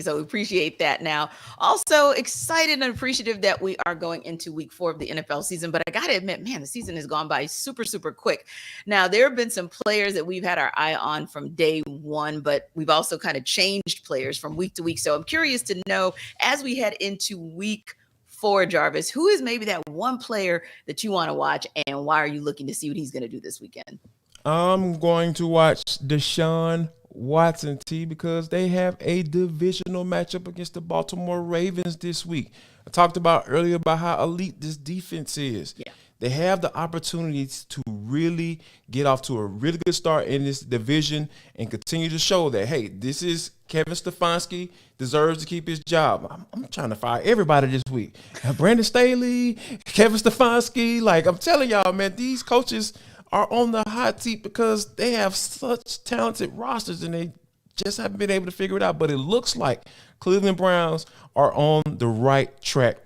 So we appreciate that now. Also excited and appreciative that we are going into week 4 of the NFL season. But I got to admit, man, the season has gone by super, super quick. Now, there have been some players that we've had our eye on from day one, but we've also kind of changed players from week to week. So I'm curious to know, as we head into week 4, Jarvis, who is maybe that one player that you want to watch, and why are you looking to see what he's going to do this weekend?
I'm going to watch Deshaun Watson, because they have a divisional matchup against the Baltimore Ravens this week. I talked about earlier about how elite this defense is.
Yeah.
They have the opportunities to really get off to a really good start in this division and continue to show that, hey, this is Kevin Stefanski deserves to keep his job. I'm trying to fire everybody this week. Brandon Staley, Kevin Stefanski. Like, I'm telling y'all, man, these coaches are on the hot seat because they have such talented rosters and they just haven't been able to figure it out. But it looks like Cleveland Browns are on the right track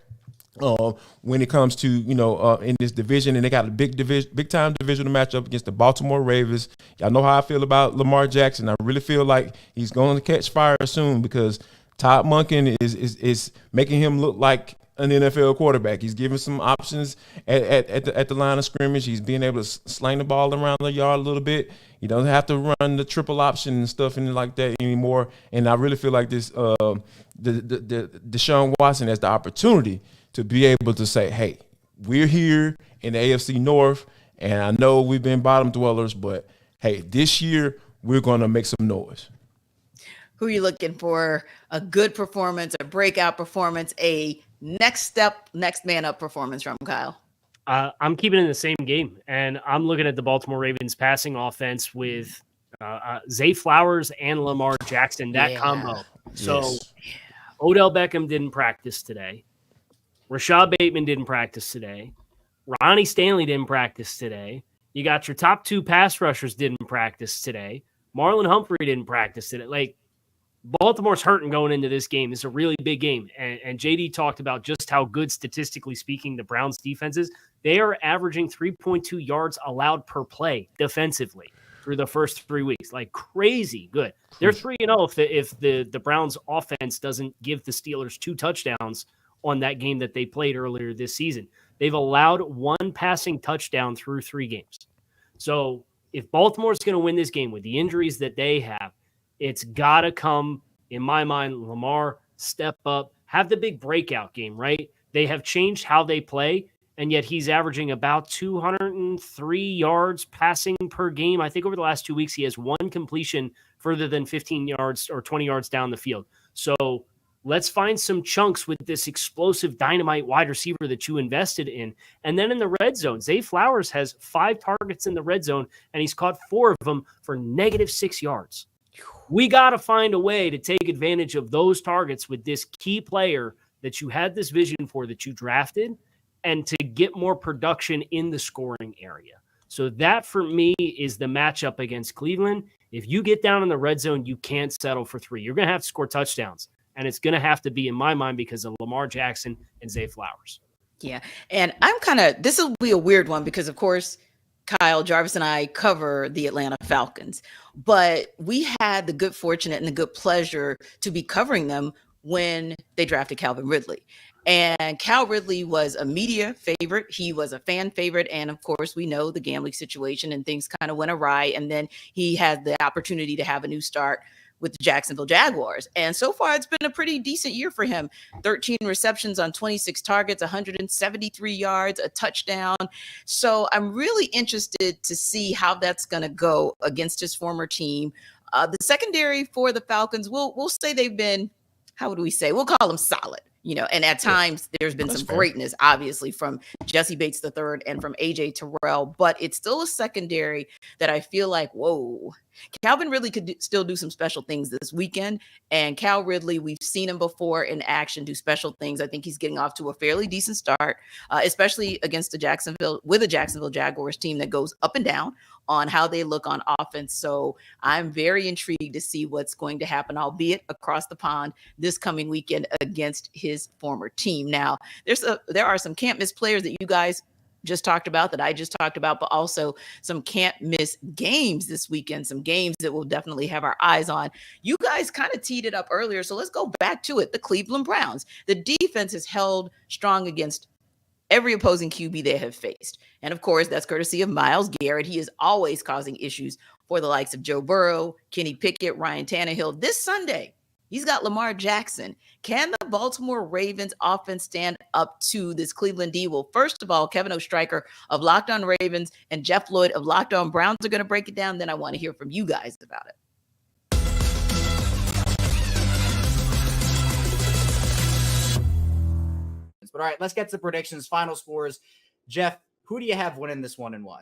when it comes to, in this division, and they got a big time divisional matchup against the Baltimore Ravens. Y'all know how I feel about Lamar Jackson. I really feel like he's going to catch fire soon because Todd Monken is making him look like an NFL quarterback. He's giving some options at the line of scrimmage. He's being able to sling the ball around the yard a little bit. He doesn't have to run the triple option and stuff and like that anymore. And I really feel like this the Deshaun Watson has the opportunity to be able to say, hey, we're here in the AFC North, and I know we've been bottom dwellers, but hey, this year we're going to make some noise.
Who are you looking for? A good performance, a breakout performance, a next man up performance from Kyle?
I'm keeping it in the same game, and I'm looking at the Baltimore Ravens passing offense with Zay Flowers and Lamar Jackson, that combo. So
Yes.
Odell Beckham didn't practice today. Rashad Bateman didn't practice today. Ronnie Stanley didn't practice today. You got your top 2 pass rushers didn't practice today. Marlon Humphrey didn't practice today. Like, Baltimore's hurting going into this game. It's a really big game. And JD talked about just how good, statistically speaking, the Browns defense is. They are averaging 3.2 yards allowed per play defensively through the first 3 weeks. Like, crazy good. They're 3-0 if the Browns offense doesn't give the Steelers 2 touchdowns on that game that they played earlier this season. They've allowed 1 passing touchdown through 3 games. So if Baltimore's going to win this game with the injuries that they have, it's got to come, in my mind, Lamar, step up, have the big breakout game, right? They have changed how they play, and yet he's averaging about 203 yards passing per game. I think over the last 2 weeks, he has 1 completion further than 15 yards or 20 yards down the field. So let's find some chunks with this explosive dynamite wide receiver that you invested in. And then in the red zone, Zay Flowers has 5 targets in the red zone, and he's caught 4 of them for -6 yards. We got to find a way to take advantage of those targets with this key player that you had this vision for, that you drafted, and to get more production in the scoring area. So that, for me, is the matchup against Cleveland. If you get down in the red zone, you can't settle for 3. You're going to have to score touchdowns. And it's going to have to be, in my mind, because of Lamar Jackson and Zay Flowers.
Yeah. And this will be a weird one because, of course, Kyle, Jarvis, and I cover the Atlanta Falcons, but we had the good fortune and the good pleasure to be covering them when they drafted Calvin Ridley. And Cal Ridley was a media favorite. He was a fan favorite. And of course, we know the gambling situation and things kind of went awry. And then he had the opportunity to have a new start with the Jacksonville Jaguars. And so far, it's been a pretty decent year for him. 13 receptions on 26 targets, 173 yards, a touchdown. So I'm really interested to see how that's going to go against his former team. The secondary for the Falcons, we'll say they've been, how would we say? We'll call them solid. And at times there's been some greatness, obviously, from Jesse Bates III and from AJ Terrell, but it's still a secondary that I feel like, whoa, Calvin Ridley could still do some special things this weekend. And Cal Ridley, we've seen him before in action do special things. I think he's getting off to a fairly decent start, especially against a Jacksonville Jaguars team that goes up and down on how they look on offense. So I'm very intrigued to see what's going to happen, albeit across the pond this coming weekend against his former team. Now, there are some can't miss players that you guys just talked about, that I just talked about, but also some can't miss games this weekend, some games that we'll definitely have our eyes on. You guys kind of teed it up earlier, so let's go back to it. The Cleveland Browns. The defense has held strong against every opposing QB they have faced. And of course, that's courtesy of Myles Garrett. He is always causing issues for the likes of Joe Burrow, Kenny Pickett, Ryan Tannehill. This Sunday, he's got Lamar Jackson. Can the Baltimore Ravens offense stand up to this Cleveland D? Well, first of all, Kevin Oestreicher of Locked On Ravens and Jeff Lloyd of Locked On Browns are going to break it down. Then I want to hear from you guys about it.
But all right, let's get to predictions, final scores. Jeff, who do you have winning this one and why?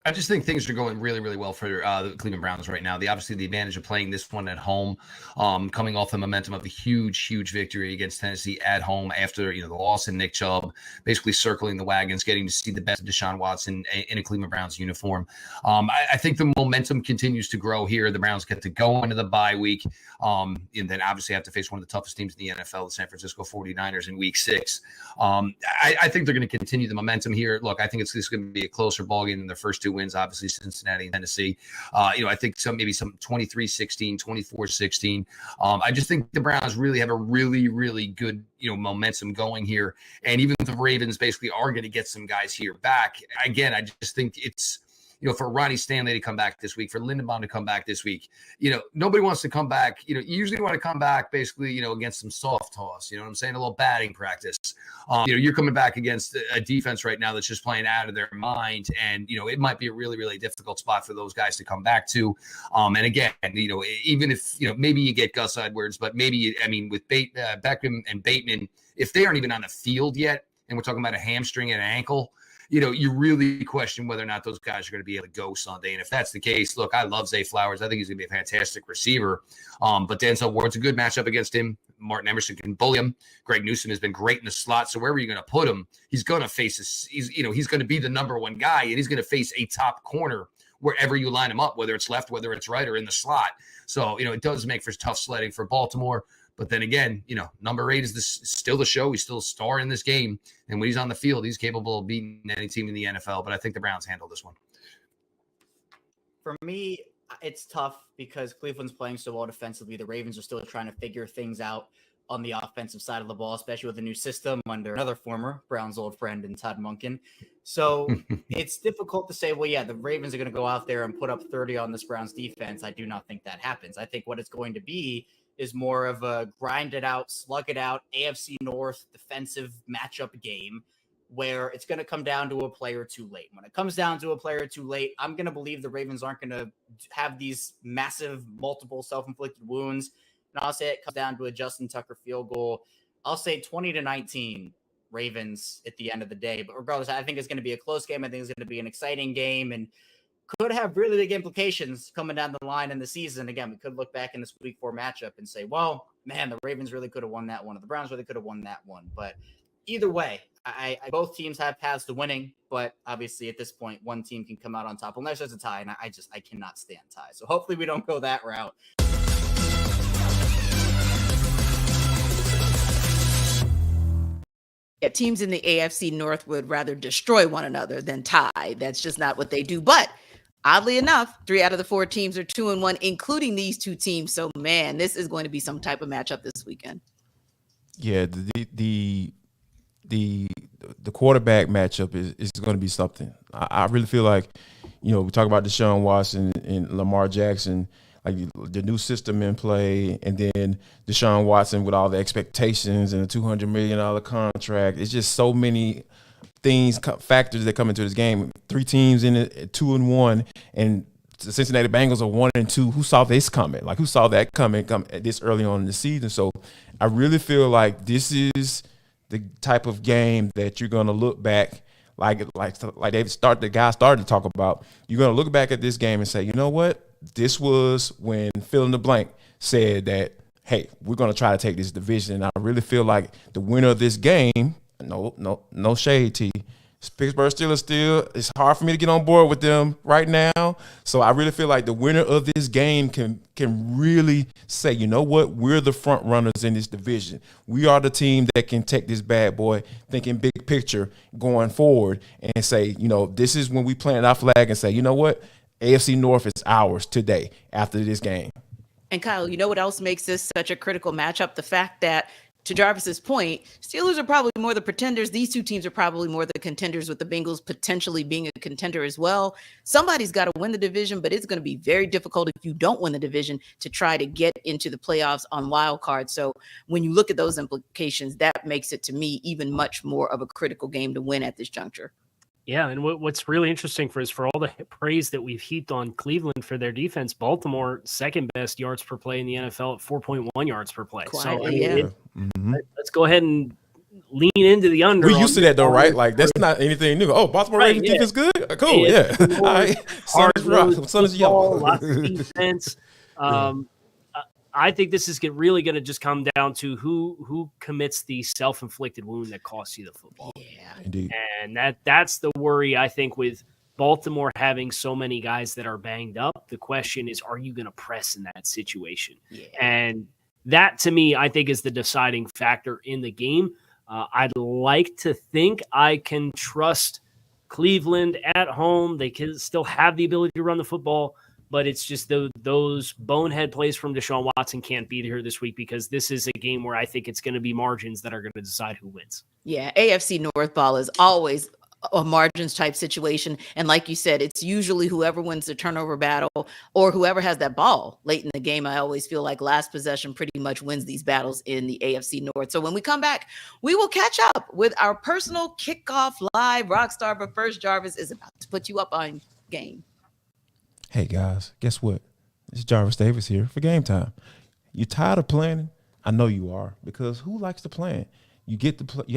I just think things are going really, really well for the Cleveland Browns right now. Obviously the advantage of playing this one at home, coming off the momentum of the huge victory against Tennessee at home after the loss in Nick Chubb, basically circling the wagons, getting to see the best of Deshaun Watson in a Cleveland Browns uniform. I think the momentum continues to grow here. The Browns get to go into the bye week, and then obviously have to face one of the toughest teams in the NFL, the San Francisco 49ers, in Week 6. I think they're going to continue the momentum here. Look, I think it's going to be a closer ballgame than their first two wins, obviously Cincinnati and Tennessee. I think maybe some 23-16, 24-16. I just think the Browns really have a really good, momentum going here. And even if the Ravens basically are going to get some guys here back, again, I just think it's, for Ronnie Stanley to come back this week, for Lindenbaum to come back this week, nobody wants to come back. You usually want to come back basically, against some soft toss, you know what I'm saying? A little batting practice. You're coming back against a defense right now that's just playing out of their mind. And, it might be a really difficult spot for those guys to come back to. And again, even if, maybe you get Gus Edwards, but maybe, with Beckham and Bateman, if they aren't even on the field yet, and we're talking about a hamstring and an ankle, you really question whether or not those guys are going to be able to go Sunday. And if that's the case, look, I love Zay Flowers. I think he's going to be a fantastic receiver. But Denzel Ward's a good matchup against him. Martin Emerson can bully him. Greg Newsome has been great in the slot. So wherever you're going to put him, he's going to face he's going to be the number one guy, and he's going to face a top corner wherever you line him up, whether it's left, whether it's right, or in the slot. So, it does make for tough sledding for Baltimore. But then again, number 8 is still the show. He's still a star in this game. And when he's on the field, he's capable of beating any team in the NFL. But I think the Browns handle this one.
For me, it's tough because Cleveland's playing so well defensively. The Ravens are still trying to figure things out on the offensive side of the ball, especially with a new system under another former Browns old friend in Todd Monken. So it's difficult to say, well, yeah, the Ravens are going to go out there and put up 30 on this Browns defense. I do not think that happens. I think what it's going to be is more of a grind it out, slug it out, AFC North defensive matchup game where it's going to come down to a play or two late. When it comes down to a play or two late, I'm going to believe the Ravens aren't going to have these massive, multiple self-inflicted wounds. And I'll say it comes down to a Justin Tucker field goal. I'll say 20-19 Ravens at the end of the day. But regardless, I think it's going to be a close game. I think it's going to be an exciting game and could have really big implications coming down the line in the season. Again, we could look back in this week 4 matchup and say, well, man, the Ravens really could have won that one, or the Browns really could have won that one. But either way, I both teams have paths to winning, but obviously at this point, one team can come out on top unless there's a tie, and I cannot stand ties. So hopefully we don't go that route.
Yeah, teams in the AFC North would rather destroy one another than tie. That's just not what they do. But oddly enough, 3 out of the 4 teams are 2-1, including these 2 teams. So, man, this is going to be some type of matchup this weekend.
Yeah, the quarterback matchup is going to be something. I really feel like, we talk about Deshaun Watson and Lamar Jackson, like the new system in play, and then Deshaun Watson with all the expectations and a $200 million contract. It's just so many factors that come into this game. 3 teams in it, 2-1, and the Cincinnati Bengals are 1-2. Who saw this coming? Like, who saw that coming this early on in the season? So I really feel like this is the type of game that you're going to look back like the guy started to talk about. You're going to look back at this game and say, you know what? This was when fill in the blank said that, hey, we're going to try to take this division. And I really feel like the winner of this game, no shade, T. Pittsburgh Steelers it's hard for me to get on board with them right now. So I really feel like the winner of this game can really say, you know what, we're the front runners in this division. We are the team that can take this bad boy, thinking big picture going forward, and say, you know, this is when we plant our flag and say, you know what, AFC North is ours today after this game.
And Kyle, you know what else makes this such a critical matchup? The fact that, to Jarvis's point, Steelers are probably more the pretenders. These two teams are probably more the contenders, with the Bengals potentially being a contender as well. Somebody's got to win the division, but it's going to be very difficult if you don't win the division to try to get into the playoffs on wild card. So when you look at those implications, that makes it, to me, even much more of a critical game to win at this juncture.
Yeah, and what's really interesting for all the praise that we've heaped on Cleveland for their defense, Baltimore second best yards per play in the NFL at 4.1 yards per play.
Quietly,
so let's go ahead and lean into the under.
We're used to that though, right? Like, that's not anything new. Oh, Baltimore Ravens defense good? Cool, yeah. All right. Sun is yellow.
Lots of defense. I think this is really going to just come down to who commits the self-inflicted wound that costs you the football.
Yeah,
indeed.
And that's the worry, I think, with Baltimore having so many guys that are banged up. The question is, are you going to press in that situation?
Yeah.
And that, to me, I think is the deciding factor in the game. I'd like to think I can trust Cleveland at home. They can still have the ability to run the football, but it's just those bonehead plays from Deshaun Watson can't be here this week, because this is a game where I think it's going to be margins that are going to decide who wins.
Yeah, AFC North ball is always a margins type situation. And like you said, it's usually whoever wins the turnover battle or whoever has that ball late in the game. I always feel like last possession pretty much wins these battles in the AFC North. So when we come back, we will catch up with our personal kickoff live rockstar. But first, Jarvis is about to put you up on game.
Hey guys, guess what? It's Jarvis Davis here for Game Time. You tired of planning? I know you are, because who likes to plan? You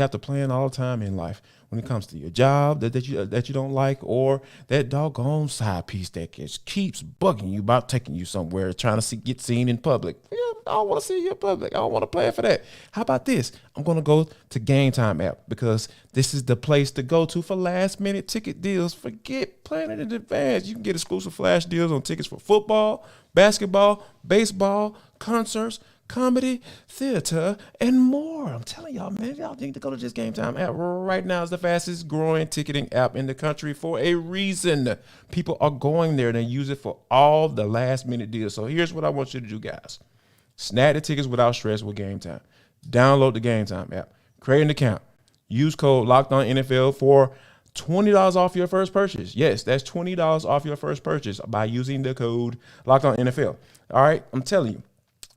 have to plan all the time in life. When it comes to your job that you don't like, or that doggone side piece that keeps bugging you about taking you somewhere, trying to get seen in public. Yeah, I don't want to see you in public. I don't want to plan for that. How about this? I'm going to go to Game Time app, because this is the place to go to for last minute ticket deals. Forget planning in advance. You can get exclusive flash deals on tickets for football, basketball, baseball, concerts, comedy, theater, and more. I'm telling y'all, man, y'all need to go to this Game Time app right now. It's the fastest growing ticketing app in the country for a reason. People are going there and they use it for all the last minute deals. So here's what I want you to do, guys. Snag the tickets without stress with Game Time. Download the Game Time app. Create an account. Use code LOCKEDONNFL for $20 off your first purchase. Yes, that's $20 off your first purchase by using the code LOCKEDONNFL. All right, I'm telling you.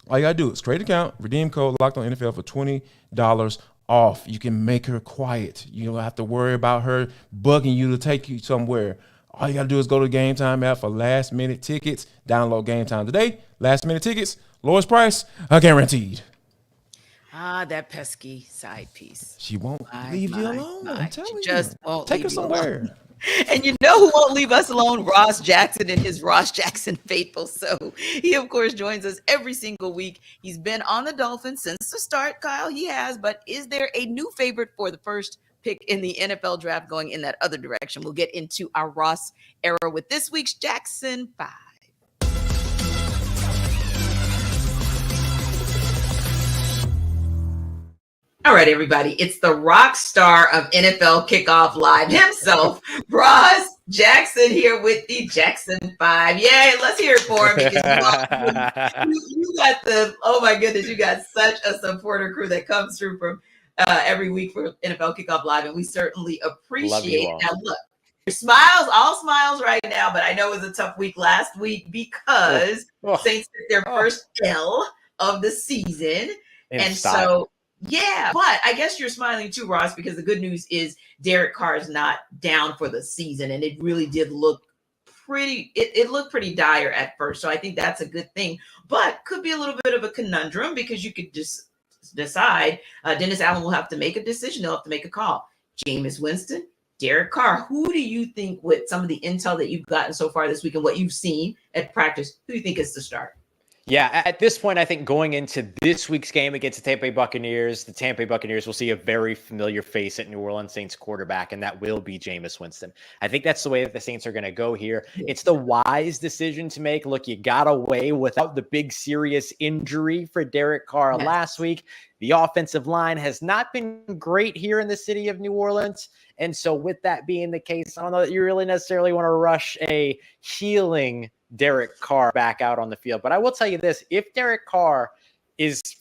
All you got to do is create an account, redeem code LOCKEDONNFL for $20 off. You can make her quiet. You don't have to worry about her bugging you to take you somewhere. All you got to do is go to the Game Time app for last-minute tickets. Download Game Time today. Last-minute tickets, lowest price, guaranteed.
Ah, that pesky side piece.
She won't leave you alone. I'm telling you.
Just won't
take her
leave you
somewhere.
alone. And you know who won't leave us alone? Ross Jackson and his Ross Jackson faithful. So he, of course, joins us every single week. He's been on the Dolphins since the start, Kyle. He has. But is there a new favorite for the first pick in the NFL draft going in that other direction? We'll get into our Ross era with this week's Jackson 5. All right, everybody. It's the rock star of NFL Kickoff Live himself, Ross Jackson, here with the Jackson 5. Yay, let's hear it for him, because you got oh my goodness, you got such a supporter crew that comes through from every week for NFL Kickoff Live, and we certainly appreciate it. Now, look, your smiles, all smiles right now, but I know it was a tough week last week because Saints took their first L of the season. And so, yeah, but I guess you're smiling too, Ross, because the good news is Derek Carr is not down for the season, and it really did look it looked pretty dire at first. So I think that's a good thing, but could be a little bit of a conundrum because you could just decide. Dennis Allen will have to make a decision. They'll have to make a call. Jameis Winston, Derek Carr. Who do you think, with some of the intel that you've gotten so far this week and what you've seen at practice, who do you think is the start?
Yeah, at this point, I think going into this week's game against the Tampa Bay Buccaneers, the Tampa Bay Buccaneers will see a very familiar face at New Orleans Saints quarterback, and that will be Jameis Winston. I think that's the way that the Saints are going to go here. It's the wise decision to make. Look, you got away without the big serious injury for Derek Carr last week. The offensive line has not been great here in the city of New Orleans. And so with that being the case, I don't know that you really necessarily want to rush a healing Derek Carr back out on the field. But I will tell you this, if Derek Carr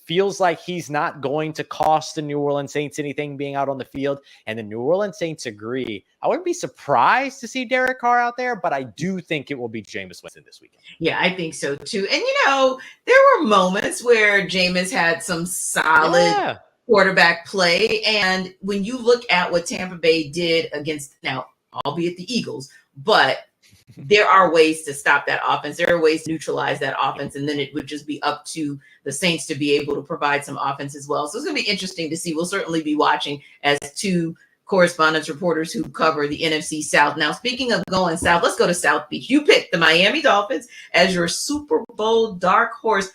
feels like he's not going to cost the New Orleans Saints anything being out on the field, and the New Orleans Saints agree, I wouldn't be surprised to see Derek Carr out there, but I do think it will be Jameis Winston this weekend.
Yeah, I think so too. And there were moments where Jameis had some solid quarterback play. And when you look at what Tampa Bay did against, now, albeit the Eagles, but there are ways to stop that offense. There are ways to neutralize that offense. And then it would just be up to the Saints to be able to provide some offense as well. So it's going to be interesting to see. We'll certainly be watching as two correspondence reporters who cover the NFC South. Now, speaking of going south, let's go to South Beach. You picked the Miami Dolphins as your Super Bowl dark horse.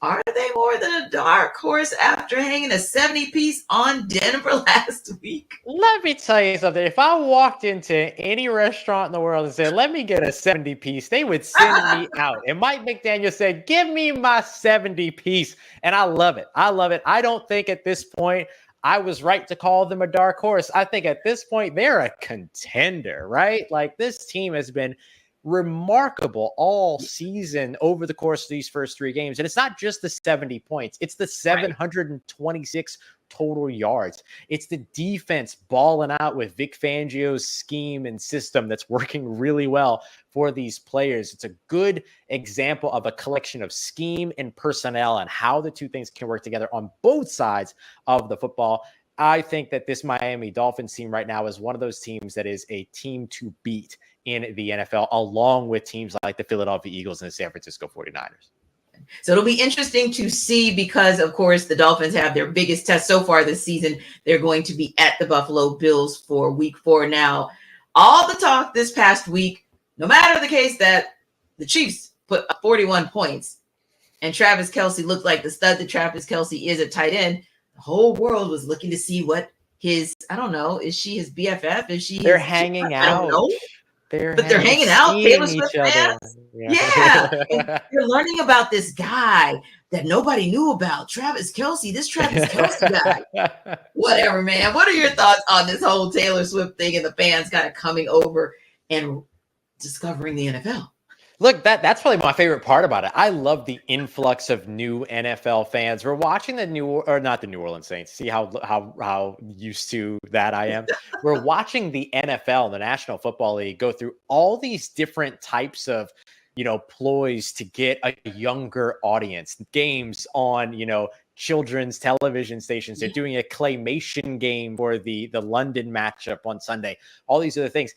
Are they more than a dark horse after hanging a 70-piece on Denver last week?
Let me tell you something. If I walked into any restaurant in the world and said, let me get a 70-piece, they would send me out. And Mike McDaniel said, give me my 70-piece. And I love it. I love it. I don't think at this point I was right to call them a dark horse. I think at this point they're a contender, right? Like, this team has been remarkable all season over the course of these first three games. And it's not just the 70 points. It's the 726 total yards. It's the defense balling out with Vic Fangio's scheme and system that's working really well for these players. It's a good example of a collection of scheme and personnel and how the two things can work together on both sides of the football. I think that this Miami Dolphins team right now is one of those teams that is a team to beat in the NFL, along with teams like the Philadelphia Eagles and the San Francisco 49ers.
So it'll be interesting to see because, of course, the Dolphins have their biggest test so far this season. They're going to be at the Buffalo Bills for week 4 now. All the talk this past week, no matter the case that the Chiefs put up 41 points and Travis Kelce looked like the stud that Travis Kelce is at tight end, the whole world was looking to see what his, I don't know, is she his BFF? Is she?
They're hanging out.
I don't know.
They're
hanging out. Taylor Swift fans.
Yeah.
And you're learning about this guy that nobody knew about, Travis Kelce. This Travis Kelce guy. Whatever, man. What are your thoughts on this whole Taylor Swift thing and the fans kind of coming over and discovering the NFL?
Look, that's probably my favorite part about it. I love the influx of new NFL fans. We're watching not the New Orleans Saints. See how used to that I am. We're watching the NFL, the National Football League, go through all these different types of, ploys to get a younger audience. Games on, children's television stations. They're doing a claymation game for the London matchup on Sunday. All these other things.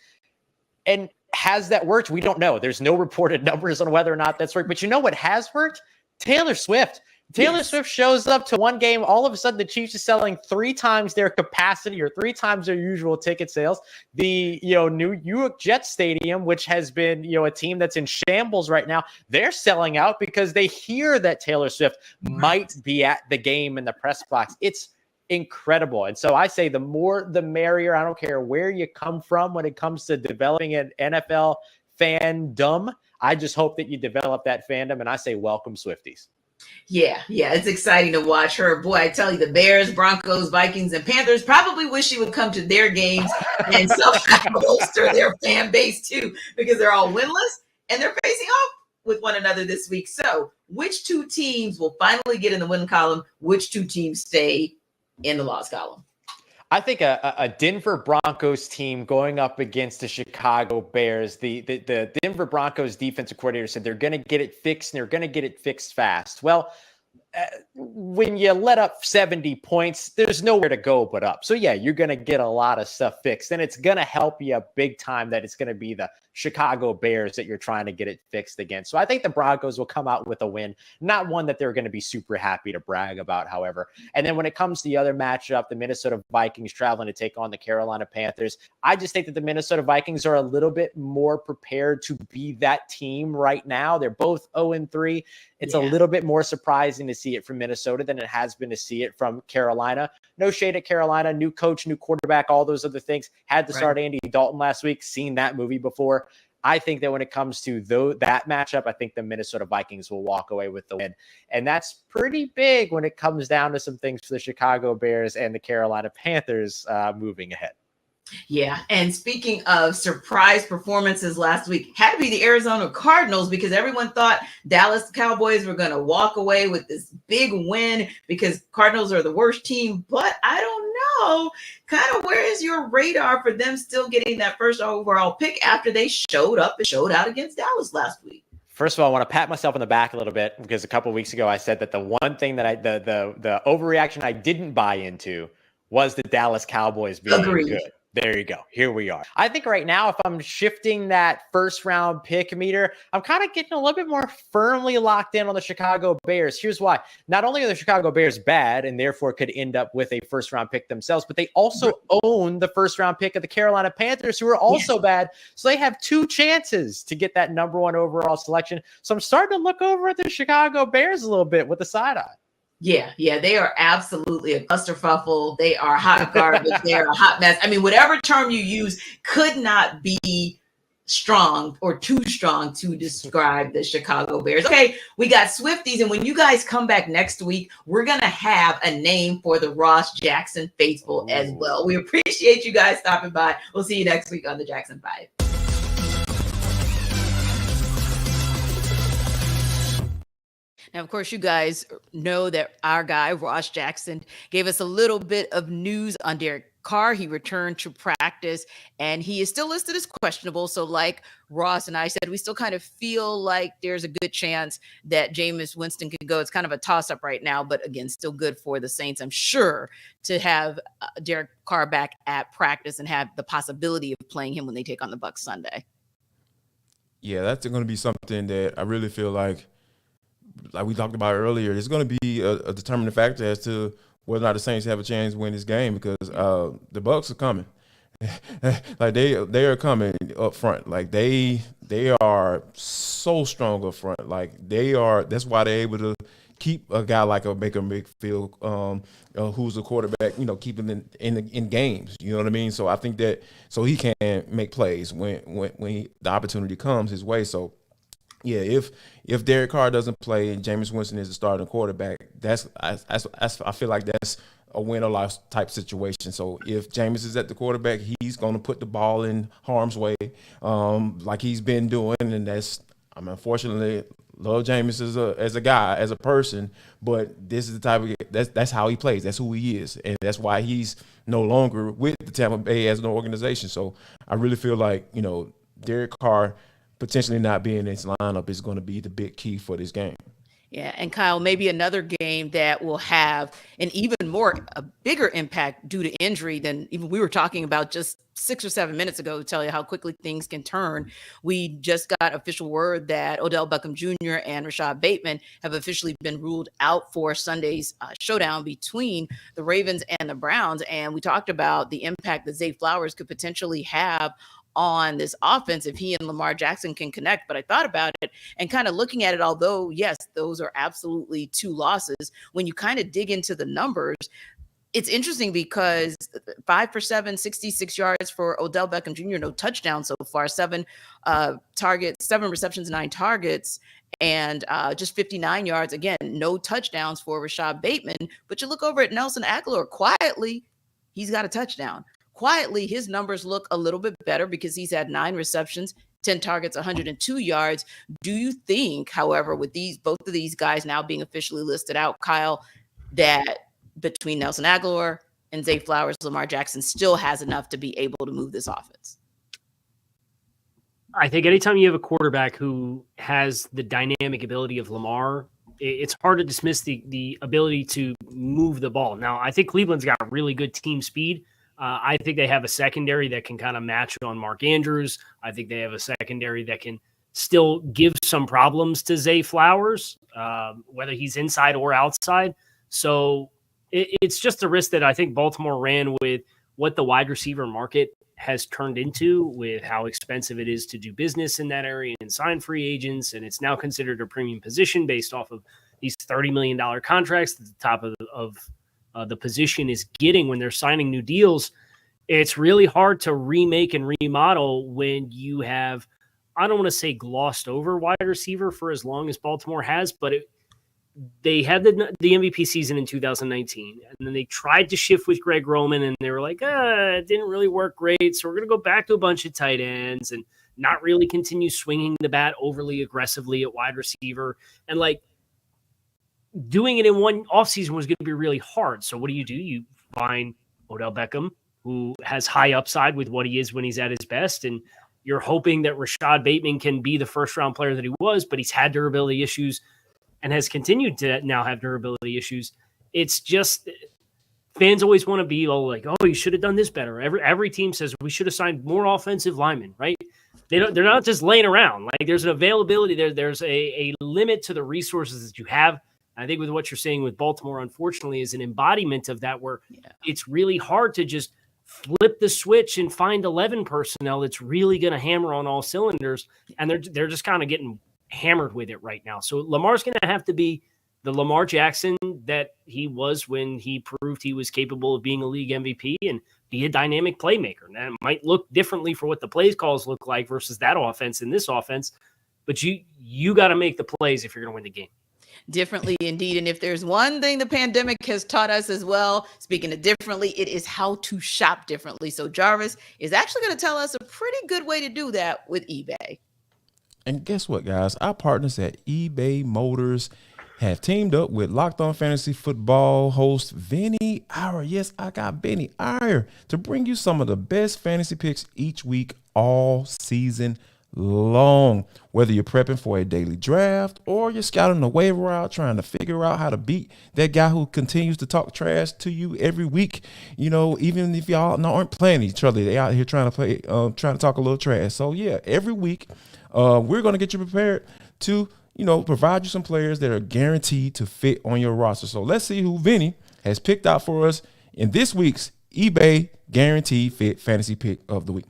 And has that worked? We don't know. There's no reported numbers on whether or not that's worked. But you know what has worked? Taylor Swift. Taylor Swift shows up to one game. All of a sudden, the Chiefs are selling 3 times their capacity or 3 times their usual ticket sales. The New York Jets Stadium, which has been a team that's in shambles right now, they're selling out because they hear that Taylor Swift might be at the game in the press box. It's incredible. And so I say the more the merrier. I don't care where you come from when it comes to developing an NFL fandom. I just hope that you develop that fandom, and I say welcome Swifties.
Yeah, it's exciting to watch her. Boy, I tell you, the Bears, Broncos, Vikings, and Panthers probably wish she would come to their games and somehow bolster their fan base too, because they're all winless and they're facing off with one another this week. So which 2 teams will finally get in the win column? Which 2 teams stay in the loss column?
I think a Denver Broncos team going up against the Chicago Bears. The Denver Broncos defensive coordinator said they're going to get it fixed and they're going to get it fixed fast. Well, when you let up 70 points, there's nowhere to go but up. So yeah, you're going to get a lot of stuff fixed, and it's going to help you big time that it's going to be the Chicago Bears that you're trying to get it fixed against. So I think the Broncos will come out with a win, not one that they're going to be super happy to brag about, however. And then when it comes to the other matchup, the Minnesota Vikings traveling to take on the Carolina Panthers, I just think that the Minnesota Vikings are a little bit more prepared to be that team right now. They're both 0-3. It's a little bit more surprising to see it from Minnesota than it has been to see it from Carolina. No shade at Carolina, new coach, new quarterback, all those other things. Had to start Andy Dalton last week, seen that movie before. I think that when it comes to that matchup, I think the Minnesota Vikings will walk away with the win. And that's pretty big when it comes down to some things for the Chicago Bears and the Carolina Panthers moving ahead.
Yeah. And speaking of surprise performances last week, had to be the Arizona Cardinals, because everyone thought Dallas Cowboys were going to walk away with this big win because Cardinals are the worst team. But I don't know, kind of where is your radar for them still getting that first overall pick after they showed up and showed out against Dallas last week?
First of all, I want to pat myself on the back a little bit, because a couple of weeks ago I said that the one thing that the overreaction I didn't buy into was the Dallas Cowboys being good. There you go. Here we are. I think right now, if I'm shifting that first round pick meter, I'm kind of getting a little bit more firmly locked in on the Chicago Bears. Here's why. Not only are the Chicago Bears bad and therefore could end up with a first round pick themselves, but they also own the first round pick of the Carolina Panthers, who are also bad. So they have two chances to get that number one overall selection. So I'm starting to look over at the Chicago Bears a little bit with a side eye.
Yeah, they are absolutely a clusterfuffle. They are hot garbage. They are a hot mess. I mean, whatever term you use could not be strong or too strong to describe the Chicago Bears. Okay, we got Swifties, and when you guys come back next week, we're going to have a name for the Ross Jackson faithful as well. We appreciate you guys stopping by. We'll see you next week on the Jackson 5. Now, of course, you guys know that our guy, Ross Jackson, gave us a little bit of news on Derek Carr. He returned to practice, and he is still listed as questionable. So like Ross and I said, we still kind of feel like there's a good chance that Jameis Winston could go. It's kind of a toss-up right now, but again, still good for the Saints, I'm sure, to have Derek Carr back at practice and have the possibility of playing him when they take on the Bucs Sunday.
Yeah, that's going to be something that I really feel like we talked about earlier, it's going to be a determining factor as to whether or not the Saints have a chance to win this game, because the Bucs are coming. Like they are coming up front. Like they are so strong up front. Like that's why they're able to keep a guy like a Baker Mayfield, who's a quarterback, keep him in games. You know what I mean? So I think that he can make plays when the opportunity comes his way. So yeah, if Derek Carr doesn't play and Jameis Winston is the starting quarterback, I feel like that's a win or loss type situation. So if Jameis is at the quarterback, he's going to put the ball in harm's way, like he's been doing, and unfortunately love Jameis as a guy, as a person, but this is the type of that's how he plays. That's who he is, and that's why he's no longer with the Tampa Bay as an organization. So I really feel like Derek Carr potentially not being in this lineup is going to be the big key for this game.
Yeah, and Kyle, maybe another game that will have a bigger impact due to injury than even we were talking about just 6 or 7 minutes ago, to tell you how quickly things can turn. We just got official word that Odell Beckham Jr. and Rashad Bateman have officially been ruled out for Sunday's showdown between the Ravens and the Browns. And we talked about the impact that Zay Flowers could potentially have on this offense if he and Lamar Jackson can connect. But I thought about it and kind of looking at it, although, yes, those are absolutely two losses, when you kind of dig into the numbers, it's interesting because 5 for 7, 66 yards for Odell Beckham Jr., no touchdowns so far, 7 targets, 7 receptions, 9 targets, and just 59 yards. Again, no touchdowns for Rashad Bateman. But you look over at Nelson Aguilar, quietly, he's got a touchdown. Quietly, his numbers look a little bit better because he's had 9 receptions, 10 targets, 102 yards. Do you think, however, with both of these guys now being officially listed out, Kyle, that between Nelson Aguilar and Zay Flowers, Lamar Jackson still has enough to be able to move this offense?
I think anytime you have a quarterback who has the dynamic ability of Lamar, it's hard to dismiss the ability to move the ball. Now, I think Cleveland's got really good team speed. I think they have a secondary that can kind of match on Mark Andrews. I think they have a secondary that can still give some problems to Zay Flowers, whether he's inside or outside. So it's just a risk that I think Baltimore ran with what the wide receiver market has turned into, with how expensive it is to do business in that area and sign free agents. And it's now considered a premium position based off of these $30 million contracts that the top of the position is getting when they're signing new deals. It's really hard to remake and remodel when you have, I don't want to say glossed over wide receiver for as long as Baltimore has, but they had the MVP season in 2019, and then they tried to shift with Greg Roman, and they were like, it didn't really work great, so we're going to go back to a bunch of tight ends and not really continue swinging the bat overly aggressively at wide receiver. And like doing it in one offseason was going to be really hard. So what do? You find Odell Beckham, who has high upside with what he is when he's at his best, and you're hoping that Rashad Bateman can be the first-round player that he was, but he's had durability issues and has continued to now have durability issues. It's just fans always want to be like, oh, you should have done this better. Every team says we should have signed more offensive linemen, right? They're not just laying around. Like there's an availability there. There's a limit to the resources that you have. I think with what you're saying with Baltimore, unfortunately, is an embodiment of that, where it's really hard to just flip the switch and find 11 personnel that's really going to hammer on all cylinders. And they're just kind of getting hammered with it right now. So Lamar's going to have to be the Lamar Jackson that he was when he proved he was capable of being a league MVP, and be a dynamic playmaker. And it might look differently for what the plays calls look like versus that offense and this offense, but you got to make the plays if you're going to win the game.
Differently indeed. And if there's one thing the pandemic has taught us as well, speaking of differently, it is how to shop differently. So Jarvis is actually going to tell us a pretty good way to do that with eBay.
And guess what, guys? Our partners at eBay Motors have teamed up with Locked On Fantasy Football host Vinny Iyer. Yes, I got Vinny Iyer to bring you some of the best fantasy picks each week all season long. Whether you're prepping for a daily draft or you're scouting the waiver out, trying to figure out how to beat that guy who continues to talk trash to you every week, even if y'all aren't playing each other, they out here trying to talk a little trash. So yeah, every week we're going to get you prepared to provide you some players that are guaranteed to fit on your roster. So let's see who Vinny has picked out for us in this week's eBay Guaranteed Fit Fantasy Pick of the Week.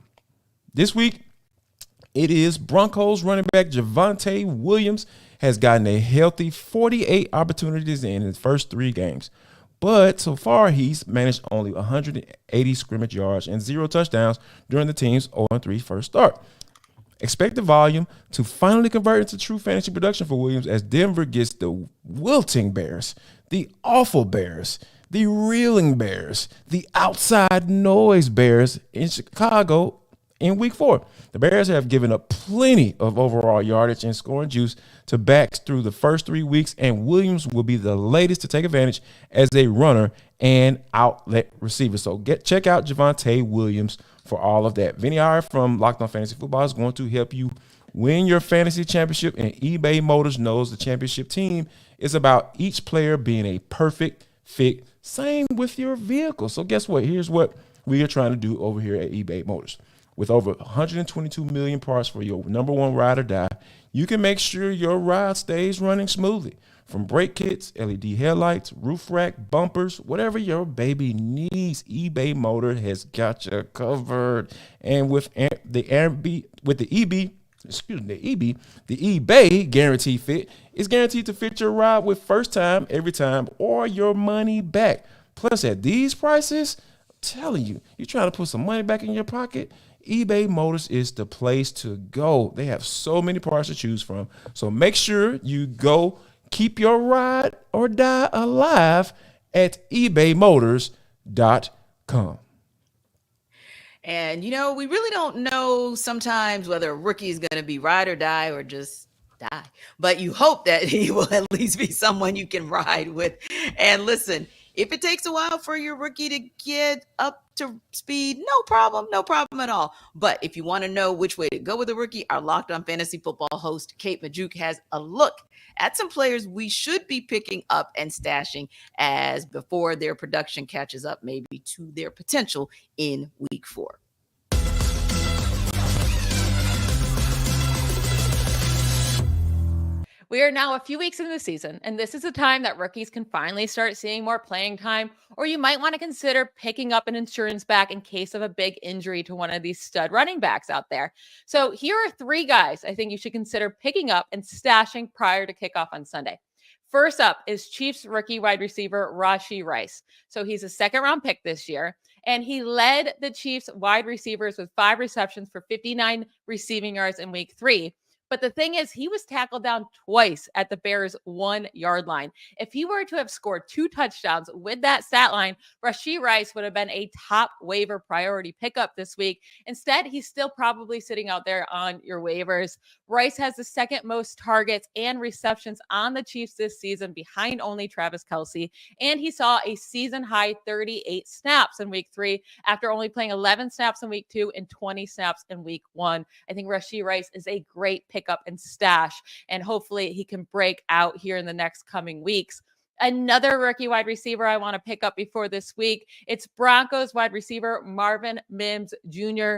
This week, it is Broncos running back Javonte Williams has gotten a healthy 48 opportunities in his first 3 games. But so far, he's managed only 180 scrimmage yards and 0 touchdowns during the team's 0-3 first start. Expect the volume to finally convert into true fantasy production for Williams as Denver gets the wilting Bears, the awful Bears, the reeling Bears, the outside noise Bears in Chicago in week 4. The Bears have given up plenty of overall yardage and scoring juice to backs through the first 3 weeks, and Williams will be the latest to take advantage as a runner and outlet receiver. So check out Javonte Williams for all of that. Vinny Iyer from Locked On Fantasy Football is going to help you win your fantasy championship, and eBay Motors knows the championship team is about each player being a perfect fit. Same with your vehicle. So guess what? Here's what we are trying to do over here at eBay Motors. With over 122 million parts for your number one ride or die, you can make sure your ride stays running smoothly. From brake kits, LED headlights, roof rack, bumpers, whatever your baby needs, eBay Motor has got you covered. And with the eBay Guaranteed Fit is guaranteed to fit your ride with first time, every time, or your money back. Plus, at these prices, I'm telling you, you're trying to put some money back in your pocket, eBay Motors is the place to go. They have so many parts to choose from. So make sure you go keep your ride or die alive at ebaymotors.com.
And, we really don't know sometimes whether a rookie is going to be ride or die or just die. But you hope that he will at least be someone you can ride with. And listen, If it takes a while for your rookie to get up to speed, no problem at all. But if you want to know which way to go with a rookie, our Locked On Fantasy Football host, Kate Majuk, has a look at some players we should be picking up and stashing as before their production catches up maybe to their potential in week 4.
We are now a few weeks into the season, and this is a time that rookies can finally start seeing more playing time, or you might want to consider picking up an insurance back in case of a big injury to one of these stud running backs out there. So here are 3 guys I think you should consider picking up and stashing prior to kickoff on Sunday. First up is Chiefs rookie wide receiver Rashee Rice. So he's a 2nd-round pick this year, and he led the Chiefs wide receivers with 5 receptions for 59 receiving yards in week 3. But the thing is, he was tackled down twice at the Bears' 1-yard line. If he were to have scored 2 touchdowns with that stat line, Rashee Rice would have been a top waiver priority pickup this week. Instead, he's still probably sitting out there on your waivers. Rice has the 2nd most targets and receptions on the Chiefs this season, behind only Travis Kelce. And he saw a season-high 38 snaps in week 3 after only playing 11 snaps in week 2 and 20 snaps in week 1. I think Rashee Rice is a great pick up and stash, and hopefully he can break out here in the next coming weeks. Another rookie wide receiver I want to pick up before this week, it's Broncos wide receiver Marvin Mims Jr.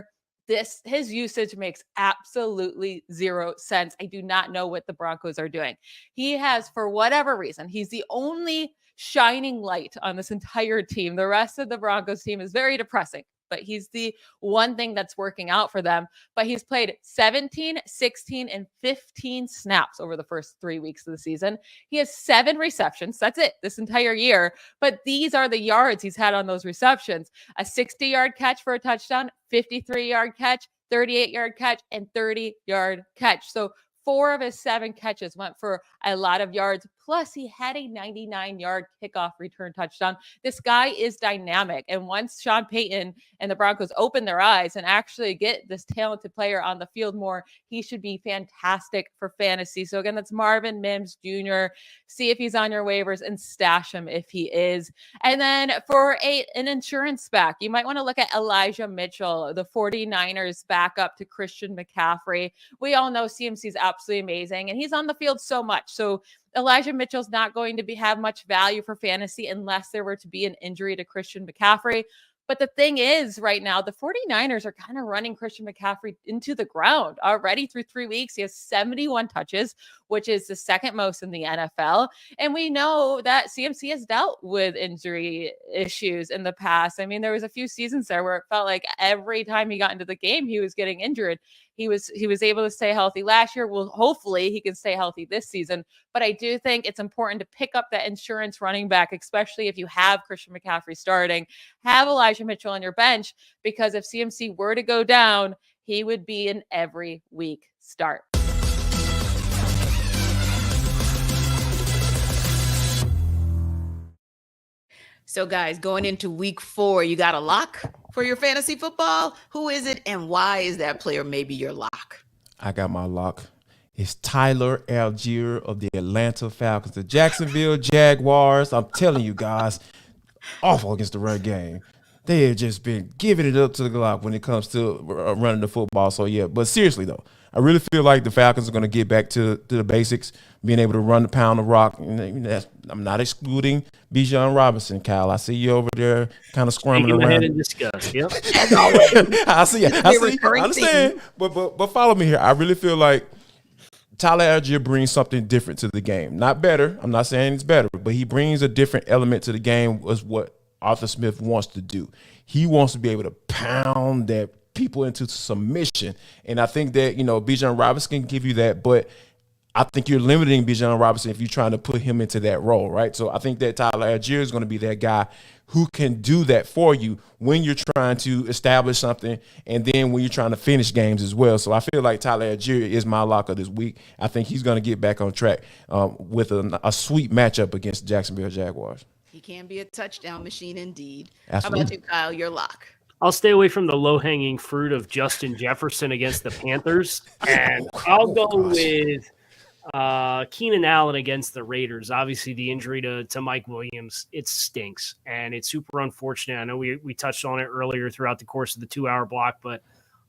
His usage makes absolutely 0 sense. I do not know what the Broncos are doing. He has, for whatever reason, he's the only shining light on this entire team. The rest of the Broncos team is very depressing, but he's the one thing that's working out for them. But he's played 17, 16, and 15 snaps over the first 3 weeks of the season. He has 7 receptions. That's it this entire year. But these are the yards he's had on those receptions. A 60-yard catch for a touchdown, 53-yard catch, 38-yard catch, and 30-yard catch. So 4 of his 7 catches went for a lot of yards. Plus, he had a 99-yard kickoff return touchdown. This guy is dynamic. And once Sean Payton and the Broncos open their eyes and actually get this talented player on the field more, he should be fantastic for fantasy. So again, that's Marvin Mims Jr. See if he's on your waivers and stash him if he is. And then for an insurance back, you might want to look at Elijah Mitchell, the 49ers backup to Christian McCaffrey. We all know CMC is absolutely amazing, and he's on the field so much. So Elijah Mitchell's not going to have much value for fantasy unless there were to be an injury to Christian McCaffrey. But the thing is, right now, the 49ers are kind of running Christian McCaffrey into the ground already through 3 weeks. He has 71 touches, which is the 2nd most in the NFL. And we know that CMC has dealt with injury issues in the past. I mean, there was a few seasons there where it felt like every time he got into the game, he was getting injured. He was able to stay healthy last year. Well, hopefully he can stay healthy this season. But I do think it's important to pick up that insurance running back, especially if you have Christian McCaffrey starting. Have Elijah Mitchell on your bench, because if CMC were to go down, he would be an every week start.
So guys, going into week 4, you got a lock for your fantasy football? Who is it, and why is that player maybe your lock?
I got my lock. It's Tyler Algier of the Atlanta Falcons. The Jacksonville Jaguars, I'm telling you guys, awful against the run game. They have just been giving it up to the Glock when it comes to running the football. So, yeah, but seriously, though, I really feel like the Falcons are going to get back to the basics, being able to run the pound of rock. And I'm not excluding Bijan Robinson, Kyle. I see you over there kind of squirming around.
Ahead and discuss. Yep.
I see. I understand. But follow me here. I really feel like Tyler Algier brings something different to the game. Not better. I'm not saying it's better, but he brings a different element to the game, was what Arthur Smith wants to do. He wants to be able to pound that people into submission. And I think that, Bijan Robinson can give you that, but I think you're limiting Bijan Robinson if you're trying to put him into that role, right? So I think that Tyler Algier is going to be that guy who can do that for you when you're trying to establish something, and then when you're trying to finish games as well. So I feel like Tyler Algier is my lock of this week. I think he's going to get back on track with a sweet matchup against the Jacksonville Jaguars.
He can be a touchdown machine indeed.
Absolutely.
How about you, Kyle? Your lock.
I'll stay away from the low-hanging fruit of Justin Jefferson against the Panthers, and I'll go with Keenan Allen against the Raiders. Obviously, the injury to Mike Williams, it stinks, and it's super unfortunate. I know we touched on it earlier throughout the course of the 2-hour block, but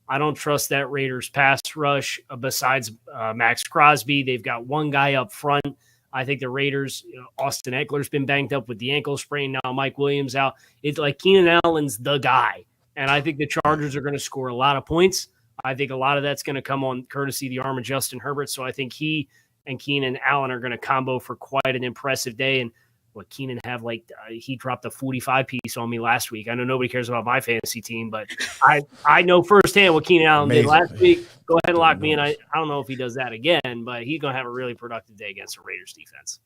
I don't trust that Raiders pass rush besides Max Crosby. They've got one guy up front. I think the Raiders, Austin Eckler's been banged up with the ankle sprain. Now Mike Williams out. It's like Keenan Allen's the guy. And I think the Chargers are going to score a lot of points. I think a lot of that's going to come on courtesy the arm of Justin Herbert. So I think he and Keenan Allen are going to combo for quite an impressive day. And what Keenan have, he dropped a 45 piece on me last week. I know nobody cares about my fantasy team, but I know firsthand what Keenan Allen did last week. Go ahead and lock me in. I don't know if he does that again, but he's going to have a really productive day against the Raiders defense.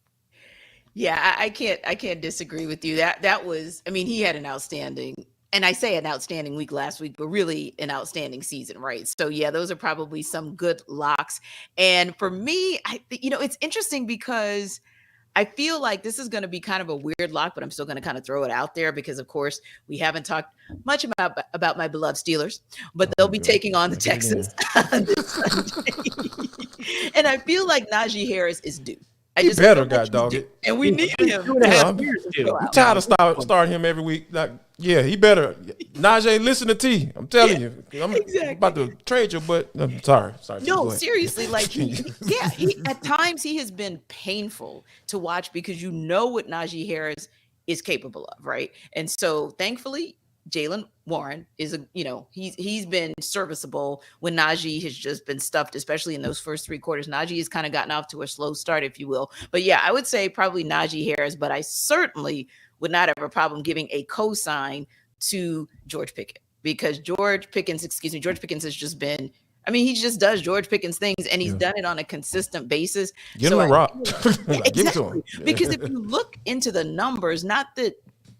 Yeah, I can't disagree with you. That was, he had an outstanding, and I say an outstanding week last week, but really an outstanding season, right? So yeah, those are probably some good locks. And for me, it's interesting because I feel like this is going to be kind of a weird lock, but I'm still going to kind of throw it out there because, of course, we haven't talked much about my beloved Steelers, but they'll be taking on the Texans this Sunday. And I feel like Najee Harris is due.
He better, God dog it.
And we need him.
I'm tired of starting him every week. He better. Najee, listen to T. I'm telling you. I'm about to trade you, but I'm sorry.
No, seriously, he at times he has been painful to watch because you know what Najee Harris is capable of, right? And so thankfully, Jaylen Warren is he's been serviceable when Najee has just been stuffed, especially in those first 3 quarters. Najee has kind of gotten off to a slow start, if you will. But yeah, I would say probably Najee Harris, but I certainly would not have a problem giving a cosign to George Pickens because George Pickens has just been, he just does George Pickens things and he's done it on a consistent basis.
Give him a rock.
Exactly.
Give it to him.
Because if you look into the numbers, not that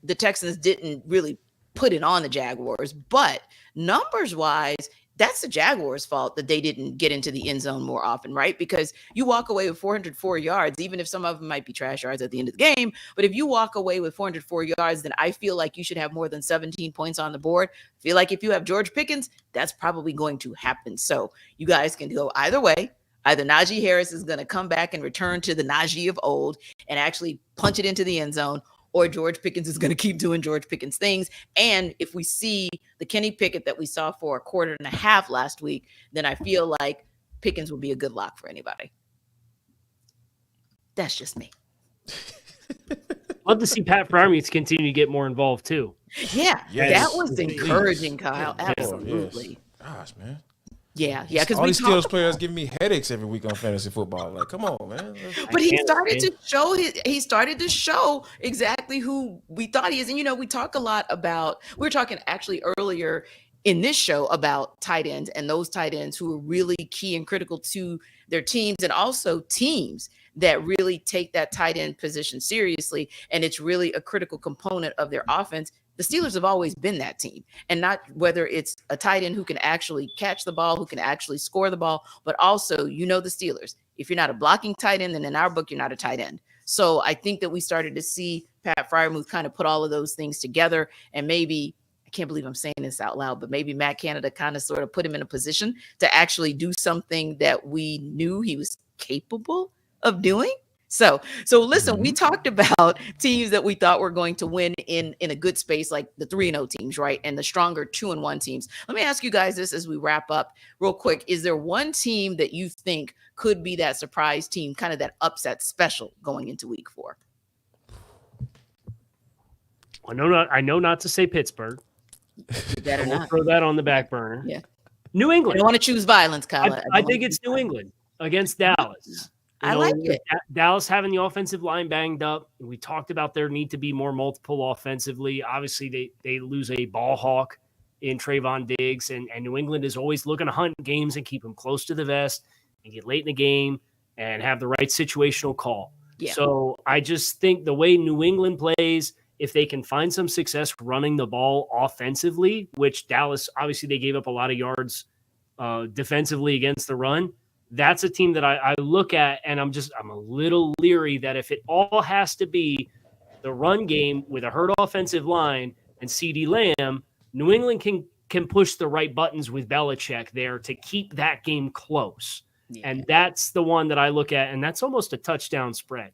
the Texans didn't really put it on the Jaguars, but numbers wise, that's the Jaguars' fault that they didn't get into the end zone more often, right? Because you walk away with 404 yards, even if some of them might be trash yards at the end of the game. But if you walk away with 404 yards, then I feel like you should have more than 17 points on the board. I feel like if you have George Pickens, that's probably going to happen. So you guys can go either way. Either Najee Harris is going to come back and return to the Najee of old and actually punch it into the end zone, or George Pickens is going to keep doing George Pickens things. And if we see the Kenny Pickett that we saw for a quarter and a half last week, then I feel like Pickens will be a good lock for anybody. That's just me.
Love to see Pat Freiermuth continue to get more involved too.
Yeah, that was encouraging, Kyle. Absolutely.
Gosh, man.
Yeah, because
all these Steelers players giving me headaches every week on fantasy football. Like, come on, man.
But he started to show exactly who we thought he is. And we talk a lot about. We were talking actually earlier in this show about tight ends and those tight ends who are really key and critical to their teams, and also teams that really take that tight end position seriously. And it's really a critical component of their offense. The Steelers have always been that team, and not whether it's a tight end who can actually catch the ball, who can actually score the ball, but also, the Steelers. If you're not a blocking tight end, then in our book, you're not a tight end. So I think that we started to see Pat Freiermuth kind of put all of those things together, and maybe, I can't believe I'm saying this out loud, but maybe Matt Canada kind of sort of put him in a position to actually do something that we knew he was capable of doing. So listen, we talked about teams that we thought were going to win in a good space, like the 3-0 teams, right? And the stronger 2-1 teams. Let me ask you guys this as we wrap up real quick. Is there one team that you think could be that surprise team, kind of that upset special going into week 4?
I know not to say Pittsburgh.
Better not.
Throw that on the back burner.
Yeah.
New England.
I don't want to choose violence, Kyle.
I think it's New England against Dallas.
I like it.
Dallas having the offensive line banged up. We talked about there need to be more multiple offensively. Obviously, they lose a ball hawk in Trayvon Diggs, and New England is always looking to hunt games and keep them close to the vest and get late in the game and have the right situational call. Yeah. So I just think the way New England plays, if they can find some success running the ball offensively, which Dallas, obviously they gave up a lot of yards defensively against the run, that's a team that I look at, and I'm a little leery that if it all has to be the run game with a hurt offensive line and CeeDee Lamb, New England can push the right buttons with Belichick there to keep that game close. And that's the one that I look at, and that's almost a touchdown spread.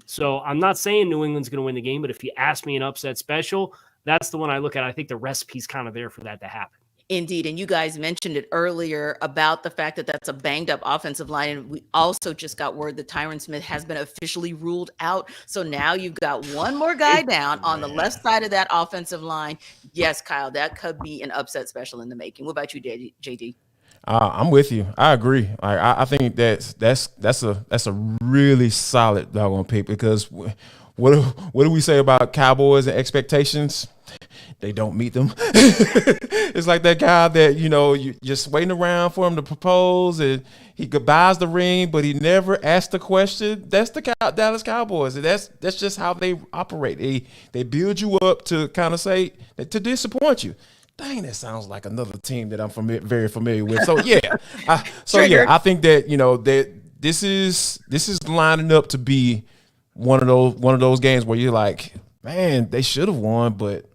So I'm not saying New England's going to win the game, but if you ask me an upset special, that's the one I look at. I think the recipe's kind of there for that to happen.
Indeed. And you guys mentioned it earlier about the fact that that's a banged up offensive line. And we also just got word that Tyron Smith has been officially ruled out. So now you've got one more guy down on the left side of that offensive line. Yes, Kyle, that could be an upset special in the making. What about you, JD?
I'm with you. I agree. I think that's a really solid doggone pick, because what do we say about Cowboys and expectations? They don't meet them. It's like that guy that, you're just waiting around for him to propose, and he buys the ring, but he never asked the question. That's the Dallas Cowboys. And that's just how they operate. They build you up to kind of say, to disappoint you. Dang, that sounds like another team that I'm very familiar with. So yeah, I think that that this is lining up to be one of those games where you're like, man, they should have won, but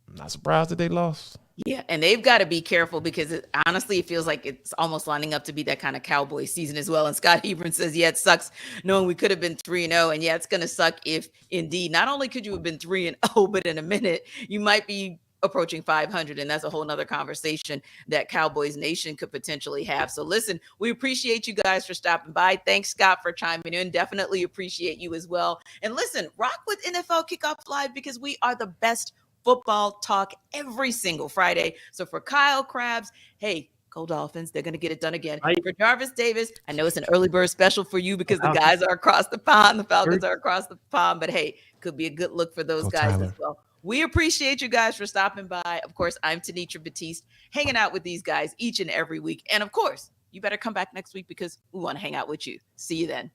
I'm not surprised that they lost.
Yeah, and they've got to be careful, because honestly, it feels like it's almost lining up to be that kind of Cowboy season as well. And Scott Hebron says, yeah, it sucks knowing we could have been 3-0. And yeah, it's going to suck if indeed, not only could you have been 3-0, but in a minute, you might be approaching 500. And that's a whole nother conversation that Cowboys Nation could potentially have. So listen, we appreciate you guys for stopping by. Thanks, Scott, for chiming in. Definitely appreciate you as well. And listen, rock with NFL Kickoff Live, because we are the best football talk every single Friday. So for Kyle Krabs, hey, go Dolphins. They're going to get it done again. For Jarvis Davis, I know it's an early bird special for you because the guys are across the pond. The Falcons are across the pond. But hey, could be a good look for those guys as well. We appreciate you guys for stopping by. Of course, I'm Tanitra Batiste, hanging out with these guys each and every week. And of course, you better come back next week, because we want to hang out with you. See you then.